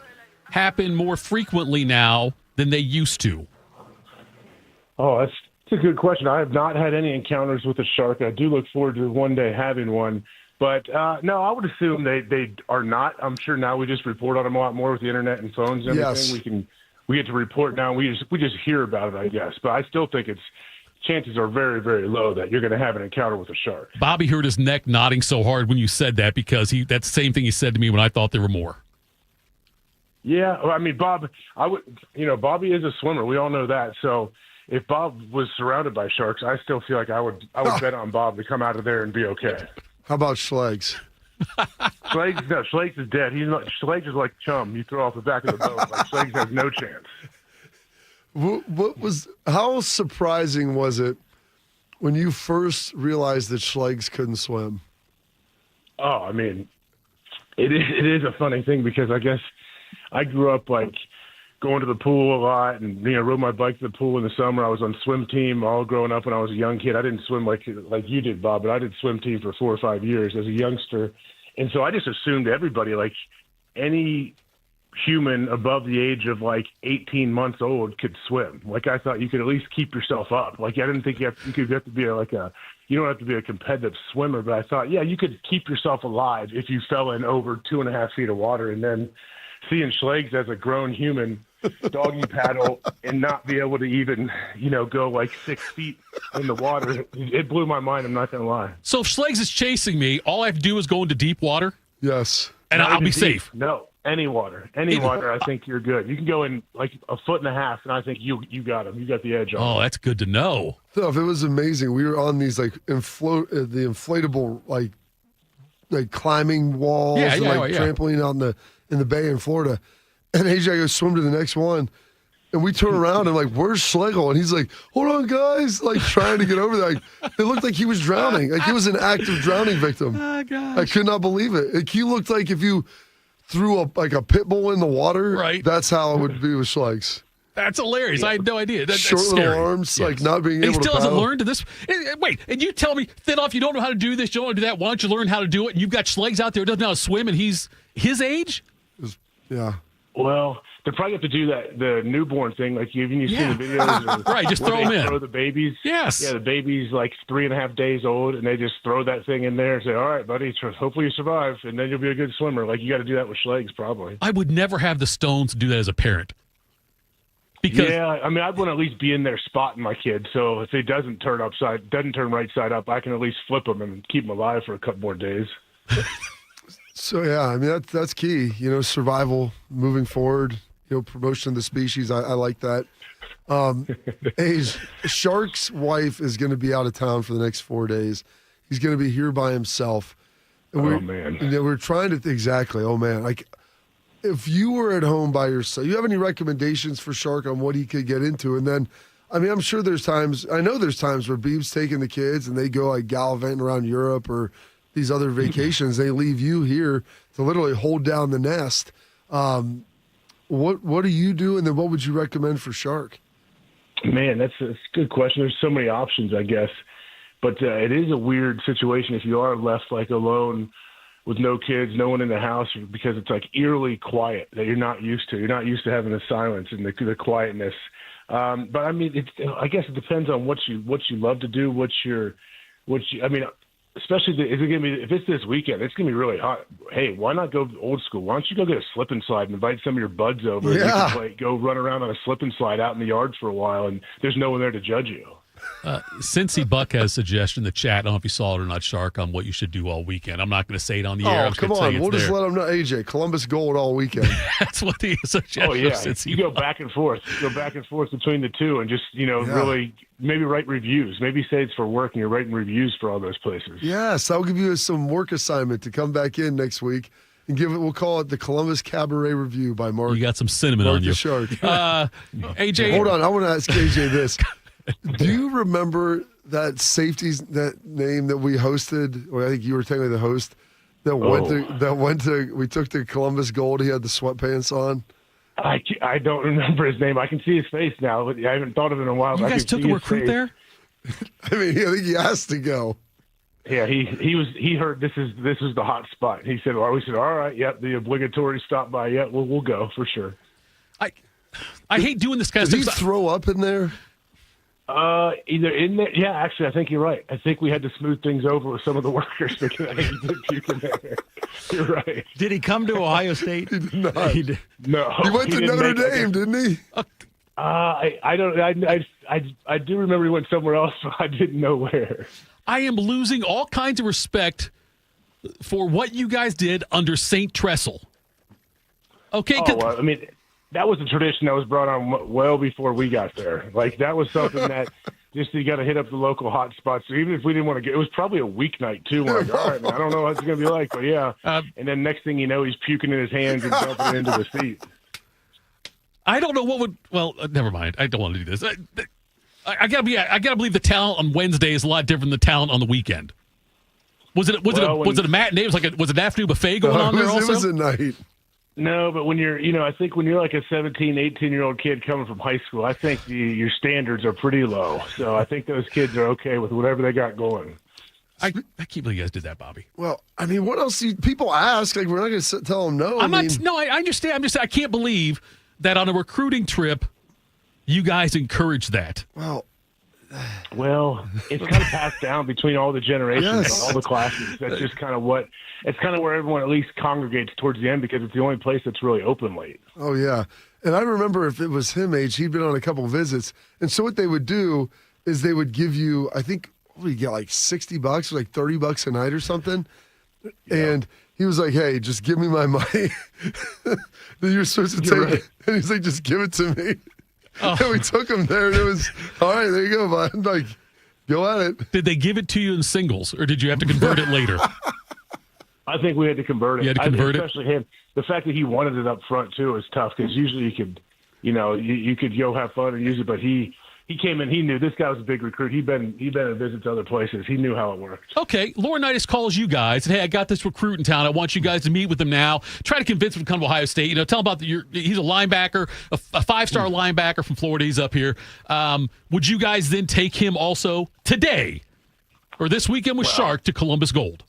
happen more frequently now than they used to? Oh, that's a good question. I have not had any encounters with a shark. I do look forward to one day having one. But no, I would assume they are not. I'm sure now we just report on them a lot more with the internet and phones and everything. Yes. We get to report now. We just hear about it, I guess. But I still think chances are very, very low that you're going to have an encounter with a shark. Bobby hurt his neck nodding so hard when you said that because that's the same thing he said to me when I thought there were more. Yeah, well, I mean, Bobby is a swimmer. We all know that. So if Bob was surrounded by sharks, I still feel like I would bet on Bob to come out of there and be okay. How about Schlegs? Schlegs is dead. Schlegs is like chum. You throw off the back of the boat. Like Schlegs has no chance. How surprising was it when you first realized that Schlegs couldn't swim? Oh, I mean, it is a funny thing because I guess I grew up like going to the pool a lot and rode my bike to the pool in the summer. I was on swim team all growing up when I was a young kid. I didn't swim like you did, Bob, but I did swim team for 4 or 5 years as a youngster. And so I just assumed everybody, like any human above the age of like 18 months old could swim. Like I thought you could at least keep yourself up. Like I didn't think you have to be you don't have to be a competitive swimmer, but I thought, yeah, you could keep yourself alive if you fell in over 2.5 feet of water. And then seeing Schlegs as a grown human doggy paddle and not be able to even, go like 6 feet in the water, it blew my mind. I'm not going to lie. So if Schlegs is chasing me, all I have to do is go into deep water? Yes. And I'll be safe. No, any water, I think you're good. You can go in like 1.5 feet, and I think you got him. You got the edge on. Oh, that's good to know. So it was amazing. We were on these like the inflatable like climbing walls and trampoline out in the bay in Florida. And AJ goes swim to the next one. And we turn around and like, where's Schlegel? And he's like, hold on, guys, like trying to get over there. Like, it looked like he was drowning. Like he was an active drowning victim. Oh, gosh. I could not believe it. Like, he looked like if you threw a pit bull in the water. Right. That's how it would be with Schlegs. That's hilarious. I had no idea. That's short scary. little arms, like not being able to He still hasn't paddle. learned to this. Wait, and you tell me, Thinoff, you don't know how to do this, you don't want to do that. Why don't you learn how to do it? And you've got Schlegs out there who doesn't know how to swim, and he's his age? Yeah. Well, they probably have to do the newborn thing, like even you've seen the videos. Right, just throw them in. Throw the babies. Yes. Yeah, the baby's like 3.5 days old, and they just throw that thing in there and say, all right, buddy, hopefully you survive, and then you'll be a good swimmer. Like, you got to do that with Schlegs, probably. I would never have the stones to do that as a parent. Because I mean, I'd want to at least be in there spotting my kid. So if it doesn't turn right side up, I can at least flip him and keep him alive for a couple more days. So yeah, I mean that's key. Survival moving forward. Promotion of the species. I like that. Shark's wife is going to be out of town for the next 4 days. He's going to be here by himself. And we're trying to exactly. Oh man, like if you were at home by yourself, you have any recommendations for Shark on what he could get into? And then, I mean, I'm sure there's times where Beeb's taking the kids and they go like gallivanting around Europe or these other vacations. They leave you here to literally hold down the nest. What do you do, and then what would you recommend for Shark? Man, that's a good question. There's so many options, I guess. But it is a weird situation if you are left like alone with no kids, no one in the house, because it's like eerily quiet that you're not used to. You're not used to having the silence and the quietness. But I mean, I guess it depends on what you love to do. Especially if it's this weekend, it's gonna be really hot. Hey, why not go old school? Why don't you go get a slip and slide and invite some of your buds over? Yeah. And you can go run around on a slip and slide out in the yard for a while, and there's no one there to judge you. Cincy Buck has a suggestion in the chat. I don't know if you saw it or not, Shark, on what you should do all weekend. I'm not going to say it on the air. Oh, come on. We'll just let them know. AJ, Columbus Gold all weekend. That's what the suggestion Oh, yeah. Cincy You go back and forth. Between the two and just, really maybe write reviews. Maybe say it's for work and you're writing reviews for all those places. Yes, I'll give you some work assignment to come back in next week and we'll call it the Columbus Cabaret Review by Mark. You got some cinnamon on you. Shark. AJ. Hold on. I want to ask AJ this. Do you remember that name that we hosted? Or I think you were technically the host we took to Columbus Gold. He had the sweatpants on. I don't remember his name. I can see his face now, but I haven't thought of it in a while. You guys took a recruit there? I mean, I think he has to go. Yeah, he heard this is the hot spot. He said, we said, all right, yep, the obligatory stop by. Yeah, we'll go for sure. I hate doing this kind of stuff. Did he throw up in there? Either in there. Yeah, actually, I think you're right. I think we had to smooth things over with some of the workers because I think he did puke in there. You're right. Did he come to Ohio State? He did not. He did. No. He went to Notre Dame, didn't he? I don't. I do remember he went somewhere else, but I didn't know where. I am losing all kinds of respect for what you guys did under St. Tressel. Okay. I mean, that was a tradition that was brought on well before we got there. Like, that was something that just you got to hit up the local hot spots. So even if we didn't want to get, it was probably a weeknight too. We're like, all right, man, I don't know what it's going to be like, but yeah. And then next thing you know, he's puking in his hands and dumping it into the seat. I don't know what would. Well, never mind. I don't want to do this. I gotta believe the talent on Wednesday is a lot different than the talent on the weekend. Was it a matinee? Was it an afternoon buffet going on there also? It was a night. No, but when you're, I think when you're like a 17, 18-year-old kid coming from high school, I think your standards are pretty low. So I think those kids are okay with whatever they got going. I can't believe you guys did that, Bobby. Well, I mean, what else? People ask. Like, we're not going to tell them no. I understand. I can't believe that on a recruiting trip, you guys encourage that. Well, it's kind of passed down between all the generations and all the classes. That's just kind of it's kind of where everyone at least congregates towards the end because it's the only place that's really open late. Oh, yeah. And I remember if it was him age, he'd been on a couple visits. And so what they would do is they would give you, I think, what do you get, like $60 or like $30 a night or something? Yeah. And he was like, hey, just give me my money that you're supposed to take. Right. And he's like, just give it to me. Oh. And we took him there, and it was, all right, there you go, bud. Like, go at it. Did they give it to you in singles, or did you have to convert it later? I think we had to convert it. You had to convert especially him. The fact that he wanted it up front, too, is tough because usually you could, you could go have fun and use it, but he came in, he knew this guy was a big recruit. He'd been at visits other places. He knew how it worked. Okay, Laurinaitis calls you guys, and hey, I got this recruit in town. I want you guys to meet with him now. Try to convince him to come to Ohio State. Tell him about he's a linebacker, a 5-star linebacker from Florida. He's up here. Would you guys then take him also today or this weekend with Shark to Columbus Gold?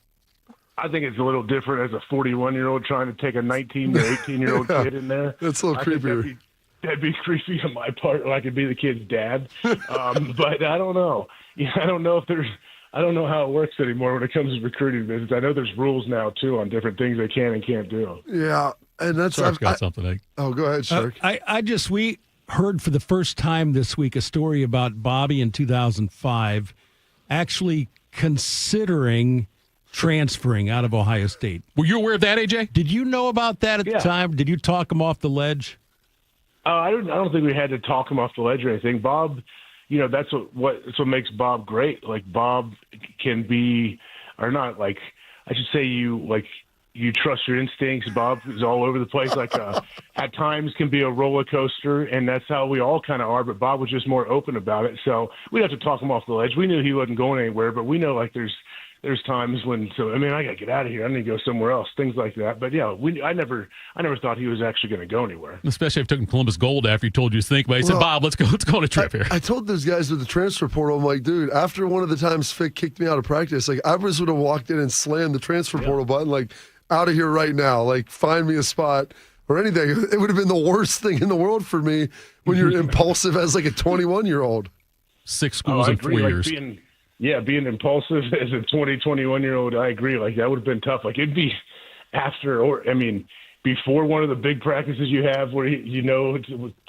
I think it's a little different as a 41-year-old trying to take a 19 to 18-year-old kid in there. That's a little creepier. That'd be creepy on my part, or I could be the kid's dad. But I don't know. I don't know how it works anymore when it comes to recruiting visits. I know there's rules now too on different things they can and can't do. Yeah, and that's Shark's got something. Oh, go ahead, Shark. We heard for the first time this week a story about Bobby in 2005 actually considering transferring out of Ohio State. Were you aware of that, AJ? Did you know about that at the time? Did you talk him off the ledge? I don't think we had to talk him off the ledge or anything. Bob, that's what makes Bob great. Like Bob can be, or not like, I should say you trust your instincts. Bob is all over the place. Like at times can be a roller coaster, and that's how we all kind of are. But Bob was just more open about it. So we'd have to talk him off the ledge. We knew he wasn't going anywhere, but we know like there's times when, I got to get out of here. I need to go somewhere else, things like that. But yeah, I never thought he was actually going to go anywhere. Especially if you took him Columbus Gold after you told you to think. But he said, Bob, let's go on a trip here. I told those guys with the transfer portal, I'm like, dude, after one of the times Fick kicked me out of practice, like I just would have walked in and slammed the transfer portal button, like out of here right now, like find me a spot or anything. It would have been the worst thing in the world for me when you're impulsive as like a 21-year-old. 6 schools in 4 years. Being impulsive as a 21-year-old, I agree. Like, that would have been tough. Like, it'd be after before one of the big practices you have where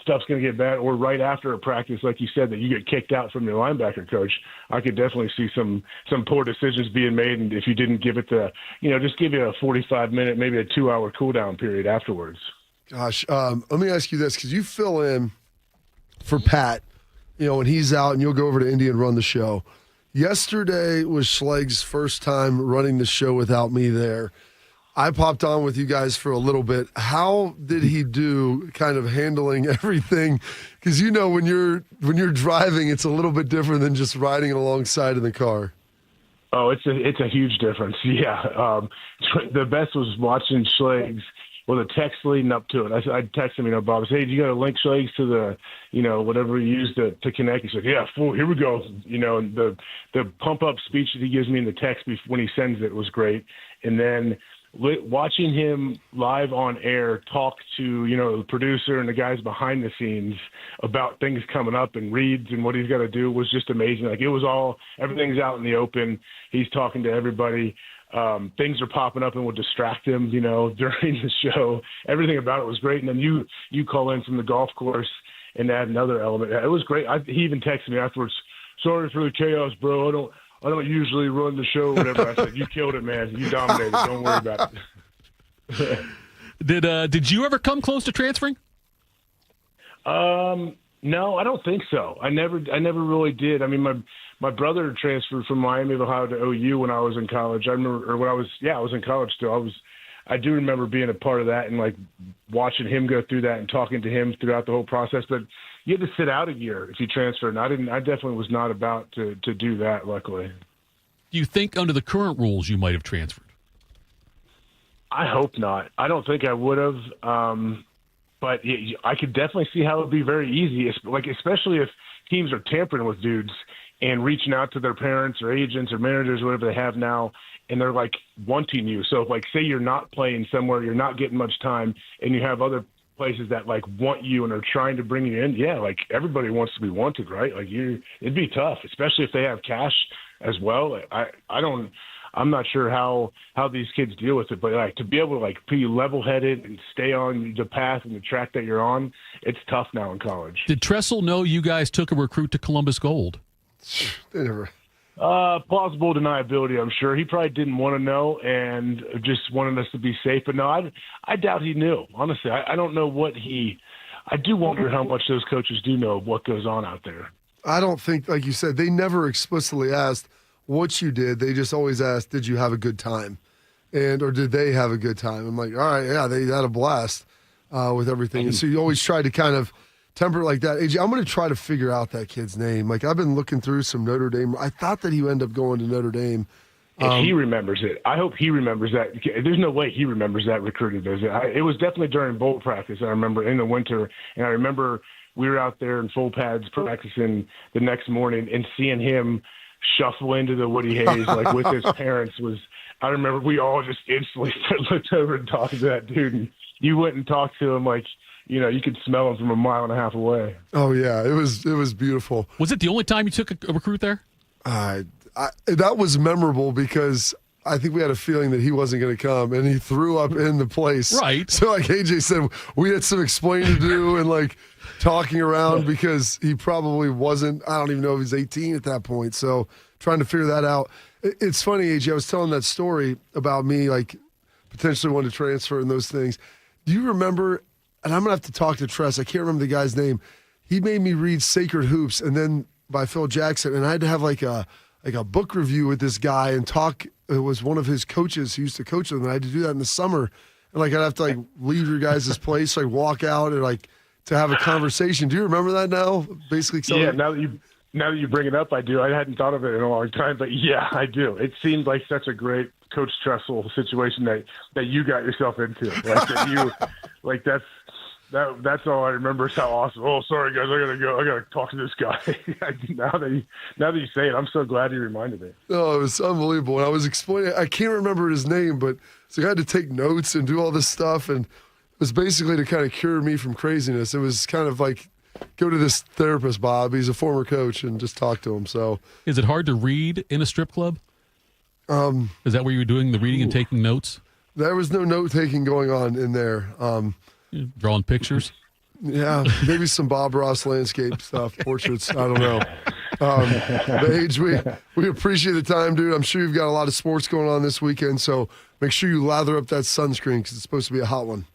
stuff's going to get bad, or right after a practice, like you said, that you get kicked out from your linebacker coach. I could definitely see some poor decisions being made, and if you didn't give it just give you a 45-minute, maybe a 2-hour cool-down period afterwards. Gosh, let me ask you this, because you fill in for Pat, when he's out, and you'll go over to Indy and run the show. Yesterday was Schleg's first time running the show without me there. I popped on with you guys for a little bit. How did he do kind of handling everything? Because when you're driving, it's a little bit different than just riding alongside in the car. Oh, it's a huge difference. Yeah. The best was watching Schleg's. Well, the text leading up to it, I'd text him, Bob, say, hey, do you got a link, Schleg's, to the, whatever you used to connect? He said, yeah, fool, here we go. And the pump-up speech that he gives me in the text when he sends it was great. And then watching him live on air talk to, the producer and the guys behind the scenes about things coming up and reads and what he's got to do was just amazing. Like, it was everything's out in the open. He's talking to everybody. Things are popping up and will distract him, during the show. Everything about it was great. And then you call in from the golf course and add another element. It was great. He even texted me afterwards, sorry for the chaos, bro. I don't usually run the show or whatever. I said, you killed it, man. You dominated. Don't worry about it. Did you ever come close to transferring? No, I don't think so. I never really did. I mean, my brother transferred from Miami of Ohio to OU when I was in college. I was in college still. I do remember being a part of that and like watching him go through that and talking to him throughout the whole process. But you had to sit out a year if you transferred, and I definitely was not about to do that, luckily. Do you think under the current rules you might have transferred? I hope not. I don't think I would have. But I could definitely see how it would be very easy, like especially if teams are tampering with dudes. and reaching out to their parents or agents or managers, whatever they have now, and they're like wanting you. So like, say you're not playing somewhere, you're not getting much time, and you have other places that like want you and are trying to bring you in. Yeah, like everybody wants to be wanted, right? Like it'd be tough, especially if they have cash as well. I'm not sure how these kids deal with it, but like to be able to like be level-headed and stay on the path and the track that you're on, it's tough now in college. Did Tressel know you guys took a recruit to Columbus Gold? They never. Plausible deniability, I'm sure. He probably didn't want to know and just wanted us to be safe. But no, I doubt he knew. Honestly, I don't know what I do wonder how much those coaches do know of what goes on out there. I don't think, like you said, they never explicitly asked what you did. They just always asked, did you have a good time? Or did they have a good time? I'm like, all right, yeah, they had a blast with everything. And so you always try to kind of temper it like that. AJ, I'm going to try to figure out that kid's name. Like, I've been looking through some Notre Dame. I thought that he would end up going to Notre Dame. If he remembers it, I hope he remembers that. There's no way he remembers that recruiting visit. It was definitely during bowl practice. I remember in the winter, and I remember we were out there in full pads practicing the next morning and seeing him shuffle into the Woody Hayes like with his parents was. I remember we all just instantly looked over and talked to that dude, and you went and talked to him like, you know, you could smell him from a mile and a half away. Oh yeah, it was beautiful. Was it the only time you took a recruit there? That was memorable because I think we had a feeling that he wasn't going to come, and he threw up in the place. Right. So like AJ said, we had some explaining to do and like talking around because he probably wasn't. I don't even know if he's 18 at that point. So trying to figure that out. It's funny, AJ. I was telling that story about me like potentially wanting to transfer and those things. Do you remember? And I'm gonna have to talk to Tress. I can't remember the guy's name. He made me read Sacred Hoops and then by Phil Jackson, and I had to have like a book review with this guy and talk. It was one of his coaches who used to coach them, and I had to do that in the summer. And like I'd have to like leave your guys' place, like walk out and like to have a conversation. Do you remember that now? Basically, yeah. Now that you bring it up, I do. I hadn't thought of it in a long time, but yeah, I do. It seemed like such a great Coach Tressel situation that you got yourself into. Like that you, like that's all I remember is how awesome. Oh, sorry guys, I gotta go. I gotta talk to this guy. now that you say it, I'm so glad you reminded me. Oh, it was unbelievable. And I was explaining. I can't remember his name, but so I had to take notes and do all this stuff, and it was basically to kind of cure me from craziness. It was kind of like go to this therapist, Bob. He's a former coach, and just talk to him. So, is it hard to read in a strip club? Is that where you were doing the reading and taking notes? There was no note taking going on in there. Drawing pictures? Yeah, maybe some Bob Ross landscape stuff, portraits. I don't know. But Age, we appreciate the time, dude. I'm sure you've got a lot of sports going on this weekend, so make sure you lather up that sunscreen because it's supposed to be a hot one.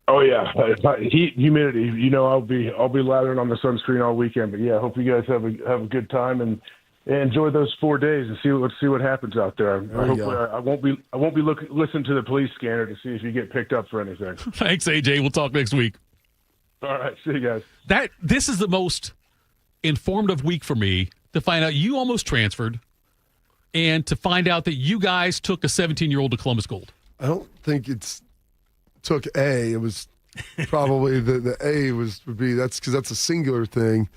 Oh yeah, heat, humidity. You know, I'll be lathering on the sunscreen all weekend. But yeah, I hope you guys have a good time and enjoy those 4 days and see what happens out there. I won't be listening to the police scanner to see if you get picked up for anything. Thanks, AJ. We'll talk next week. All right, see you guys. This is the most informative week for me to find out you almost transferred and to find out that you guys took a 17-year-old to Columbus Gold. I don't think took A. It was probably the A would be that's because that's a singular thing.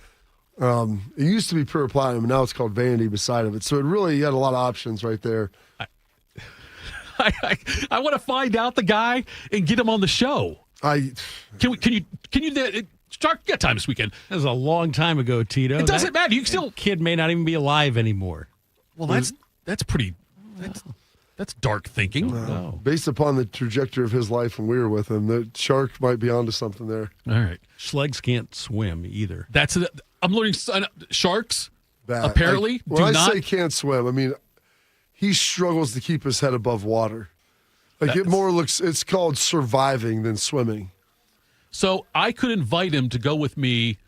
It used to be pure platinum, and now it's called Vanity beside of it. So you had a lot of options right there. I want to find out the guy and get him on the show. Can you start get time this weekend? That was a long time ago, Tito. It doesn't matter. You can still kid may not even be alive anymore. Well, that's pretty. That's dark thinking. No. Based upon the trajectory of his life when we were with him, the shark might be onto something there. All right. Schlegs can't swim either. I'm learning sharks, Bad. apparently, when I say can't swim, I mean he struggles to keep his head above water. Like it's called surviving than swimming. So I could invite him to go with me,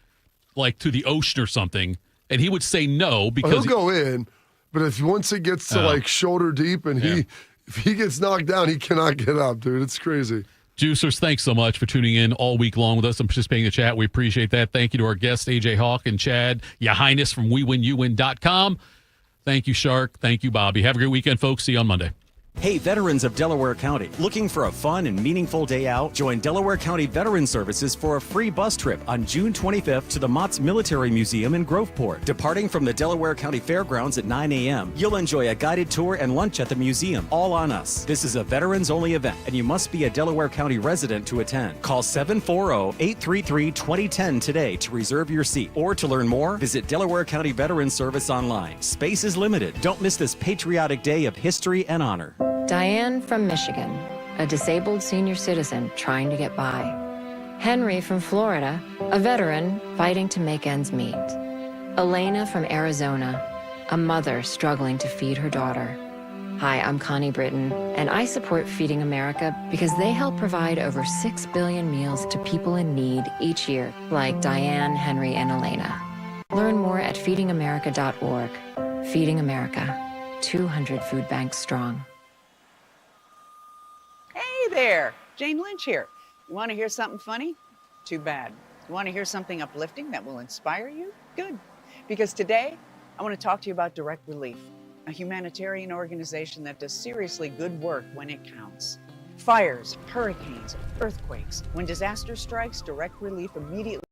like to the ocean or something, and he would say no because he'll go in. But if once it gets to like shoulder deep and if he gets knocked down, he cannot get up, dude. It's crazy. Juicers, thanks so much for tuning in all week long with us and participating in the chat. We appreciate that. Thank you to our guests, AJ Hawk and Chad, Your Highness from WeWinUwin.com. Thank you, Shark. Thank you, Bobby. Have a great weekend, folks. See you on Monday. Hey, veterans of Delaware County, looking for a fun and meaningful day out? Join Delaware County Veteran Services for a free bus trip on June 25th to the Mott's Military Museum in Groveport. Departing from the Delaware County Fairgrounds at 9 a.m., you'll enjoy a guided tour and lunch at the museum, all on us. This is a veterans-only event, and you must be a Delaware County resident to attend. Call 740-833-2010 today to reserve your seat. Or to learn more, visit Delaware County Veterans Service online. Space is limited. Don't miss this patriotic day of history and honor. Diane from Michigan, a disabled senior citizen trying to get by. Henry from Florida, a veteran fighting to make ends meet. Elena from Arizona, a mother struggling to feed her daughter. Hi, I'm Connie Britton, and I support Feeding America because they help provide over 6 billion meals to people in need each year, like Diane, Henry, and Elena. Learn more at feedingamerica.org. Feeding America, 200 food banks strong. Hey there, Jane Lynch here. You want to hear something funny? Too bad. You want to hear something uplifting that will inspire you? Good. Because today, I want to talk to you about Direct Relief, a humanitarian organization that does seriously good work when it counts. Fires, hurricanes, earthquakes. When disaster strikes, Direct Relief immediately